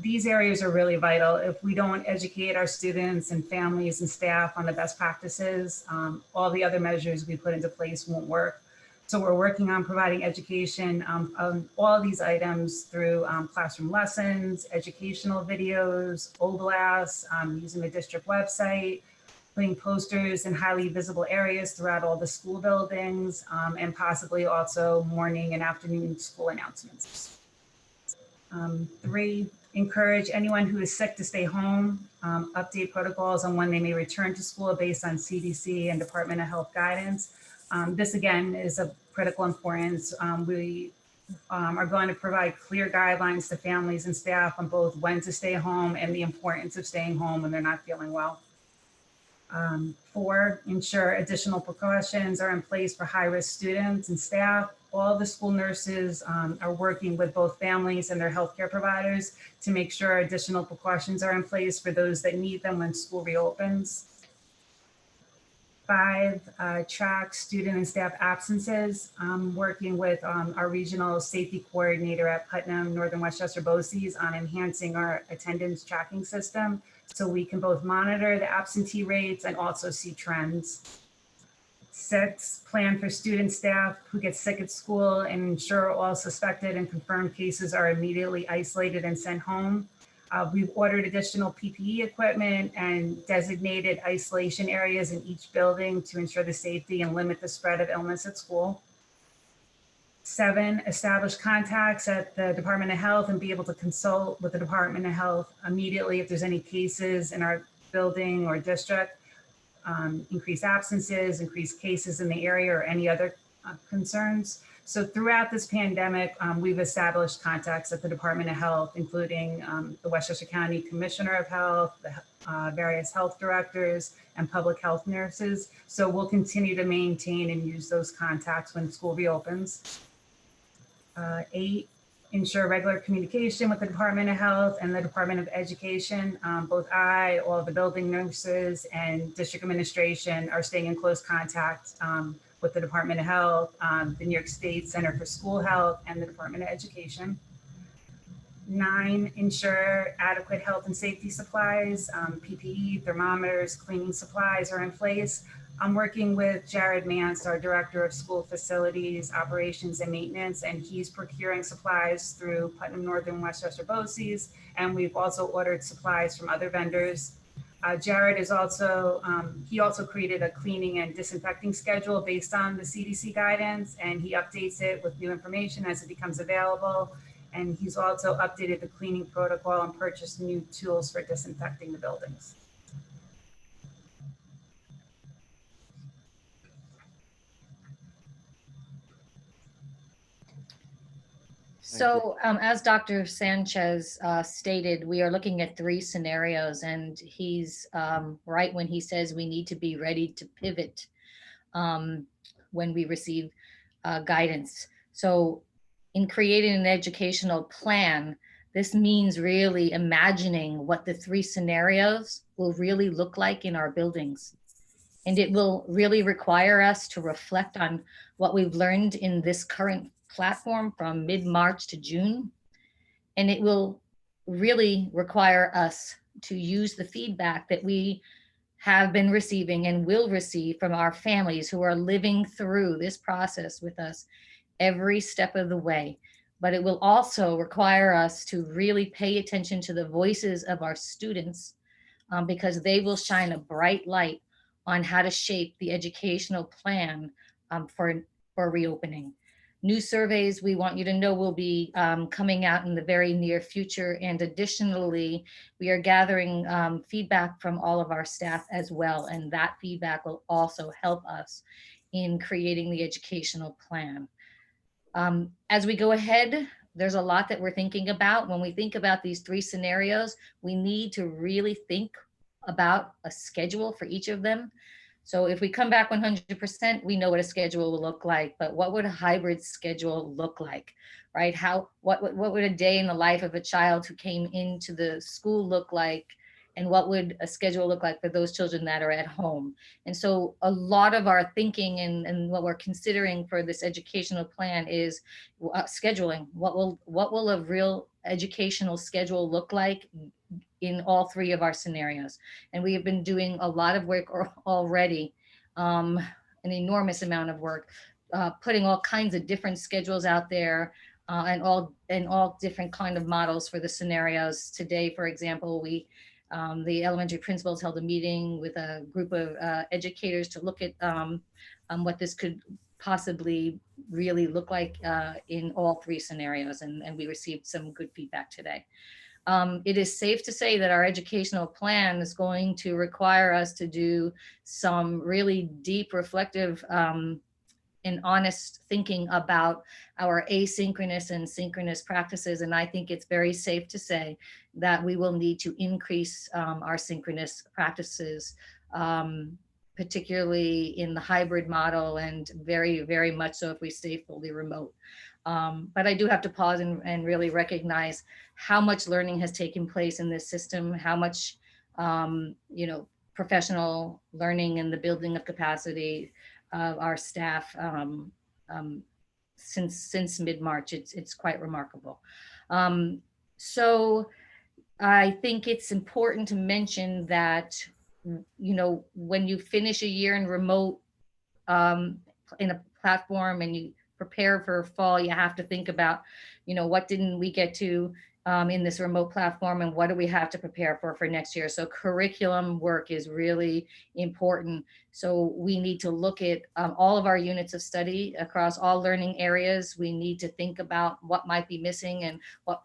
These areas are really vital. If we don't educate our students and families and staff on the best practices, all the other measures we put into place won't work. So we're working on providing education on all these items through classroom lessons, educational videos, oblasts, using the district website, putting posters in highly visible areas throughout all the school buildings, and possibly also morning and afternoon school announcements. Three, encourage anyone who is sick to stay home, update protocols on when they may return to school based on CDC and Department of Health guidance. This again is of critical importance. We are going to provide clear guidelines to families and staff on both when to stay home and the importance of staying home when they're not feeling well. Four, ensure additional precautions are in place for high-risk students and staff. All the school nurses are working with both families and their healthcare providers to make sure additional precautions are in place for those that need them when school reopens. Five, track student and staff absences. Working with our regional safety coordinator at Putnam, Northern Westchester BOCES on enhancing our attendance tracking system so we can both monitor the absentee rates and also see trends. Six, plan for student staff who get sick at school and ensure all suspected and confirmed cases are immediately isolated and sent home. We've ordered additional PPE equipment and designated isolation areas in each building to ensure the safety and limit the spread of illness at school. Seven, establish contacts at the Department of Health and be able to consult with the Department of Health immediately if there's any cases in our building or district. Increase absences, increase cases in the area, or any other concerns. So throughout this pandemic, we've established contacts at the Department of Health, including the Westchester County Commissioner of Health, the various health directors, and public health nurses. So we'll continue to maintain and use those contacts when school reopens. Eight, ensure regular communication with the Department of Health and the Department of Education. Both all the building nurses and district administration are staying in close contact with the Department of Health, the New York State Center for School Health, and the Department of Education. 9, ensure adequate health and safety supplies, PPE, thermometers, cleaning supplies are in place. I'm working with Jared Mance, our Director of School Facilities, Operations and Maintenance, and he's procuring supplies through Putnam Northern Westchester BOCES, and we've also ordered supplies from other vendors. Jared is also, he also created a cleaning and disinfecting schedule based on the CDC guidance, and he updates it with new information as it becomes available. And he's also updated the cleaning protocol and purchased new tools for disinfecting the buildings. So as Dr. Sanchez stated, we are looking at 3 scenarios, and he's right when he says we need to be ready to pivot when we receive guidance. So in creating an educational plan, this means really imagining what the 3 scenarios will really look like in our buildings. And it will really require us to reflect on what we've learned in this current platform from mid-March to June. And it will really require us to use the feedback that we have been receiving and will receive from our families who are living through this process with us every step of the way. But it will also require us to really pay attention to the voices of our students because they will shine a bright light on how to shape the educational plan for reopening. New surveys, we want you to know, will be coming out in the very near future. And additionally, we are gathering feedback from all of our staff as well. And that feedback will also help us in creating the educational plan. As we go ahead, there's a lot that we're thinking about. When we think about these 3 scenarios, we need to really think about a schedule for each of them. So if we come back 100%, we know what a schedule will look like, but what would a hybrid schedule look like, right? What would a day in the life of a child who came into the school look like? And what would a schedule look like for those children that are at home? And so a lot of our thinking and what we're considering for this educational plan is scheduling. What will a real educational schedule look like in all 3 of our scenarios? And we have been doing a lot of work already, an enormous amount of work, putting all kinds of different schedules out there and all different kind of models for the scenarios. Today, for example, the elementary principals held a meeting with a group of educators to look at what this could possibly really look like in all 3 scenarios. And we received some good feedback today. It is safe to say that our educational plan is going to require us to do some really deep, reflective, and honest thinking about our asynchronous and synchronous practices. And I think it's very safe to say that we will need to increase our synchronous practices, particularly in the hybrid model, and very, very much so if we stay fully remote. But I do have to pause and really recognize how much learning has taken place in this system, how much professional learning and the building of capacity of our staff since mid-March. It's quite remarkable. So I think it's important to mention that, when you finish a year in remote in a platform and you prepare for fall, you have to think about, what didn't we get to in this remote platform, and what do we have to prepare for next year? So curriculum work is really important. So we need to look at all of our units of study across all learning areas. We need to think about what might be missing and what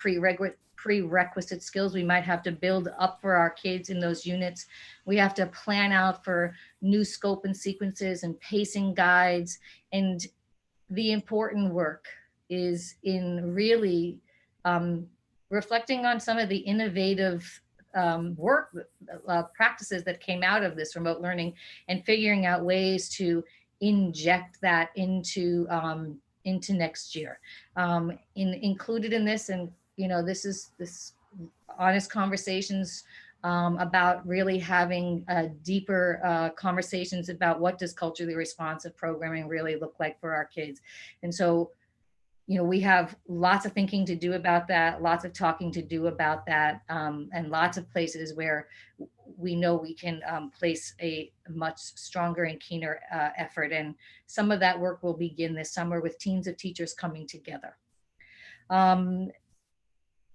prerequisite skills we might have to build up for our kids in those units. We have to plan out for new scope and sequences and pacing guides. And the important work is in really reflecting on some of the innovative work practices that came out of this remote learning and figuring out ways to inject that into next year. Included in this, and this honest conversations about really having deeper conversations about what does culturally responsive programming really look like for our kids. And so, we have lots of thinking to do about that, lots of talking to do about that, and lots of places where we know we can place a much stronger and keener effort. And some of that work will begin this summer with teams of teachers coming together.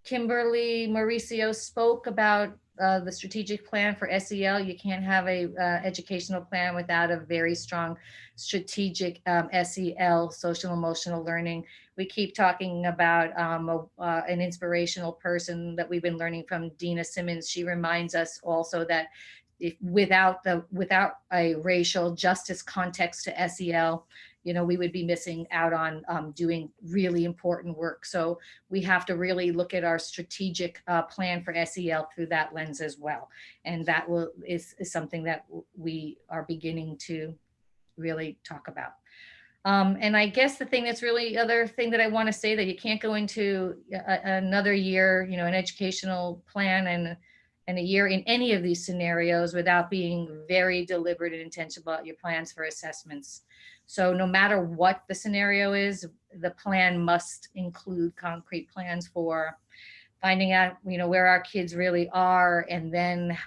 Kimberly Mauricio spoke about the strategic plan for SEL. You can't have a educational plan without a very strong strategic SEL, social emotional learning. We keep talking about an inspirational person that we've been learning from, Dina Simmons. She reminds us also that without a racial justice context to SEL, we would be missing out on doing really important work. So we have to really look at our strategic plan for SEL through that lens as well. And that is something that we are beginning to really talk about. And I guess the thing that's really other thing that I want to say, that you can't go into another year, an educational plan and a year in any of these scenarios without being very deliberate and intentional about your plans for assessments. So no matter what the scenario is, the plan must include concrete plans for finding out, where our kids really are, and then,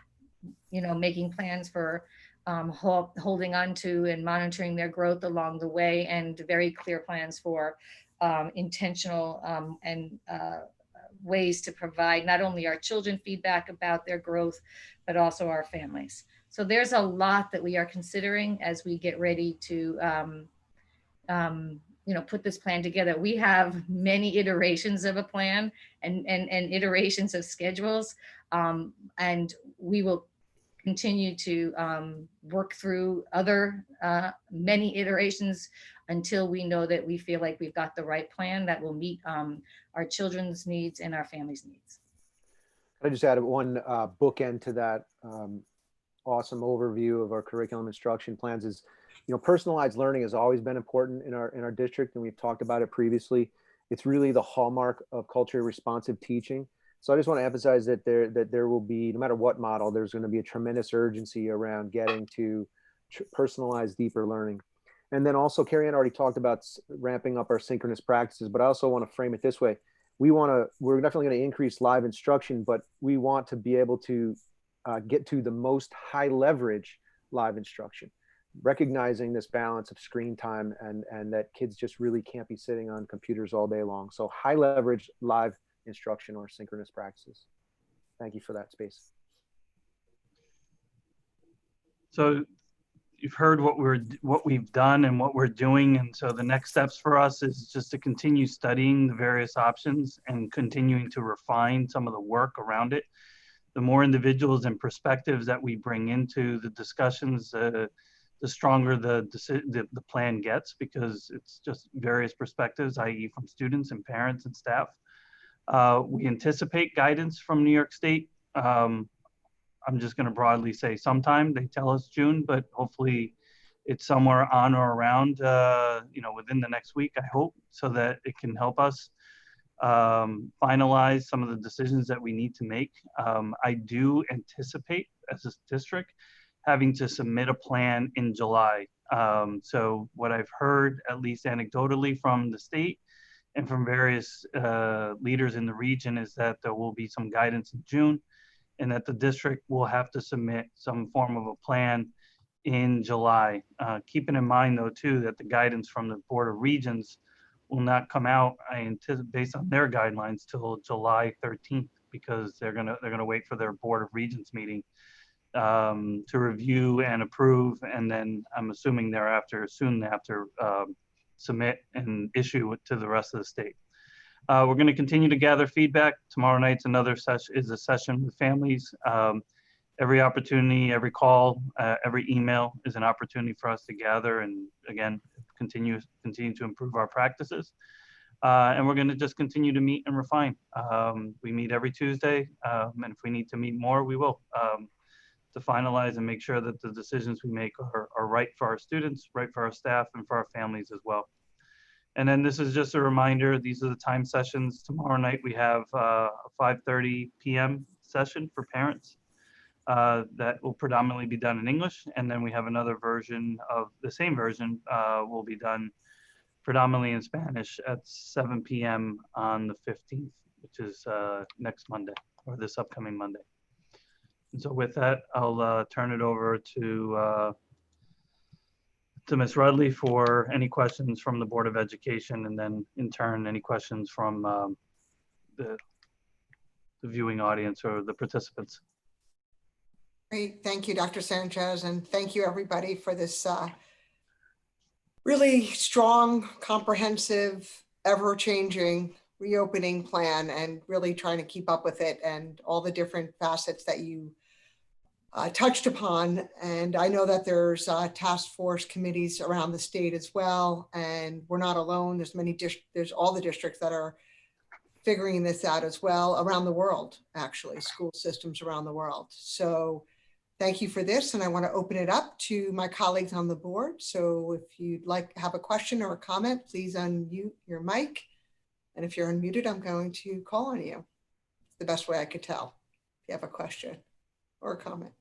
making plans for holding on to and monitoring their growth along the way, and very clear plans for intentional and ways to provide not only our children feedback about their growth, but also our families. So there's a lot that we are considering as we get ready to put this plan together. We have many iterations of a plan and iterations of schedules, and we will continue to work through other many iterations until we know that we feel like we've got the right plan that will meet our children's needs and our families' needs. I just added one bookend to that awesome overview of our curriculum instruction plans. Is, personalized learning has always been important in our district, and we've talked about it previously. It's really the hallmark of culturally responsive teaching. So I just want to emphasize that there will be, no matter what model, there's going to be a tremendous urgency around getting to personalized, deeper learning. And then also, Carrie Ann already talked about ramping up our synchronous practices, but I also want to frame it this way. We're definitely going to increase live instruction, but we want to be able to get to the most high leverage live instruction, recognizing this balance of screen time and that kids just really can't be sitting on computers all day long. So high leverage live instruction or synchronous practices. Thank you for that space. So you've heard what we've done and what we're doing, and so the next steps for us is just to continue studying the various options and continuing to refine some of the work around it. The more individuals and perspectives that we bring into the discussions, the stronger the plan gets, because it's just various perspectives, i.e. from students and parents and staff. We anticipate guidance from New York State. I'm just going to broadly say sometime. They tell us June, but hopefully it's somewhere on or around, within the next week, I hope, so that it can help us finalize some of the decisions that we need to make. I do anticipate, as a district, having to submit a plan in July. So what I've heard, at least anecdotally from the state and from various leaders in the region, is that there will be some guidance in June, and that the district will have to submit some form of a plan in July. Keeping in mind, though, too, that the guidance from the Board of Regents will not come out, I anticipate, based on their guidelines, till July 13th, because they're gonna wait for their Board of Regents meeting to review and approve, and then I'm assuming soon after, submit and issue it to the rest of the state. We're going to continue to gather feedback. Tomorrow night's another session with families. Every opportunity, every call, every email is an opportunity for us to gather and, again, continue to improve our practices. And we're going to just continue to meet and refine. We meet every Tuesday, and if we need to meet more, we will, to finalize and make sure that the decisions we make are right for our students, right for our staff, and for our families as well. And then this is just a reminder, these are the time sessions. Tomorrow night we have a 5:30 p.m. session for parents that will predominantly be done in English. And then we have another version of the same version will be done predominantly in Spanish at 7 p.m. on the 15th, which is next Monday, or this upcoming Monday. And so with that, I'll turn it over to Ms. Rudley for any questions from the Board of Education, and then in turn, any questions from the viewing audience or the participants. Great, thank you, Dr. Sanchez, and thank you everybody for this really strong, comprehensive, ever-changing reopening plan, and really trying to keep up with it and all the different facets that you touched upon. And I know that there's task force committees around the state as well, and we're not alone. There's all the districts that are figuring this out as well around the world, actually, school systems around the world. So thank you for this, and I want to open it up to my colleagues on the board. So if you'd like to have a question or a comment, please unmute your mic. And if you're unmuted, I'm going to call on you. It's the best way I could tell if you have a question or a comment.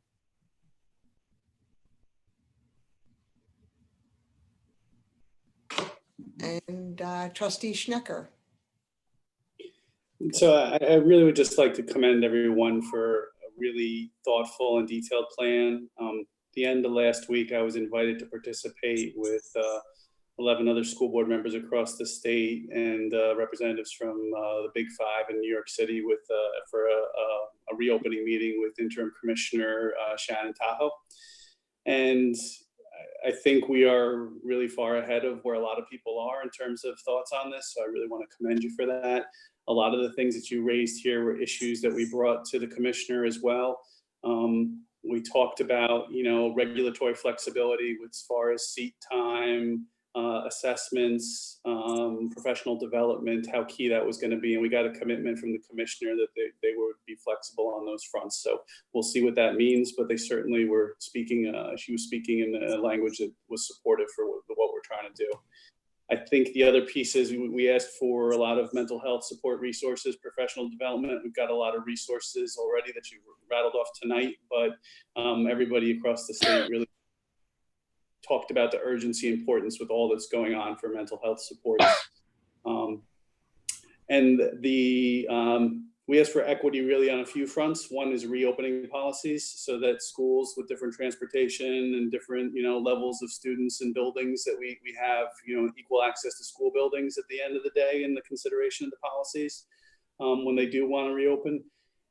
And Trustee Schnecker. So I really would just like to commend everyone for a really thoughtful and detailed plan. The end of last week, I was invited to participate with 11 other school board members across the state and representatives from the Big Five in New York City for a reopening meeting with Interim Commissioner Shannon Tahoe. And I think we are really far ahead of where a lot of people are in terms of thoughts on this. So I really want to commend you for that. A lot of the things that you raised here were issues that we brought to the commissioner as well. We talked about, regulatory flexibility as far as seat time, assessments, professional development, how key that was going to be. And we got a commitment from the commissioner that they would be flexible on those fronts. So we'll see what that means, but they certainly were speaking, she was speaking in a language that was supportive for what we're trying to do. I think the other pieces, we asked for a lot of mental health support resources, professional development. We've got a lot of resources already that you rattled off tonight, but everybody across the state really talked about the urgency and importance with all that's going on for mental health supports. We asked for equity really on a few fronts. One is reopening policies so that schools with different transportation and different levels of students and buildings that we have equal access to school buildings at the end of the day in the consideration of the policies when they do want to reopen.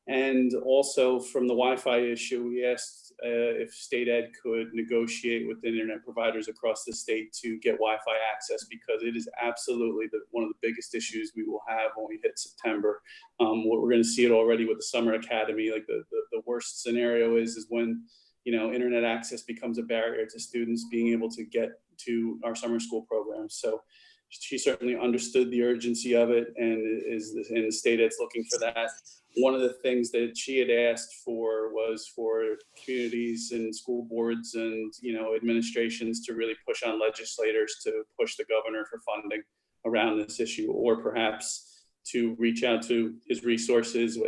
And also from the Wi-Fi issue, we asked if state ed could negotiate with the internet providers across the state to get Wi-Fi access, because it is absolutely one of the biggest issues we will have when we hit September. What we're going to see it already with the summer academy. Like the worst scenario is when internet access becomes a barrier to students being able to get to our summer school programs. So she certainly understood the urgency of it, and the state ed's looking for that. One of the things that she had asked for was for communities and school boards and administrations to really push on legislators to push the governor for funding around this issue, or perhaps to reach out to his resources.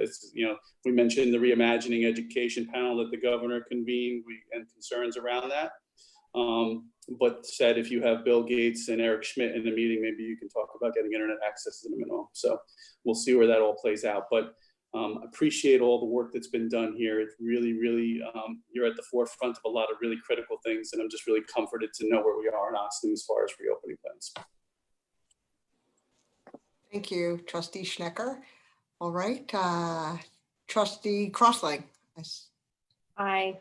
We mentioned the Reimagining Education panel that the governor convened and concerns around that. But said if you have Bill Gates and Eric Schmidt in the meeting, maybe you can talk about getting internet access to the minimum. So we'll see where that all plays out. But appreciate all the work that's been done here. It's really, really, you're at the forefront of a lot of really critical things, and I'm just really comforted to know where we are in Austin as far as reopening plans. Thank you, Trustee Schnecker. All right, Trustee Crossling. Yes. Hi.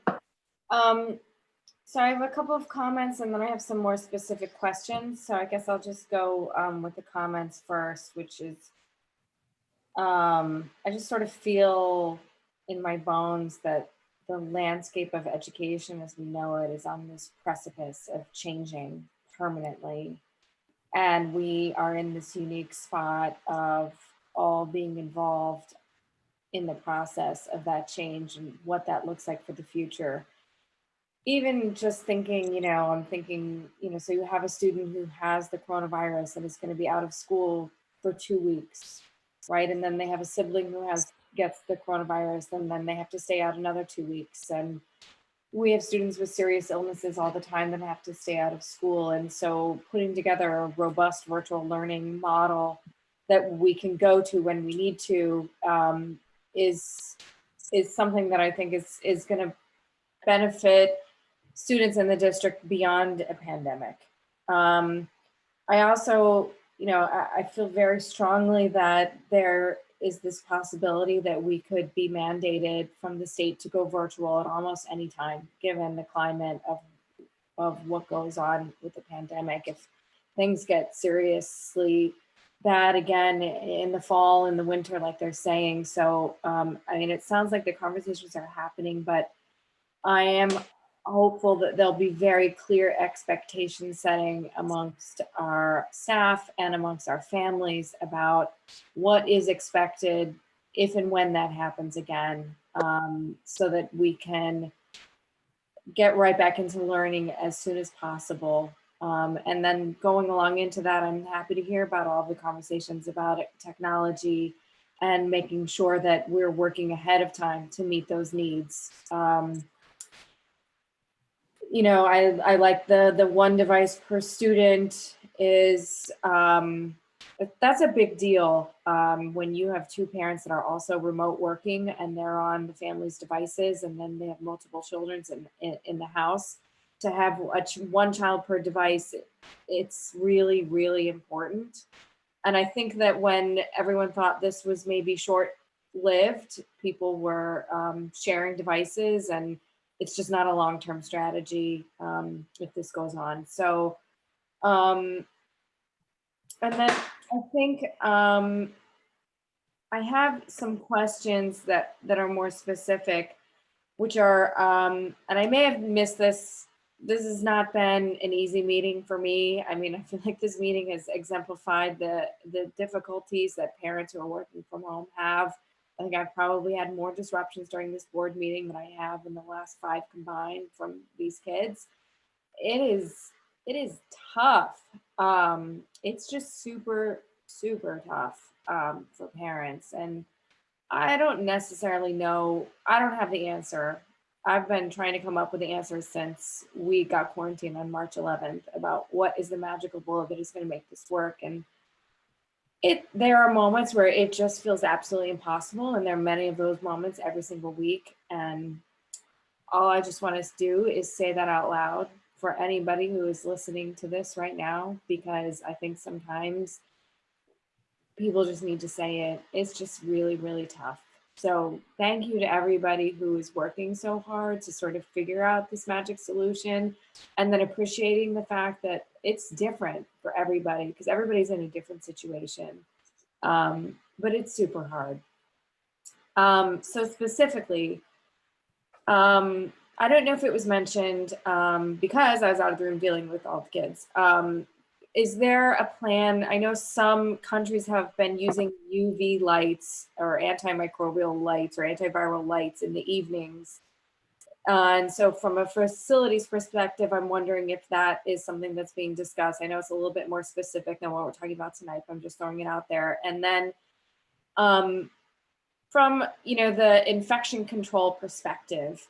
So I have a couple of comments, and then I have some more specific questions. So I guess I'll just go with the comments first, which is, I just sort of feel in my bones that the landscape of education as we know it is on this precipice of changing permanently. And we are in this unique spot of all being involved in the process of that change and what that looks like for the future. Even just thinking, I'm thinking, so you have a student who has the coronavirus and is going to be out of school for 2 weeks, right? And then they have a sibling who gets the coronavirus, and then they have to stay out another 2 weeks. And we have students with serious illnesses all the time that have to stay out of school. And so putting together a robust virtual learning model that we can go to when we need to is is something that I think is going to benefit students in the district beyond a pandemic. I also, I feel very strongly that there is this possibility that we could be mandated from the state to go virtual at almost any time, given the climate of what goes on with the pandemic. If things get seriously bad again in the fall and the winter, like they're saying. So, I mean, it sounds like the conversations are happening, but I am hopeful that there'll be very clear expectation setting amongst our staff and amongst our families about what is expected if and when that happens again, so that we can get right back into learning as soon as possible. And then going along into that, I'm happy to hear about all the conversations about technology and making sure that we're working ahead of time to meet those needs. I like the one device per student is, that's a big deal when you have two parents that are also remote working and they're on the family's devices, and then they have multiple children in the house. To have one child per device, it's really, really important. And I think that when everyone thought this was maybe short-lived, people were sharing devices, and it's just not a long-term strategy if this goes on. So, and then I think I have some questions that are more specific, which are, and I may have missed this. This has not been an easy meeting for me. I mean, I feel like this meeting has exemplified the difficulties that parents who are working from home have. I think I've probably had more disruptions during this board meeting than I have in the last 5 combined from these kids. It is tough. It's just super, super tough for parents. And I don't necessarily know, I don't have the answer. I've been trying to come up with the answers since we got quarantined on March 11th about what is the magical bullet that is going to make this work. And there are moments where it just feels absolutely impossible. And there are many of those moments every single week. And all I just want to do is say that out loud for anybody who is listening to this right now, because I think sometimes people just need to say it. It's just really, really tough. So thank you to everybody who is working so hard to sort of figure out this magic solution, and then appreciating the fact that it's different for everybody because everybody's in a different situation. But it's super hard. So specifically, I don't know if it was mentioned because I was out of the room dealing with all the kids. Is there a plan? I know some countries have been using UV lights or antimicrobial lights or antiviral lights in the evenings. And so from a facilities perspective, I'm wondering if that is something that's being discussed. I know it's a little bit more specific than what we're talking about tonight, but I'm just throwing it out there. And then from the infection control perspective,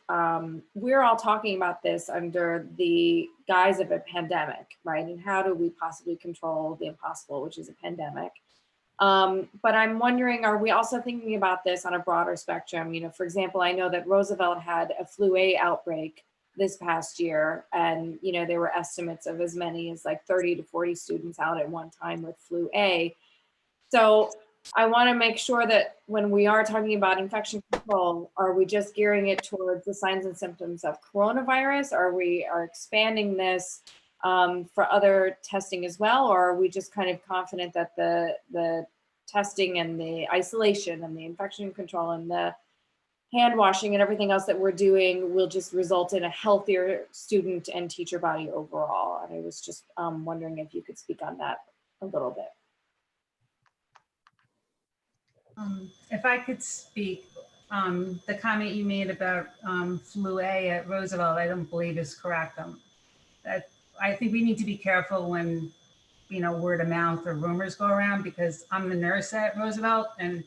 we're all talking about this under the guise of a pandemic, right? And how do we possibly control the impossible, which is a pandemic? But I'm wondering, are we also thinking about this on a broader spectrum? For example, I know that Roosevelt had a flu A outbreak this past year, and there were estimates of as many as like 30 to 40 students out at one time with flu A. So I want to make sure that when we are talking about infection control, are we just gearing it towards the signs and symptoms of coronavirus? Are we expanding this for other testing as well? Or are we just kind of confident that the testing and the isolation and the infection control and the hand washing and everything else that we're doing will just result in a healthier student and teacher body overall? And I was just wondering if you could speak on that a little bit. If I could speak, the comment you made about flu A at Roosevelt, I don't believe is correct. I think we need to be careful when, word of mouth or rumors go around, because I'm the nurse at Roosevelt and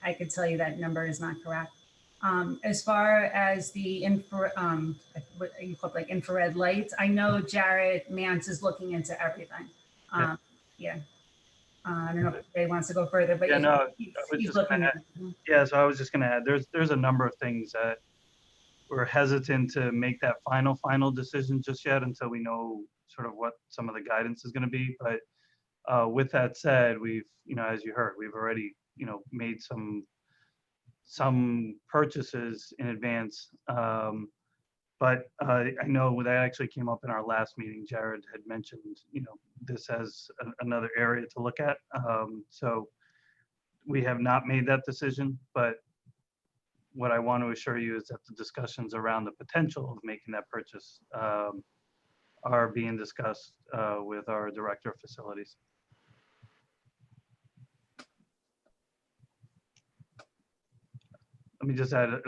I could tell you that number is not correct. As far as the what you call like infrared lights, I know Jared Mance is looking into everything. Yeah. I don't know if Ray wants to go further, but Yeah, if no, he's, I was he's just looking gonna at add, it. yeah, so I was just gonna add, there's a number of things that we're hesitant to make that final decision just yet until we know sort of what some of the guidance is gonna be. But with that said, we've, as you heard, we've already, made some purchases in advance. But I know that actually came up in our last meeting. Jared had mentioned, this as another area to look at. So we have not made that decision, but what I want to assure you is that the discussions around the potential of making that purchase are being discussed with our director of facilities. Let me just add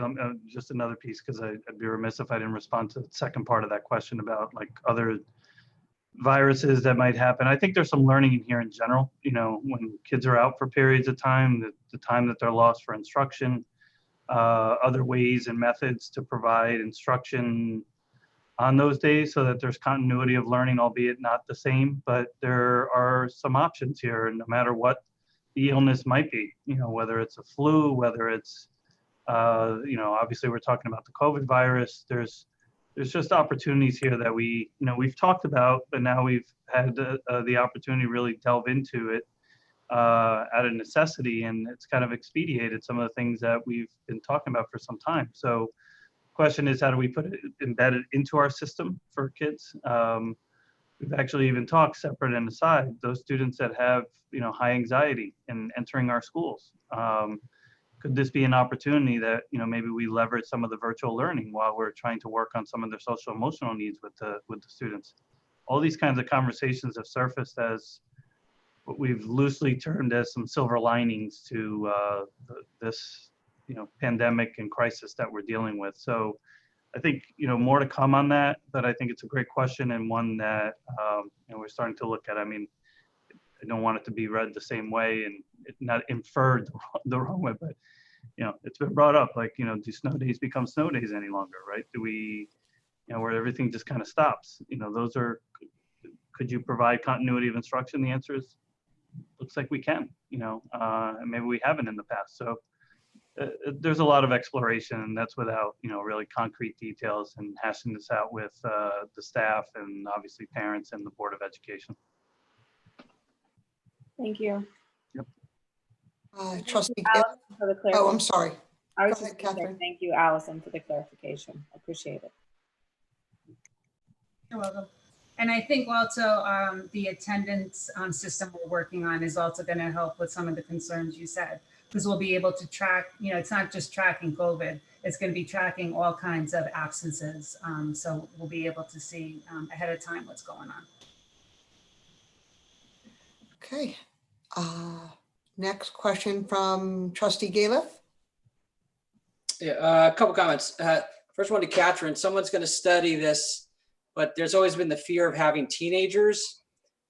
just another piece, because I'd be remiss if I didn't respond to the second part of that question about like other viruses that might happen. I think there's some learning in here in general, when kids are out for periods of time, the time that they're lost for instruction, other ways and methods to provide instruction on those days so that there's continuity of learning, albeit not the same, but there are some options here, no matter what the illness might be, whether it's a flu, whether it's obviously we're talking about the COVID virus. There's just opportunities here that we've talked about, but now we've had the opportunity to really delve into it out of necessity, and it's kind of expedited some of the things that we've been talking about for some time. So the question is, how do we embed it into our system for kids? We've actually even talked separate and aside, those students that have, high anxiety in entering our schools. Could this be an opportunity that, maybe we leverage some of the virtual learning while we're trying to work on some of their social emotional needs with the students? All these kinds of conversations have surfaced as what we've loosely termed as some silver linings to this, pandemic and crisis that we're dealing with. So I think, more to come on that, but I think it's a great question, and one that, we're starting to look at. I mean, I don't want it to be read the same way and it not inferred the wrong way, but it's been brought up, like, do snow days become snow days any longer, right? Do we, where everything just kind of stops? Could you provide continuity of instruction? The answer is, looks like we can, and maybe we haven't in the past. So there's a lot of exploration, and that's without, really concrete details, and hashing this out with the staff and obviously parents and the Board of Education. Thank you. Yep. Trustee. Allison for the Oh, I'm sorry. I was Go just ahead, gonna say Catherine. thank you, Allison, for the clarification. I appreciate it. You're welcome. And I think also the attendance system we're working on is also going to help with some of the concerns you said, because we'll be able to track, it's not just tracking COVID, it's going to be tracking all kinds of absences. So we'll be able to see ahead of time what's going on. Okay. Next question from Trustee Galiff. Yeah, a couple comments. First one to Catherine. Someone's going to study this, but there's always been the fear of having teenagers.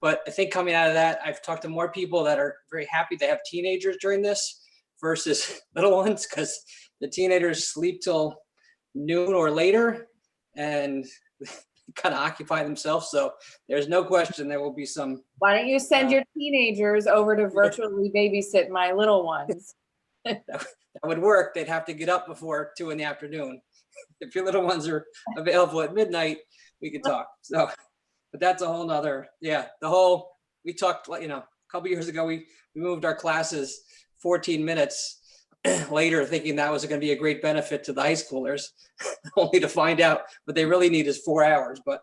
But I think coming out of that, I've talked to more people that are very happy they have teenagers during this versus little ones, because the teenagers sleep till noon or later and kind of occupy themselves. So there's no question there will be some. Why don't you send your teenagers over to virtually babysit my little ones? That would work. They'd have to get up before 2 in the afternoon. If your little ones are available at midnight, we could talk. So, but that's a whole nother, we talked, a couple years ago, we moved our classes 14 minutes later, thinking that was going to be a great benefit to the high schoolers, only to find out what they really need is 4 hours. But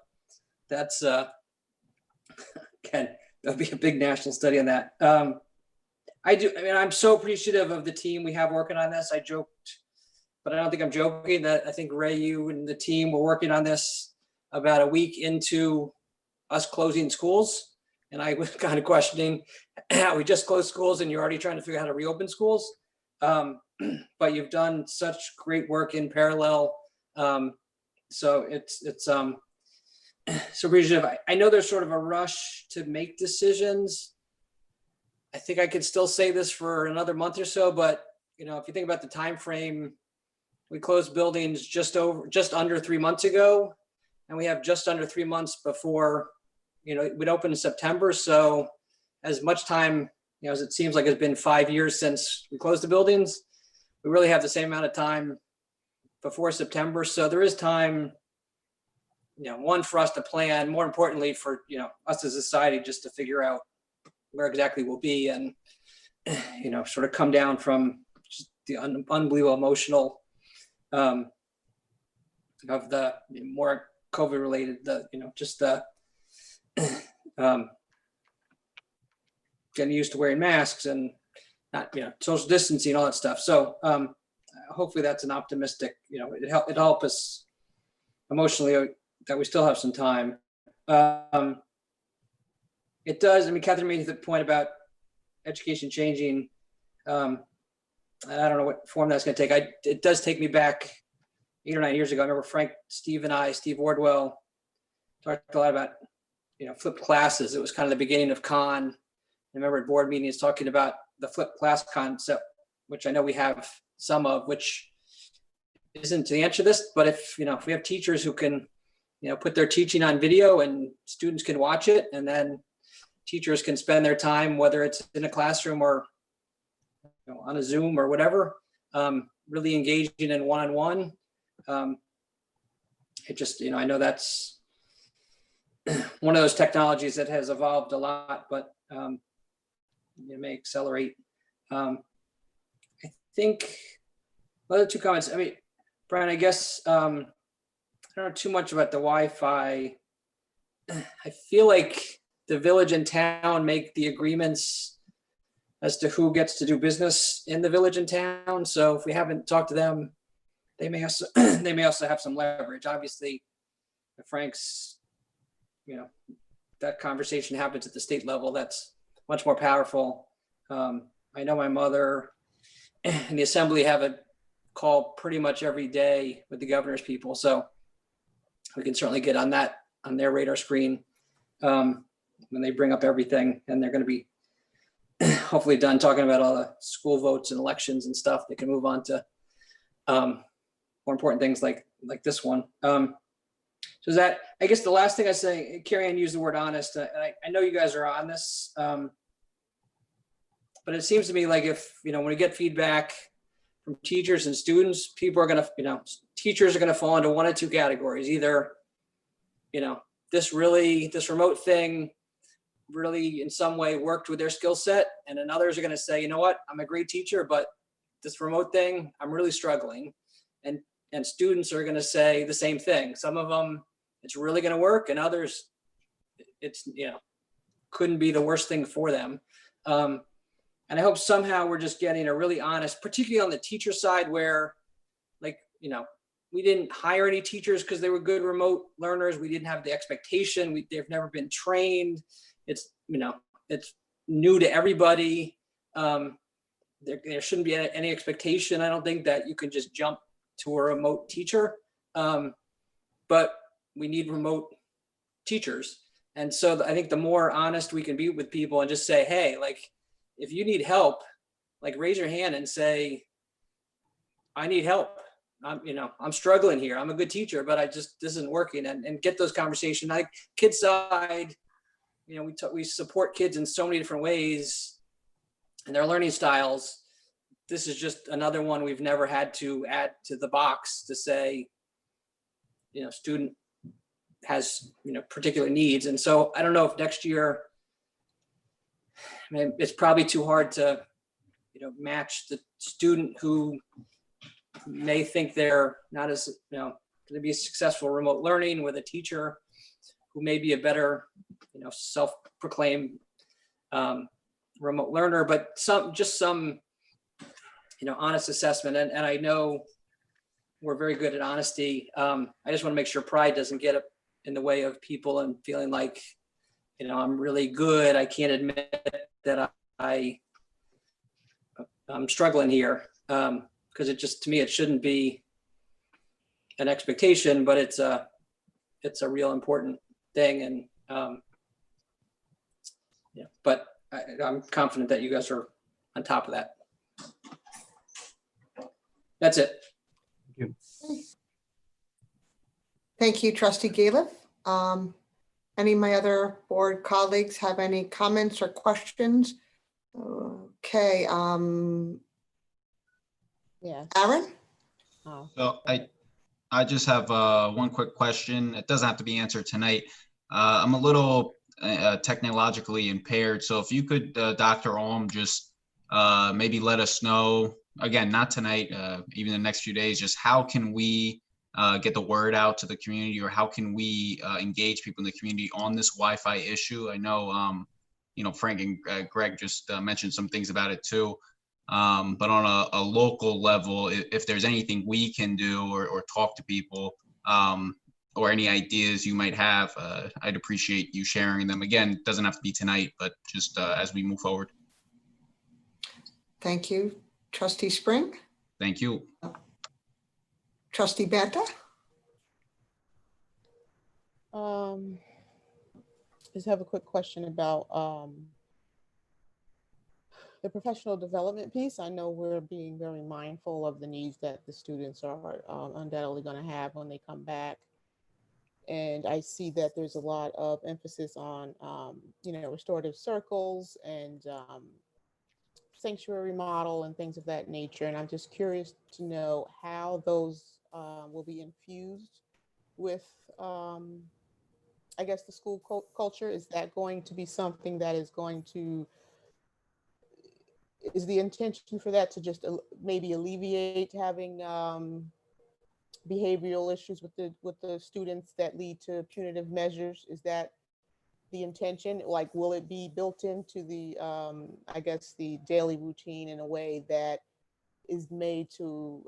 that's, again, there'll be a big national study on that. I'm so appreciative of the team we have working on this. I joked, but I don't think I'm joking, that I think Ray, you and the team were working on this about a week into us closing schools. And I was kind of questioning how we just closed schools and you're already trying to figure out how to reopen schools. But you've done such great work in parallel. So it's so appreciative. I know there's sort of a rush to make decisions. I think I could still say this for another month or so, but if you think about the time frame, we closed buildings just under 3 months ago, and we have just under 3 months before, we'd open in September. So as much time you know, as it seems like it's been 5 years since we closed the buildings, we really have the same amount of time before September. So there is time, you know, one, for us to plan, more importantly for, you know, us as a society, just to figure out where exactly we'll be and, you know, sort of come down from just the unbelievable emotional of the more COVID related, the, you know, just the getting used to wearing masks and not, you know, social distancing, all that stuff. So hopefully that's an optimistic, you know, it help us emotionally that we still have some time. It does. I mean, Catherine made the point about education changing. I don't know what form that's going to take. It does take me back 8 or 9 years ago. I remember Frank, Steve Wardwell talked a lot about, you know, flipped classes. It was kind of the beginning of Khan. I remember at board meetings talking about the flipped class concept, which I know we have some of, which isn't the answer to this, but if, you know, if we have teachers who can, you know, put their teaching on video and students can watch it, and then teachers can spend their time, whether it's in a classroom or, you know, on a Zoom or whatever, really engaging in one-on-one. It just, you know, I know that's one of those technologies that has evolved a lot, but it may accelerate. I think other two comments. I mean, Brian, I guess I don't know too much about the Wi-Fi. I feel like the village and town make the agreements as to who gets to do business in the village and town. So if we haven't talked to them, they may also have some leverage. Obviously, if Frank's, you know, that conversation happens at the state level, that's much more powerful. I know my mother and the assembly have a call pretty much every day with the governor's people, so we can certainly get on that, on their radar screen when they bring up everything, and they're going to be hopefully done talking about all the school votes and elections and stuff. They can move on to more important things like this one. So that, I guess the last thing I say, Carrie Ann used the word honest. I know you guys are on this, but it seems to me like if, you know, when we get feedback from teachers and students, people are going to, you know, teachers are going to fall into one of two categories. Either, you know, this remote thing really in some way worked with their skill set, and then others are going to say, you know what, I'm a great teacher, but this remote thing, I'm really struggling. And students are going to say the same thing. Some of them, it's really going to work, and others, it's, you know, couldn't be the worst thing for them. And I hope somehow we're just getting a really honest, particularly on the teacher side, where, like, you know, we didn't hire any teachers because they were good remote learners. We didn't have the expectation. They've never been trained. It's, you know, it's new to everybody. There shouldn't be any expectation, I don't think, that you can just jump to a remote teacher. But we need remote teachers. And so I think the more honest we can be with people and just say, hey, like, if you need help, like, raise your hand and say, I need help. I'm struggling here. I'm a good teacher, but this isn't working, and get those conversations. Like, kids side, you know, we support kids in so many different ways and their learning styles. This is just another one we've never had to add to the box to say, you know, student has, you know, particular needs. And so I don't know if next year, I mean, it's probably too hard to, you know, match the student who may think they're not as, you know, going to be successful remote learning with a teacher who may be a better, you know, self-proclaimed remote learner, but some, you know, honest assessment. And I know we're very good at honesty. I just want to make sure pride doesn't get in the way of people and feeling like, you know, I'm really good. I can't admit that I'm struggling here. Because it just, to me, it shouldn't be an expectation, but it's a real important thing. And yeah, but I'm confident that you guys are on top of that. That's it. Thank you. Thank you, Trustee Galiff. Any of my other board colleagues have any comments or questions Okay, Yes. Aaron? Oh. So I just have one quick question. It doesn't have to be answered tonight. I'm a little technologically impaired, so if you could, Dr. Ohm, just maybe let us know, again, not tonight, even the next few days, just how can we get the word out to the community, or how can we engage people in the community on this Wi-Fi issue? I know, you know, Frank and Greg just mentioned some things about it too. But on a local level, if there's anything we can do or talk to people, or any ideas you might have, I'd appreciate you sharing them. Again, it doesn't have to be tonight, but just as we move forward. Thank you. Trustee Spring? Thank you. Trustee Banta? Just have a quick question about the professional development piece. I know we're being very mindful of the needs that the students are undoubtedly going to have when they come back. And I see that there's a lot of emphasis on, you know, restorative circles and sanctuary model and things of that nature. And I'm just curious to know how those will be infused with, I guess, the school culture. Is that going to be something that is going to, is the intention for that to just maybe alleviate having behavioral issues with the students that lead to punitive measures? Is that the intention? Like, will it be built into the, I guess, the daily routine in a way that is made to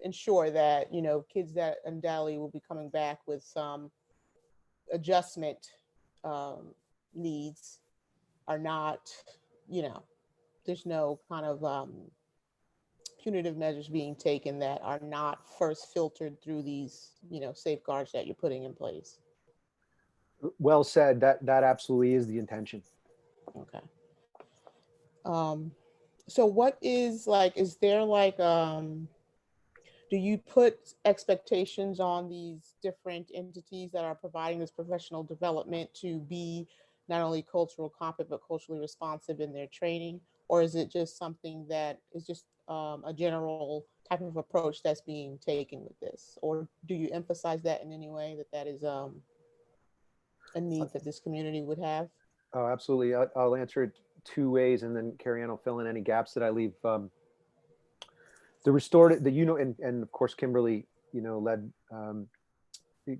ensure that, you know, kids that undoubtedly will be coming back with some adjustment needs are not, you know, there's no kind of punitive measures being taken that are not first filtered through these, you know, safeguards that you're putting in place? Well said. That absolutely is the intention. Okay. So what is like, is there like, do you put expectations on these different entities that are providing this professional development to be not only cultural competent, but culturally responsive in their training? Or is it just something that is just a general type of approach that's being taken with this? Or do you emphasize that in any way, that that is a need that this community would have? Oh, absolutely. I'll answer it two ways, and then Carrie Ann will fill in any gaps that I leave. The restorative, and of course, Kimberly, you know, led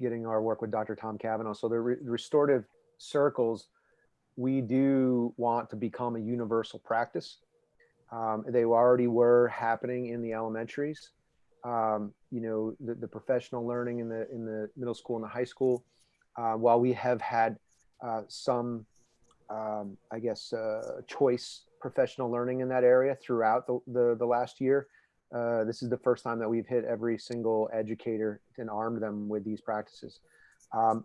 getting our work with Dr. Tom Cavanaugh. So the restorative circles, we do want to become a universal practice. They already were happening in the elementaries. You know, the professional learning in the middle school and the high school. While we have had some, I guess, choice professional learning in that area throughout the last year, this is the first time that we've hit every single educator and armed them with these practices.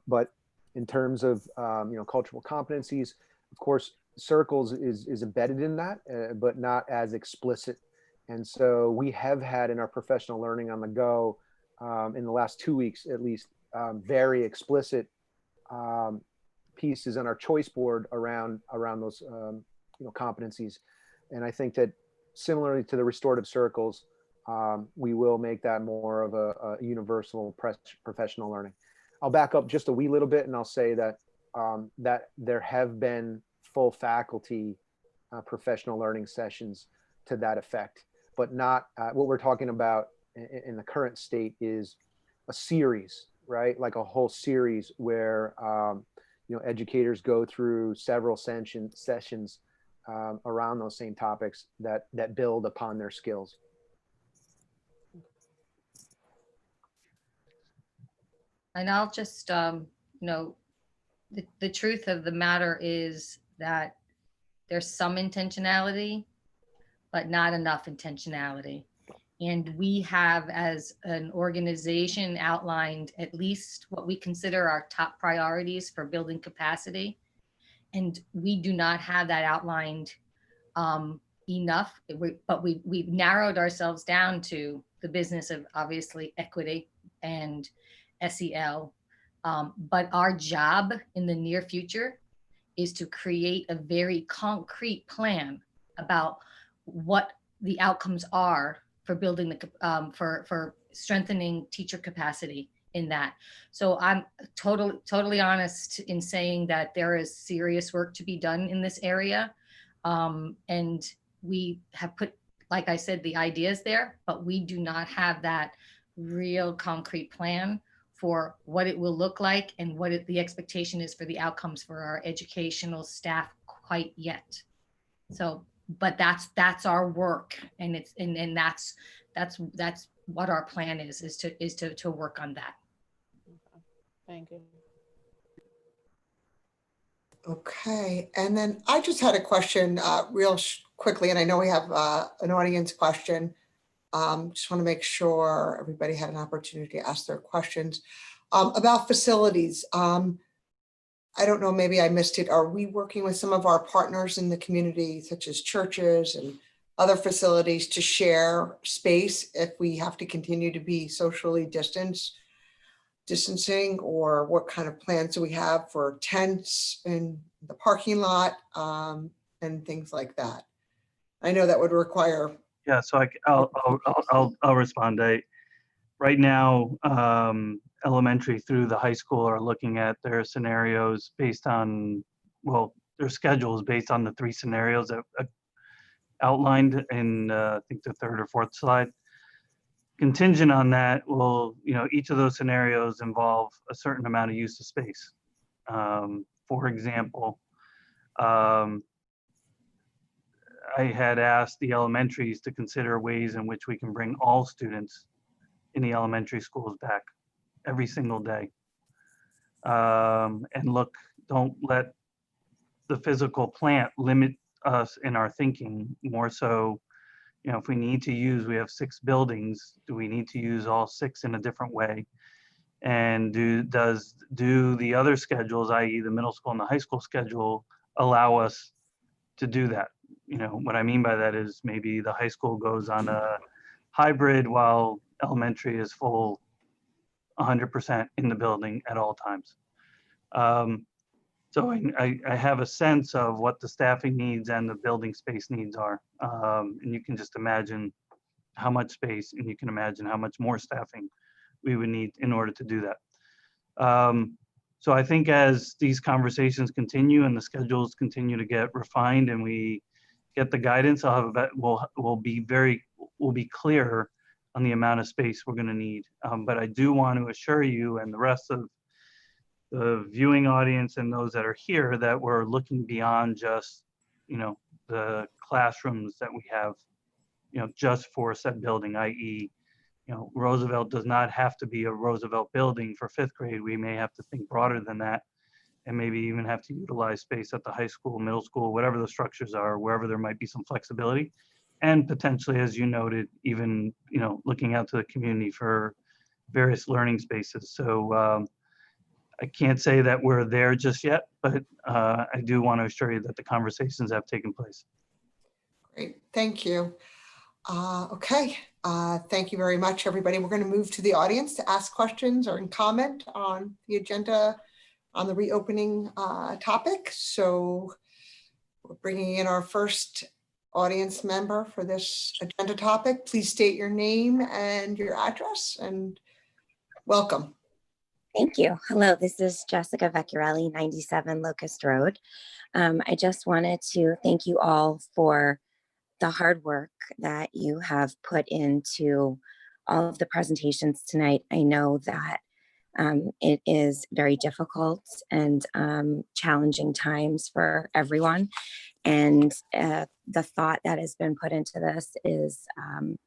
But in terms of, you know, cultural competencies, of course, circles is embedded in that, but not as explicit. And so we have had in our professional learning on the go, in the last 2 weeks at least, very explicit pieces on our choice board around those you know, competencies. And I think that similarly to the restorative circles, we will make that more of a universal professional learning. I'll back up just a wee little bit, and I'll say that that there have been full faculty professional learning sessions to that effect, but not what we're talking about in the current state is a series, right? Like a whole series where you know, educators go through several sessions around those same topics that build upon their skills. And I'll just, you know, the truth of the matter is that there's some intentionality, but not enough intentionality. And we have, as an organization, outlined at least what we consider our top priorities for building capacity. And we do not have that outlined enough, but we've narrowed ourselves down to the business of obviously equity and SEL. But our job in the near future is to create a very concrete plan about what the outcomes are for building the, for strengthening teacher capacity in that. So I'm totally honest in saying that there is serious work to be done in this area. And we have put, like I said, the ideas there, but we do not have that real concrete plan for what it will look like and what the expectation is for the outcomes for our educational staff quite yet. So, but that's our work, and it's and that's what our plan is to work on that. Thank you. Okay, and then I just had a question real quickly, and I know we have an audience question. Just want to make sure everybody had an opportunity to ask their questions about facilities. I don't know, maybe I missed it. Are we working with some of our partners in the community, such as churches and other facilities, to share space if we have to continue to be socially distancing, or what kind of plans do we have for tents in the parking lot and things like that? I know that would require. Yeah, so I'll respond. Right now, elementary through the high school are looking at their scenarios based on, well, their schedules based on the 3 scenarios that outlined in I think the 3rd or 4th slide. Contingent on that, will, each of those scenarios involve a certain amount of use of space. For example, I had asked the elementaries to consider ways in which we can bring all students in the elementary schools back every single day. And look, don't let the physical plant limit us in our thinking. More so, if we need to use, we have 6 buildings, do we need to use all 6 in a different way? And do the other schedules, i.e. the middle school and the high school schedule, allow us to do that? What I mean by that is maybe the high school goes on a hybrid while elementary is full 100% in the building at all times. So I have a sense of what the staffing needs and the building space needs are. And you can just imagine how much space, and you can imagine how much more staffing we would need in order to do that. So I think as these conversations continue and the schedules continue to get refined and we get the guidance, we'll be clear on the amount of space we're going to need. But I do want to assure you and the rest of the viewing audience and those that are here that we're looking beyond just, the classrooms that we have, just for said building, i.e., Roosevelt does not have to be a Roosevelt building for 5th grade. We may have to think broader than that, and maybe even have to utilize space at the high school, middle school, whatever the structures are, wherever there might be some flexibility. And potentially, as you noted, even, looking out to the community for various learning spaces. So I can't say that we're there just yet, but I do want to assure you that the conversations have taken place. Great, thank you. Okay, thank you very much, everybody. We're going to move to the audience to ask questions or comment on the agenda on the reopening topic. So we're bringing in our first audience member for this agenda topic. Please state your name and your address, and welcome. Thank you. Hello, this is Jessica Vecchiarelli, 97 Locust Road. I just wanted to thank you all for the hard work that you have put into all of the presentations tonight. I know that it is very difficult and challenging times for everyone. And the thought that has been put into this is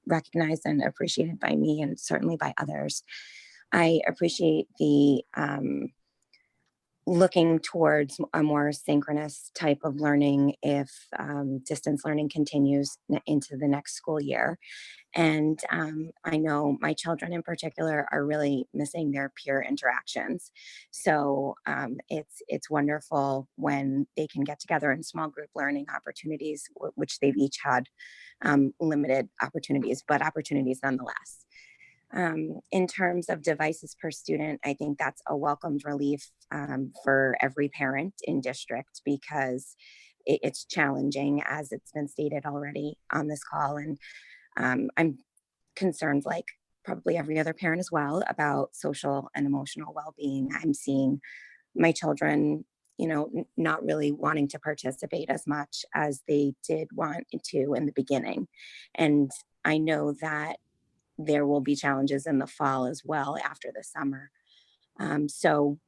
recognized and appreciated by me and certainly by others. I appreciate the looking towards a more synchronous type of learning if distance learning continues into the next school year. And I know my children in particular are really missing their peer interactions. So it's wonderful when they can get together in small group learning opportunities, which they've each had limited opportunities, but opportunities nonetheless. In terms of devices per student, I think that's a welcomed relief for every parent in district because it's challenging, as it's been stated already on this call. And I'm concerned, like probably every other parent as well, about social and emotional well-being. I'm seeing my children, not really wanting to participate as much as they did want to in the beginning. And I know that there will be challenges in the fall as well after the summer. So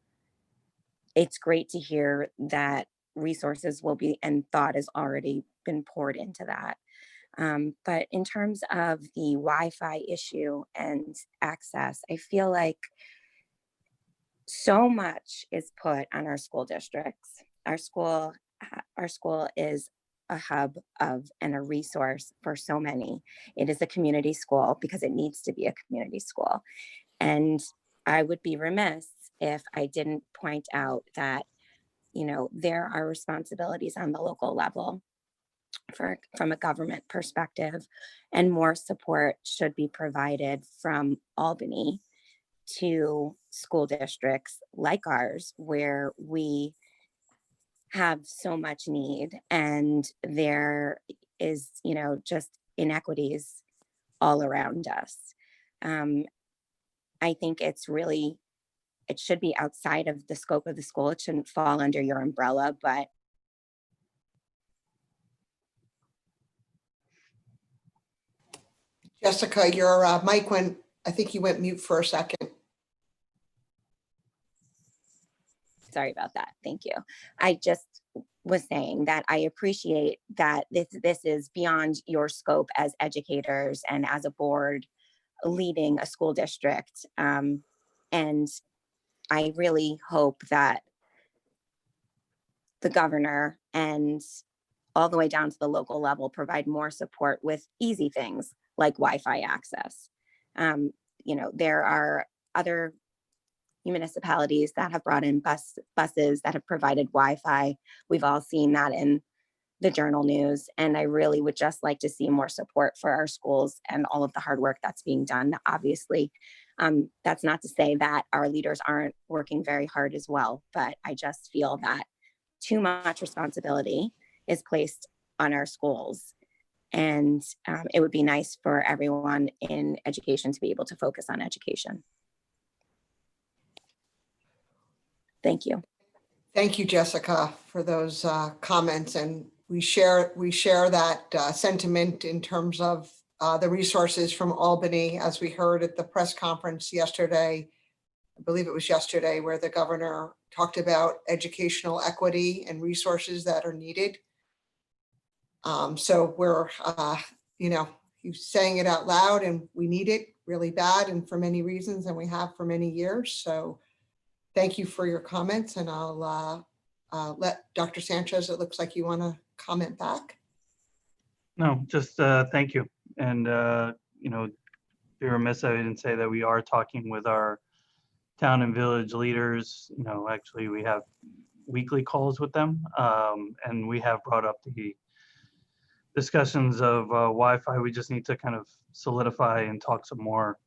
it's great to hear that resources will be, and thought has already been poured into that. But in terms of the Wi-Fi issue and access, I feel like so much is put on our school districts. Our school is a hub of and a resource for so many. It is a community school because it needs to be a community school. And I would be remiss if I didn't point out that, there are responsibilities on the local level from a government perspective, and more support should be provided from Albany to school districts like ours, where we have so much need and there is, just inequities all around us. I think it should be outside of the scope of the school. It shouldn't fall under your umbrella, but Jessica, your mic went, I think you went mute for a second. sorry about that. Thank you. I just was saying that I appreciate that this is beyond your scope as educators and as a board leading a school district. And I really hope that the governor and all the way down to the local level provide more support with easy things like Wi-Fi access. There are other municipalities that have brought in buses that have provided Wi-Fi. We've all seen that in the journal news, and I really would just like to see more support for our schools and all of the hard work that's being done. Obviously, that's not to say that our leaders aren't working very hard as well, but I just feel that too much responsibility is placed on our schools. And it would be nice for everyone in education to be able to focus on education. Thank you. Thank you, Jessica, for those comments. And we share that sentiment in terms of the resources from Albany, as we heard at the press conference yesterday. I believe it was yesterday, where the governor talked about educational equity and resources that are needed. So we're, he's saying it out loud, and we need it really bad and for many reasons, and we have for many years. So thank you for your comments, and I'll let Dr. Sanchez, it looks like you want to comment back. No, just thank you. And, be remiss if I didn't say that we are talking with our town and village leaders. Actually, we have weekly calls with them, and we have brought up the discussions of Wi-Fi. We just need to kind of solidify and talk some more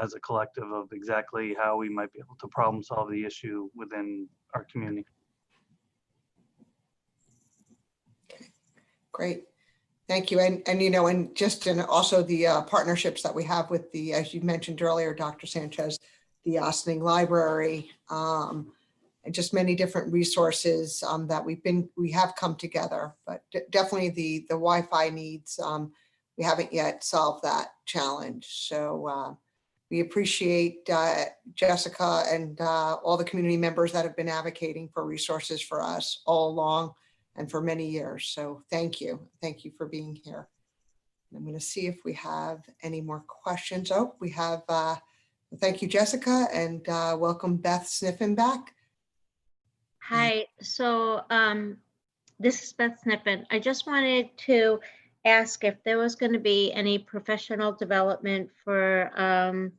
as a collective of exactly how we might be able to problem solve the issue within our community. Great. Thank you. And just in also the partnerships that we have with the, as you mentioned earlier, Dr. Sanchez, the Ossining Library, and just many different resources that we have come together, but definitely the Wi-Fi needs, we haven't yet solved that challenge. So we appreciate Jessica and all the community members that have been advocating for resources for us all along and for many years. So thank you. Thank you for being here. I'm going to see if we have any more questions. Oh, we have, thank you, Jessica, and welcome Beth Sniffen back. Hi, so this is Beth Sniffen. I just wanted to ask if there was going to be any professional development for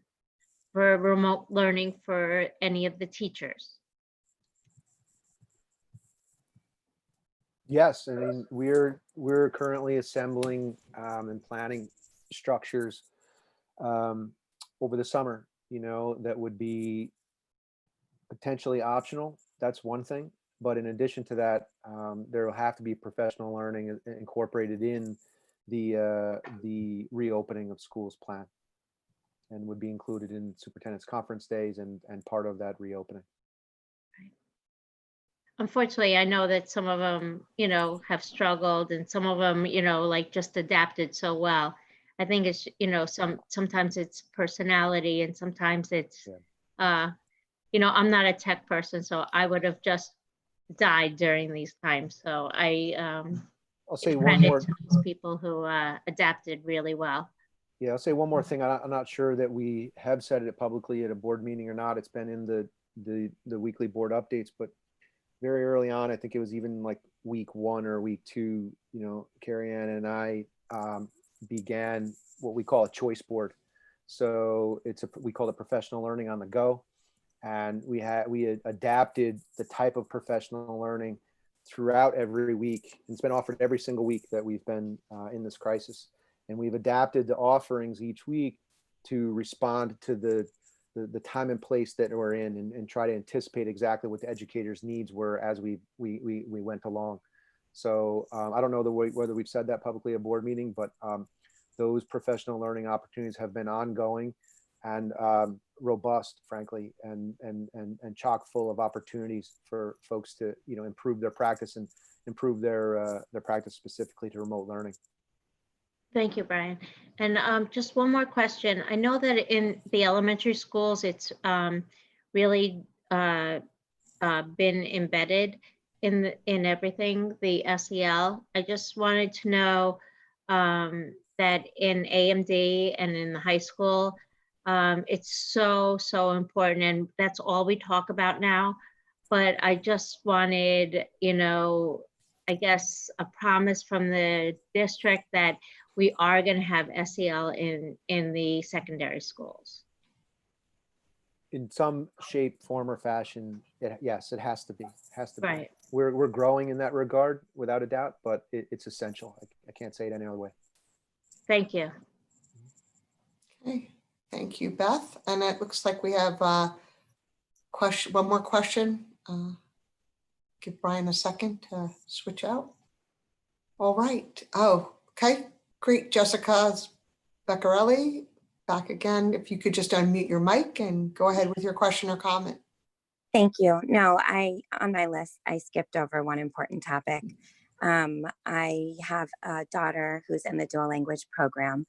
remote learning for any of the teachers. Yes, I mean, we're currently assembling and planning structures over the summer, that would be potentially optional. That's one thing. But in addition to that, there will have to be professional learning incorporated in the reopening of schools plan, and would be included in superintendent's conference days and part of that reopening. Unfortunately, I know that some of them, have struggled, and some of them, like just adapted so well. I think it's, sometimes it's personality, and sometimes it's, I'm not a tech person, so I would have just died during these times. So I'll say one more. to those people who adapted really well. Yeah, I'll say one more thing. I'm not sure that we have said it publicly at a board meeting or not. It's been in the weekly board updates, but very early on, I think it was even like week 1 or week 2, Carrie Ann and I began what we call a choice board. So we call it professional learning on the go. And we had adapted the type of professional learning throughout every week. It's been offered every single week that we've been in this crisis. And we've adapted the offerings each week to respond to the time and place that we're in, and try to anticipate exactly what the educators' needs were as we went along. So I don't know whether we've said that publicly at a board meeting, but those professional learning opportunities have been ongoing and robust, frankly, and chock full of opportunities for folks to improve their practice and improve their practice specifically to remote learning. Thank you, Brian. And just one more question. I know that in the elementary schools, it's really been embedded in everything, the SEL. I just wanted to know that in AMD and in the high school, it's so important, and that's all we talk about now. But I just wanted, I guess, a promise from the district that we are going to have SEL in the secondary schools. In some shape, form, or fashion, yes, it has to be. Right. We're growing in that regard, without a doubt, but it's essential. I can't say it any other way. Thank you. Okay, thank you, Beth. And it looks like we have one more question. Give Brian a second to switch out. All right. Oh, okay. Great. Jessica Beccarelli, back again. If you could just unmute your mic and go ahead with your question or comment. Thank you. No, on my list, I skipped over one important topic. I have a daughter who's in the dual language program,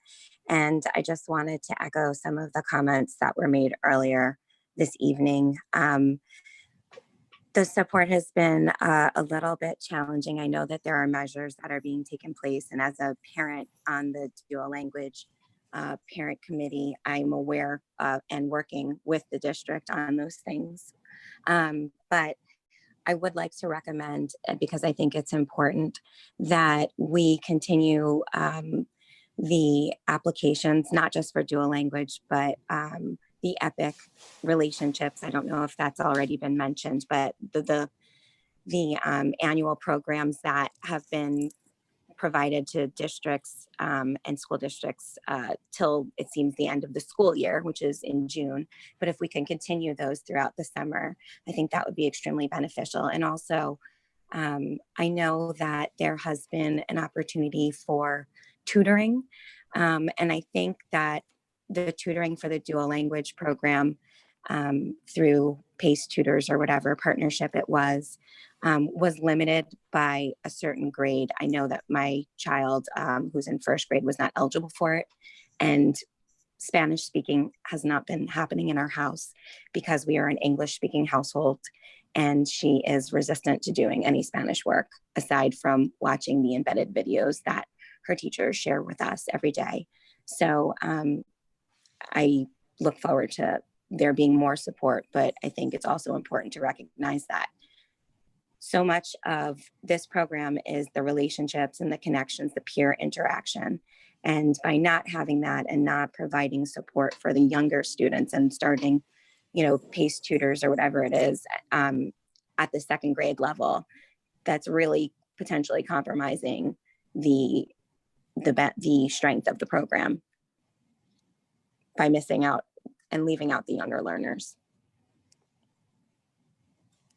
and I just wanted to echo some of the comments that were made earlier this evening. The support has been a little bit challenging. I know that there are measures that are being taken place, and as a parent on the dual language parent committee, I'm aware and working with the district on those things. But I would like to recommend, because I think it's important, that we continue the applications, not just for dual language, but the EPIC relationships. I don't know if that's already been mentioned, but the annual programs that have been provided to districts and school districts till it seems the end of the school year, which is in June. But if we can continue those throughout the summer, I think that would be extremely beneficial. And also, I know that there has been an opportunity for tutoring. And I think that the tutoring for the dual language program through PACE Tutors or whatever partnership it was limited by a certain grade. I know that my child who's in first grade was not eligible for it. And Spanish speaking has not been happening in our house because we are an English speaking household, and she is resistant to doing any Spanish work aside from watching the embedded videos that her teachers share with us every day. So I look forward to there being more support, but I think it's also important to recognize that so much of this program is the relationships and the connections, the peer interaction. And by not having that and not providing support for the younger students and starting, PACE tutors or whatever it is at the second grade level, that's really potentially compromising the strength of the program by missing out and leaving out the younger learners.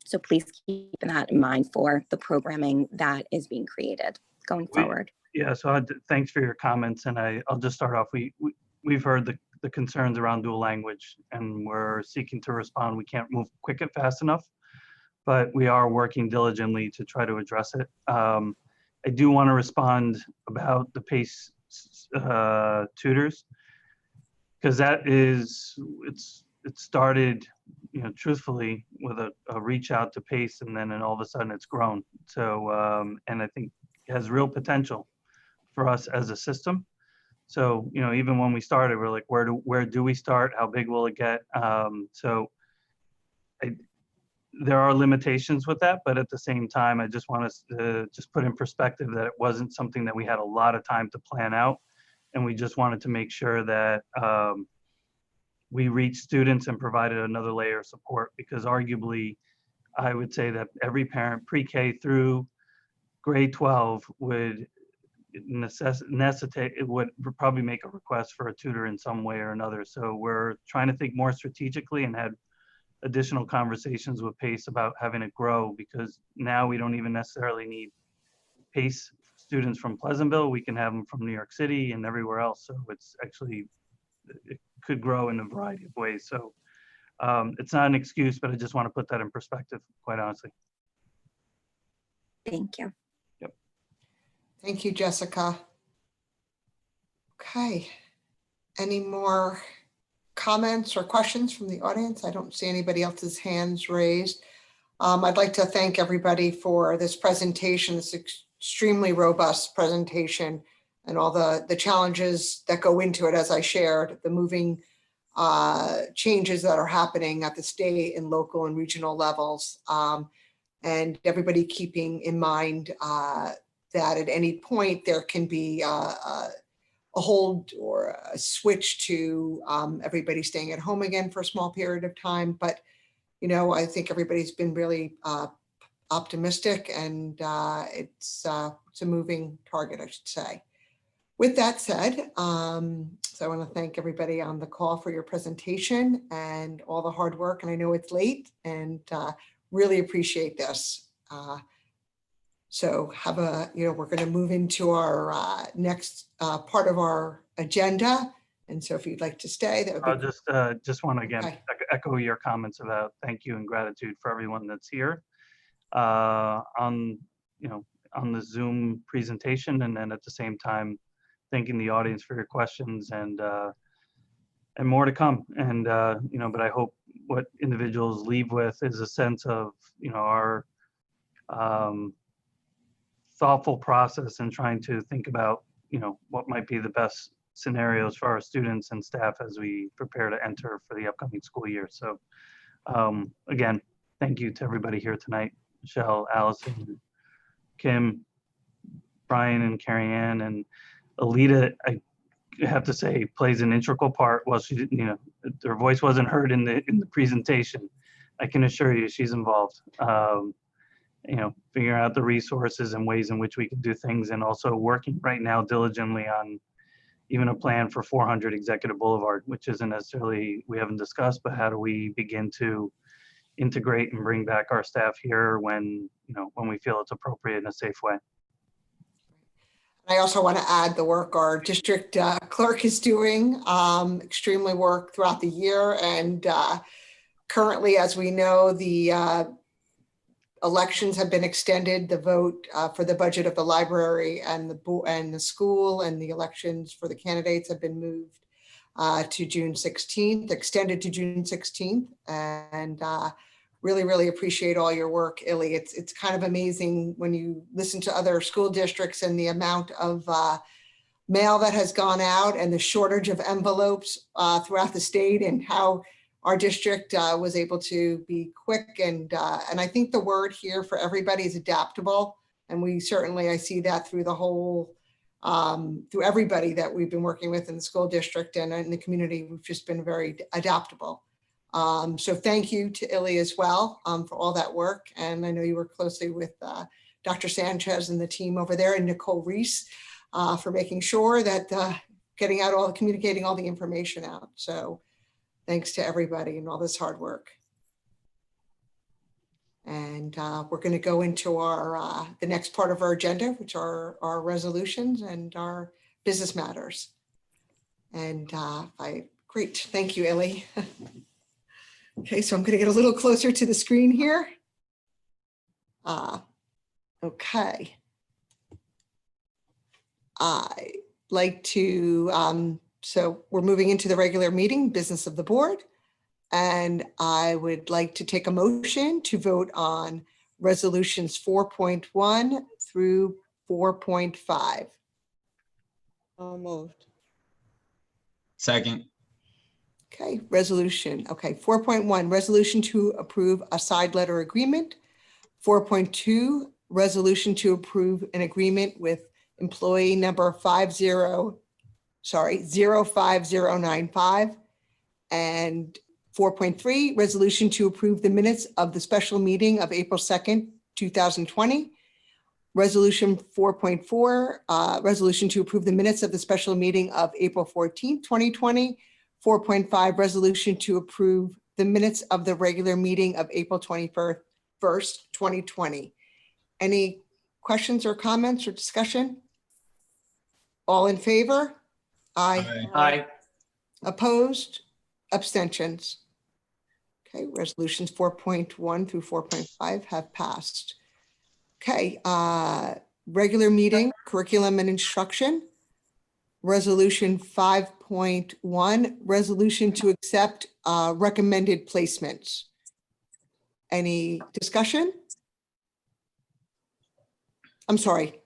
So please keep that in mind for the programming that is being created going forward. Yeah, so thanks for your comments, and I'll just start off. We've heard the concerns around dual language, and we're seeking to respond. We can't move quick and fast enough, but we are working diligently to try to address it. I do want to respond about the PACE tutors, because it started, truthfully with a reach out to PACE, and then all of a sudden it's grown. So, and I think it has real potential for us as a system. So, even when we started, we're like, where do we start? How big will it get? There are limitations with that, but at the same time, I just want us to just put in perspective that it wasn't something that we had a lot of time to plan out. And we just wanted to make sure that we reached students and provided another layer of support, because arguably, I would say that every parent pre-K through grade 12 would necessitate, it would probably make a request for a tutor in some way or another. So we're trying to think more strategically and had additional conversations with PACE about having it grow, because now we don't even necessarily need PACE students from Pleasantville. We can have them from New York City and everywhere else. So it's actually, it could grow in a variety of ways. So it's not an excuse, but I just want to put that in perspective, quite honestly. Thank you. Yep. Thank you, Jessica. Okay. Any more comments or questions from the audience? I don't see anybody else's hands raised. I'd like to thank everybody for this presentation, this extremely robust presentation, and all the challenges that go into it, as I shared, the moving changes that are happening at the state and local and regional levels, and everybody keeping in mind that at any point there can be a hold or a switch to everybody staying at home again for a small period of time. But, I think everybody's been really optimistic, and it's a moving target, I should say. With that said, so I want to thank everybody on the call for your presentation and all the hard work. And I know it's late, and really appreciate this. So we're going to move into our next part of our agenda. And so if you'd like to stay, that would be. I'll just want to again echo your comments about thank you and gratitude for everyone that's here on the Zoom presentation, and then at the same time thanking the audience for your questions, and more to come. And but I hope what individuals leave with is a sense of our thoughtful process and trying to think about what might be the best scenarios for our students and staff as we prepare to enter for the upcoming school year. So again, thank you to everybody here tonight: Michelle, Allison, Kim, Brian, and Carrie Ann, and Alita. I have to say plays an integral part. Well, she didn't, her voice wasn't heard in the presentation. I can assure you she's involved. Figuring out the resources and ways in which we can do things, and also working right now diligently on even a plan for 400 Executive Boulevard, which isn't necessarily, we haven't discussed, but how do we begin to integrate and bring back our staff here when we feel it's appropriate in a safe way. I also want to add the work our district clerk is doing, extremely work throughout the year. And currently, as we know, the elections have been extended. The vote for the budget of the library and the school, and the elections for the candidates have been moved to June 16th, extended to June 16th. And really, really appreciate all your work, Illy. It's kind of amazing when you listen to other school districts and the amount of mail that has gone out and the shortage of envelopes throughout the state, and how our district was able to be quick. And I think the word here for everybody is adaptable. And we certainly, I see that through the whole, through everybody that we've been working with in the school district and in the community. We've just been very adaptable. So thank you to Illy as well for all that work. And I know you work closely with Dr. Sanchez and the team over there, and Nicole Reese for making sure that communicating all the information out. So Thanks to everybody and all this hard work. And we're going to go into our the next part of our agenda, which are our resolutions and our business matters. And great, thank you, Ellie. Okay, so I'm going to get a little closer to the screen here. Okay. I like to, so we're moving into the regular meeting, business of the board. And I would like to take a motion to vote on resolutions 4.1 through 4.5. Moved. Second. Okay, resolution. Okay, 4.1, resolution to approve a side letter agreement. 4.2, resolution to approve an agreement with employee number 05095. And 4.3, resolution to approve the minutes of the special meeting of April 2nd, 2020. Resolution 4.4, resolution to approve the minutes of the special meeting of April 14th, 2020. 4.5, resolution to approve the minutes of the regular meeting of April 21st, 2020. Any questions or comments or discussion? All in favor? Aye. Aye. Opposed? Abstentions? Okay, resolutions 4.1 through 4.5 have passed. Okay, regular meeting, curriculum and instruction. Resolution 5.1, resolution to accept recommended placements. Any discussion? I'm sorry.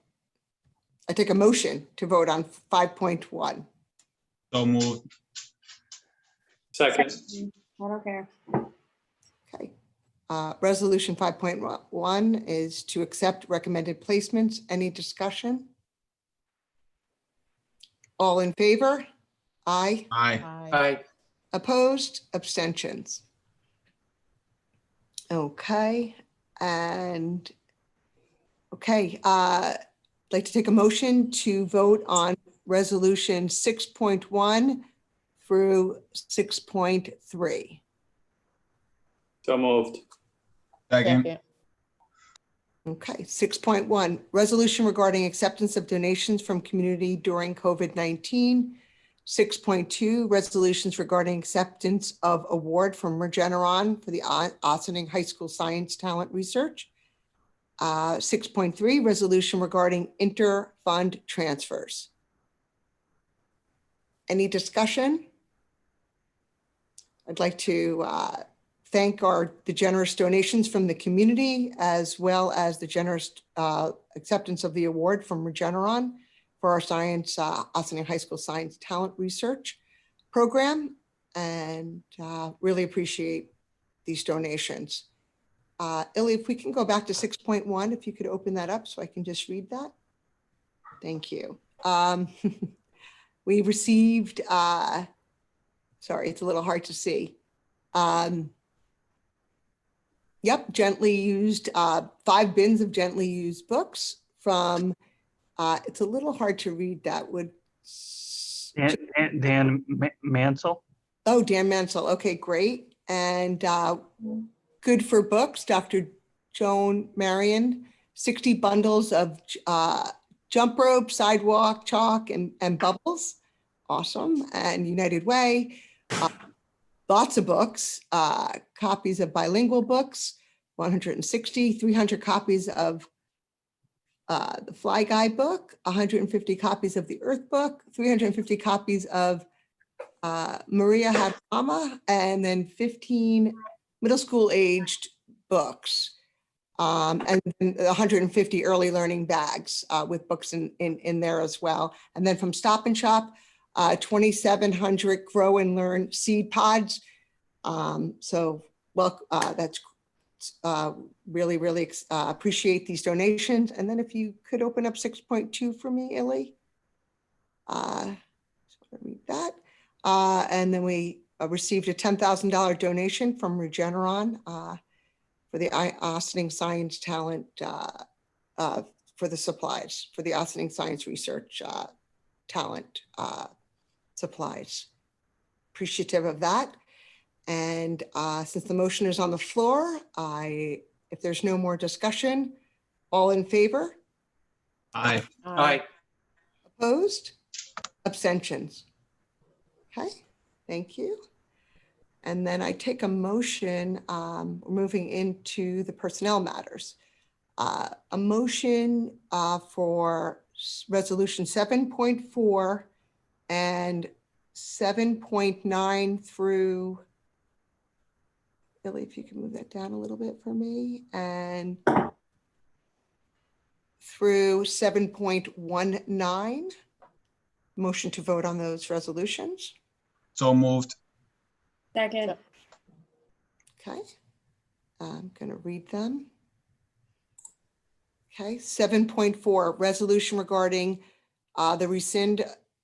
I take a motion to vote on 5.1. So moved. Second. I don't care. Okay. Resolution 5.1 is to accept recommended placements. Any discussion? All in favor? Aye. Aye. Aye. Opposed? Abstentions? Okay. And okay, I'd like to take a motion to vote on resolution 6.1 through 6.3. So moved. Second. Okay, 6.1, resolution regarding acceptance of donations from community during COVID-19. 6.2, resolutions regarding acceptance of award from Regeneron for the Ossining High School Science Talent Research. 6.3, resolution regarding inter-fund transfers. Any discussion? I'd like to thank the generous donations from the community, as well as the generous acceptance of the award from Regeneron for our science, Ossining High School Science Talent Research Program, and really appreciate these donations. Illy, if we can go back to 6.1, if you could open that up so I can just read that. Thank you. We received, sorry, it's a little hard to see. Yep, gently used, 5 bins of gently used books from, it's a little hard to read that. Would Dan Mansell? Oh, Dan Mansell. Okay, great. And Good for Books, Dr. Joan Marion, 60 bundles of jump rope, sidewalk, chalk, and bubbles. Awesome. And United Way, lots of books, copies of bilingual books, 160, 300 copies of the Fly Guy book, 150 copies of the Earth book, 350 copies of Maria Had Mama, and then 15 middle school aged books, and then 150 early learning bags with books in there as well. And then from Stop and Shop, 2,700 grow and learn seed pods. So well, that's really, really appreciate these donations. And then if you could open up 6.2 for me, Illy. So read that. And then we received a $10,000 donation from Regeneron for the Ossining Science Talent, for the supplies, for the Ossining Science Research Talent supplies. Appreciative of that. And since the motion is on the floor, if there's no more discussion, all in favor? Aye. Aye. Opposed? Abstentions? Okay, thank you. And then I take a motion, we're moving into the personnel matters. A motion for resolution 7.4 and 7.9 through, Billy, if you can move that down a little bit for me, and through 7.19. Motion to vote on those resolutions. So moved. Second. Okay, I'm going to read them. Okay, 7.4, resolution regarding the rescind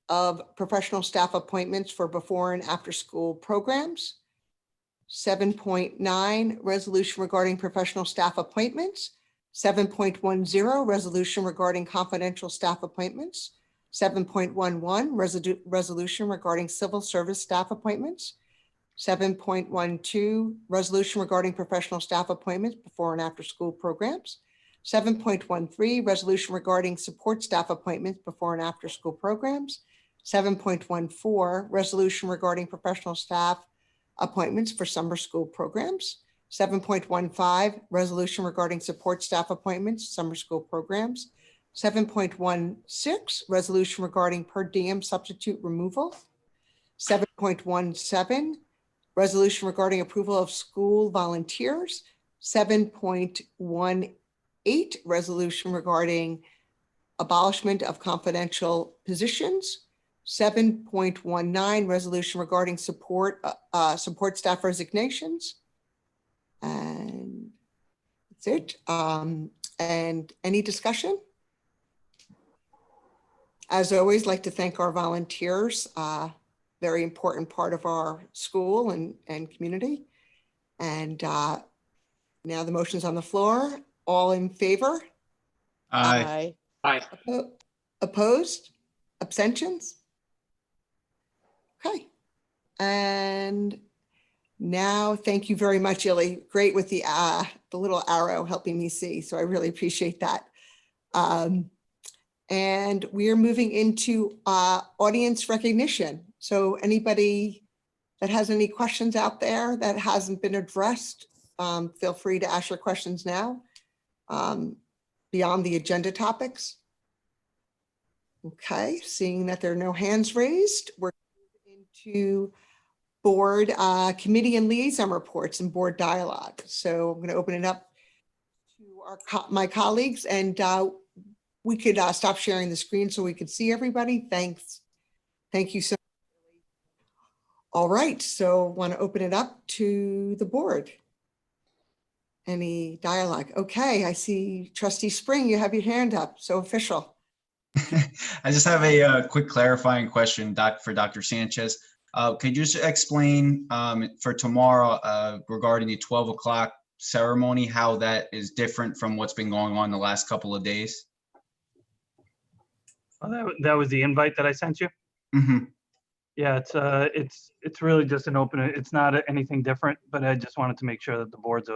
of professional staff appointments for before and after school programs. 7.9, resolution regarding professional staff appointments. 7.10, resolution regarding confidential staff appointments. 7.11, resolution regarding civil service staff appointments. 7.12, resolution regarding professional staff appointments before and after school programs. 7.13, resolution regarding support staff appointments before and after school programs. 7.14, resolution regarding professional staff appointments for summer school programs. 7.15, resolution regarding support staff appointments, summer school programs. 7.16, resolution regarding per diem substitute removal. 7.17, resolution regarding approval of school volunteers. 7.18, resolution regarding abolishment of confidential positions. 7.19, resolution regarding support staff resignations. And that's it. And any discussion? As always, like to thank our volunteers, very important part of our school and community. And now the motion's on the floor. All in favor? Aye. Aye. Opposed? Abstentions? Okay. And now, thank you very much, Illy. Great with the little arrow helping me see. So I really appreciate that. And we are moving into audience recognition. So anybody that has any questions out there that hasn't been addressed, feel free to ask your questions now beyond the agenda topics. Okay, seeing that there are no hands raised, we're into board committee and liaison reports and board dialogue. So I'm going to open it up to my colleagues, and we could stop sharing the screen so we could see everybody. Thanks. Thank you so much. All right, so I want to open it up to the board. Any dialogue? Okay, I see Trustee Spring, you have your hand up, so official. I just have a quick clarifying question, for Dr. Sanchez. Could you just explain for tomorrow regarding the 12 o'clock ceremony, how that is different from what's been going on the last couple of days? Oh, that was the invite that I sent you? Mm-hmm. Yeah, it's really just an open, it's not anything different, but I just wanted to make sure that the board's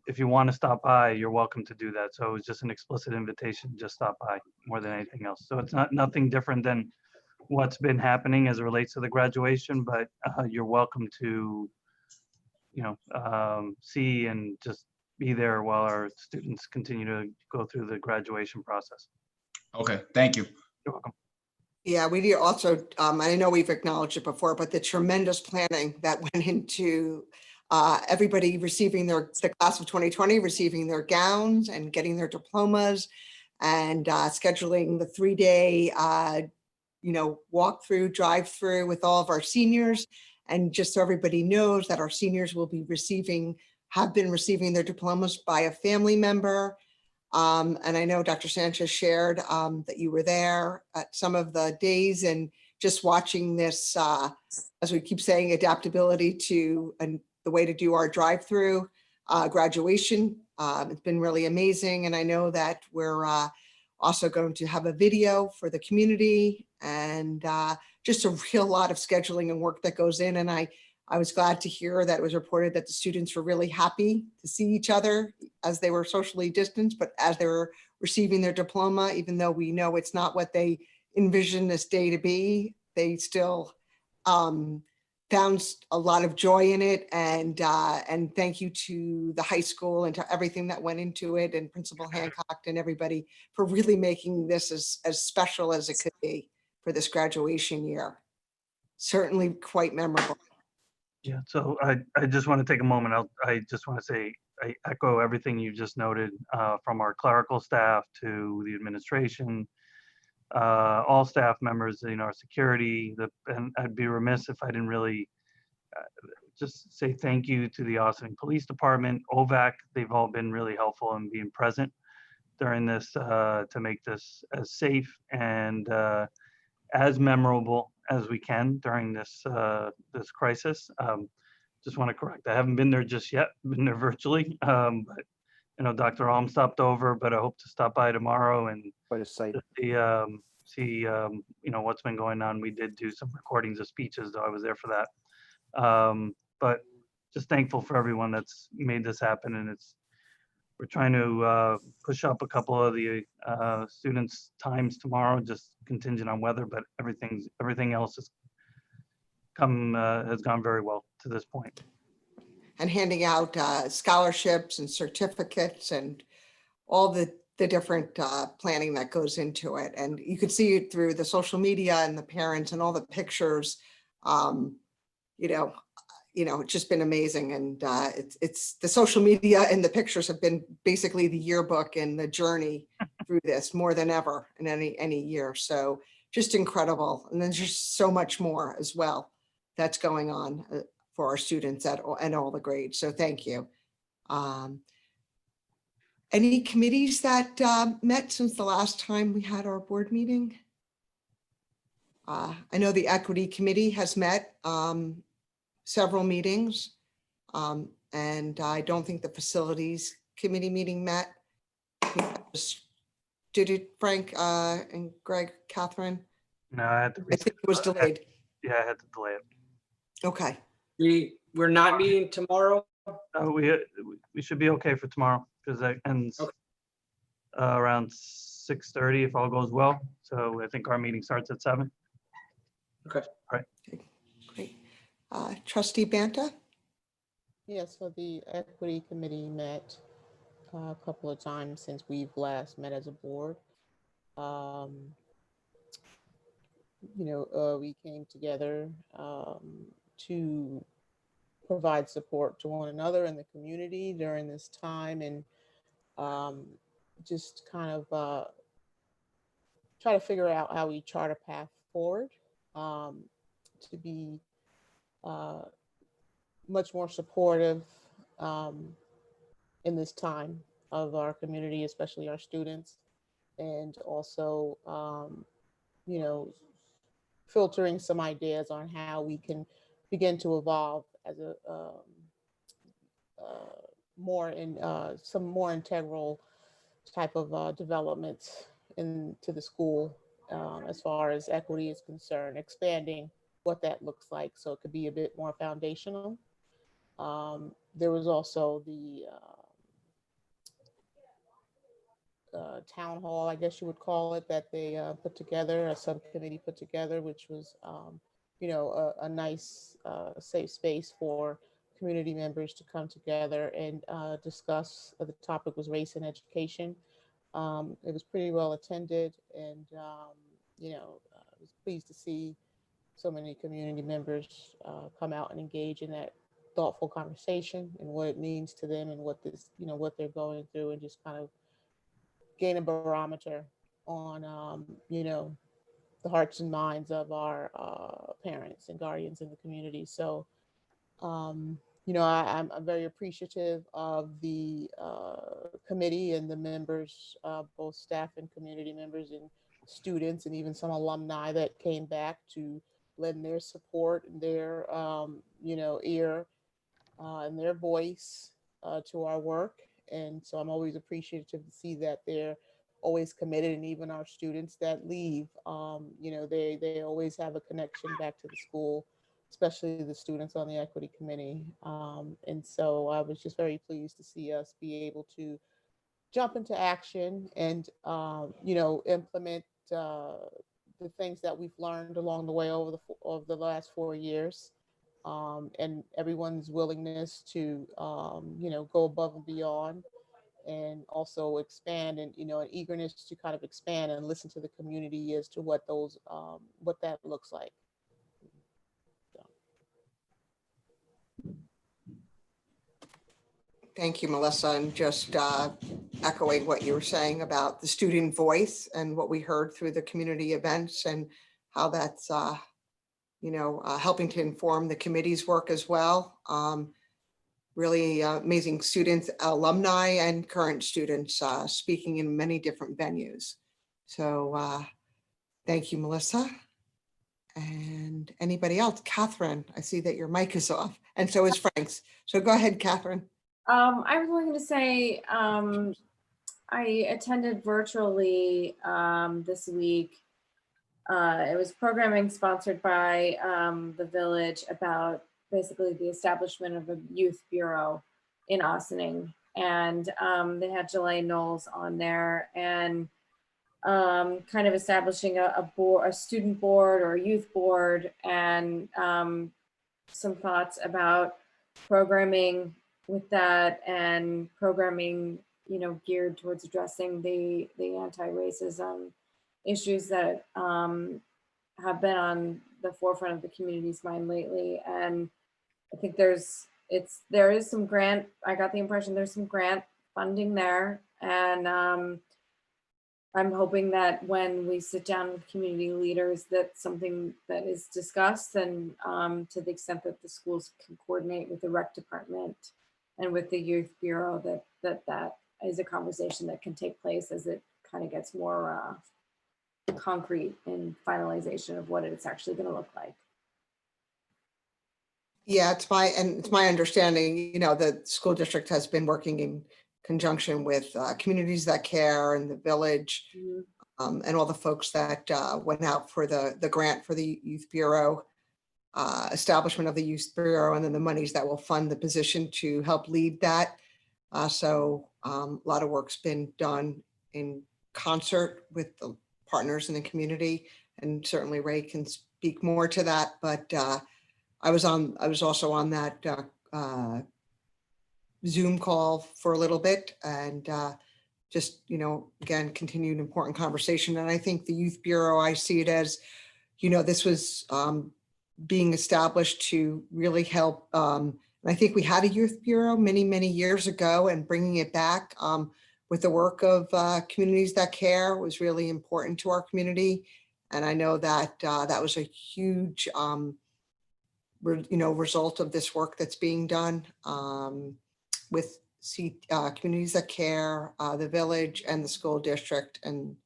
if you want to stop by, you're welcome to do that. So it was just an explicit invitation, just stop by more than anything else. So it's nothing different than what's been happening as it relates to the graduation, but you're welcome to, see and just be there while our students continue to go through the graduation process. Okay, thank you. You're welcome. Yeah, we did also, I know we've acknowledged it before, but the tremendous planning that went into everybody receiving the class of 2020, receiving their gowns and getting their diplomas, and scheduling the 3-day, walk-through, drive-through with all of our seniors. And just so everybody knows that our seniors will be have been receiving their diplomas by a family member. And I know Dr. Sanchez shared that you were there at some of the days, and just watching this, as we keep saying, adaptability to the way to do our drive-through graduation. It's been really amazing. And I know that we're also going to have a video for the community, and just a real lot of scheduling and work that goes in. And I was glad to hear that it was reported that the students were really happy to see each other as they were socially distanced, but as they were receiving their diploma, even though we know it's not what they envisioned this day to be, they still found a lot of joy in it. And thank you to the high school and to everything that went into it, and Principal Hancock and everybody for really making this as special as it could be for this graduation year. Certainly quite memorable. Yeah, so I just want to take a moment. I just want to say I echo everything you just noted, from our clerical staff to the administration, all staff members, our security. And I'd be remiss if I didn't really just say thank you to the Ossining Police Department, OVAC. They've all been really helpful in being present during this to make this as safe and as memorable as we can during this this crisis. Just want to correct, I haven't been there just yet, been there virtually. But Dr. Alm stopped over, but I hope to stop by tomorrow and quite a sight. See what's been going on. We did do some recordings of speeches, though I was there for that. But just thankful for everyone that's made this happen, and we're trying to push up a couple of the students' times tomorrow, just contingent on weather, but everything else has gone very well to this point. And handing out scholarships and certificates and all the different planning that goes into it. And you could see it through the social media and the parents and all the pictures. It's just been amazing. And it's the social media and the pictures have been basically the yearbook and the journey through this more than ever in any year. So just incredible. And then just so much more as well that's going on for our students and all the grades. So thank you. Any committees that met since the last time we had our board meeting? I know the Equity Committee has met several meetings, and I don't think the Facilities Committee meeting met. Did it, Frank and Greg, Catherine? No, I think it was delayed. Yeah, I had to delay it. Okay. We're not meeting tomorrow. We should be okay for tomorrow because that ends around 6:30 if all goes well. So I think our meeting starts at 7. Okay. All right. Great. Trustee Banta? Yes, so the Equity Committee met a couple of times since we've last met as a board. We came together to provide support to one another in the community during this time, and just kind of try to figure out how we chart a path forward to be much more supportive in this time of our community, especially our students, and also, filtering some ideas on how we can begin to evolve as a some more integral type of development into the school as far as equity is concerned, expanding what that looks like so it could be a bit more foundational. There was also the town hall, I guess you would call it, that they put together, a subcommittee put together, which was, a nice safe space for community members to come together and discuss. The topic was race and education. It was pretty well attended, and I was pleased to see so many community members come out and engage in that thoughtful conversation and what it means to them and what what they're going through, and just kind of gain a barometer on, the hearts and minds of our parents and guardians in the community. So, I'm very appreciative of the committee and the members, both staff and community members and students, and even some alumni that came back to lend their support and their, ear and their voice to our work. And so I'm always appreciative to see that they're always committed, and even our students that leave, they always have a connection back to the school, especially the students on the equity committee. And so I was just very pleased to see us be able to jump into action and, implement the things that we've learned along the way over the last 4 years, and everyone's willingness to, go above and beyond, and also expand, and an eagerness to kind of expand and listen to the community as to what that looks like. Thank you, Melissa, and just echoing what you were saying about the student voice and what we heard through the community events, and how that's helping to inform the committee's work as well. Really amazing students, alumni, and current students speaking in many different venues. So thank you, Melissa. And anybody else? Catherine, I see that your mic is off, and so is Frank's. So go ahead, Catherine. I was going to say, I attended virtually this week. It was programming sponsored by the village about basically the establishment of a youth bureau in Ossining. And they had Jelaine Knowles on there, and kind of establishing a student board or a youth board, and some thoughts about programming with that, and programming, geared towards addressing the anti-racism issues that have been on the forefront of the community's mind lately. And I think there is some grant, I got the impression there's some grant funding there. And I'm hoping that when we sit down with community leaders, that's something that is discussed, and to the extent that the schools can coordinate with the rec department and with the youth bureau, that is a conversation that can take place as it kind of gets more concrete in finalization of what it's actually going to look like. Yeah, it's my understanding, the school district has been working in conjunction with Communities That Care and the village, and all the folks that went out for the grant for the youth bureau, establishment of the youth bureau, and then the monies that will fund the position to help lead that. So a lot of work's been done in concert with the partners in the community, and certainly Ray can speak more to that. But I was also on that Zoom call for a little bit, and just, again, continued important conversation. And I think the Youth Bureau, I see it as, this was being established to really help. And I think we had a Youth Bureau many, many years ago, and bringing it back with the work of Communities That Care was really important to our community. And I know that that was a huge result of this work that's being done with Communities That Care, the village, and the school district. And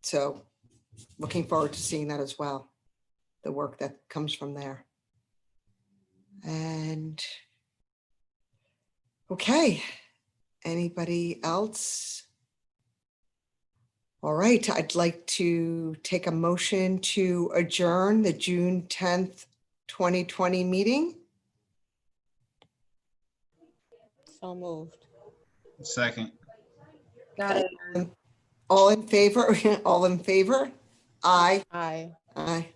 so looking forward to seeing that as well, the work that comes from there. And okay, anybody else? All right, I'd like to take a motion to adjourn the June 10th, 2020 meeting. So moved. Second. Got it. All in favor? All in favor? Aye. Aye. Aye.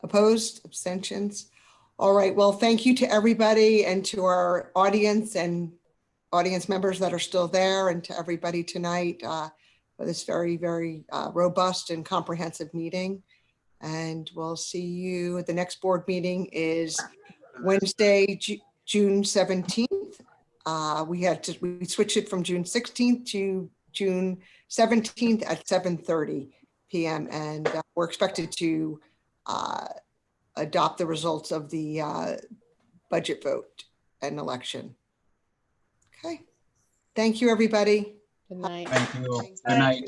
Opposed? Abstentions? All right. Well, thank you to everybody, and to our audience and audience members that are still there, and to everybody tonight for this very, very robust and comprehensive meeting. And we'll see you. The next board meeting is Wednesday, June 17th. We switched it from June 16th to June 17th at 7:30 p.m. And we're expected to adopt the results of the budget vote and election. Okay. Thank you, everybody. Good night. Thank you. Good night.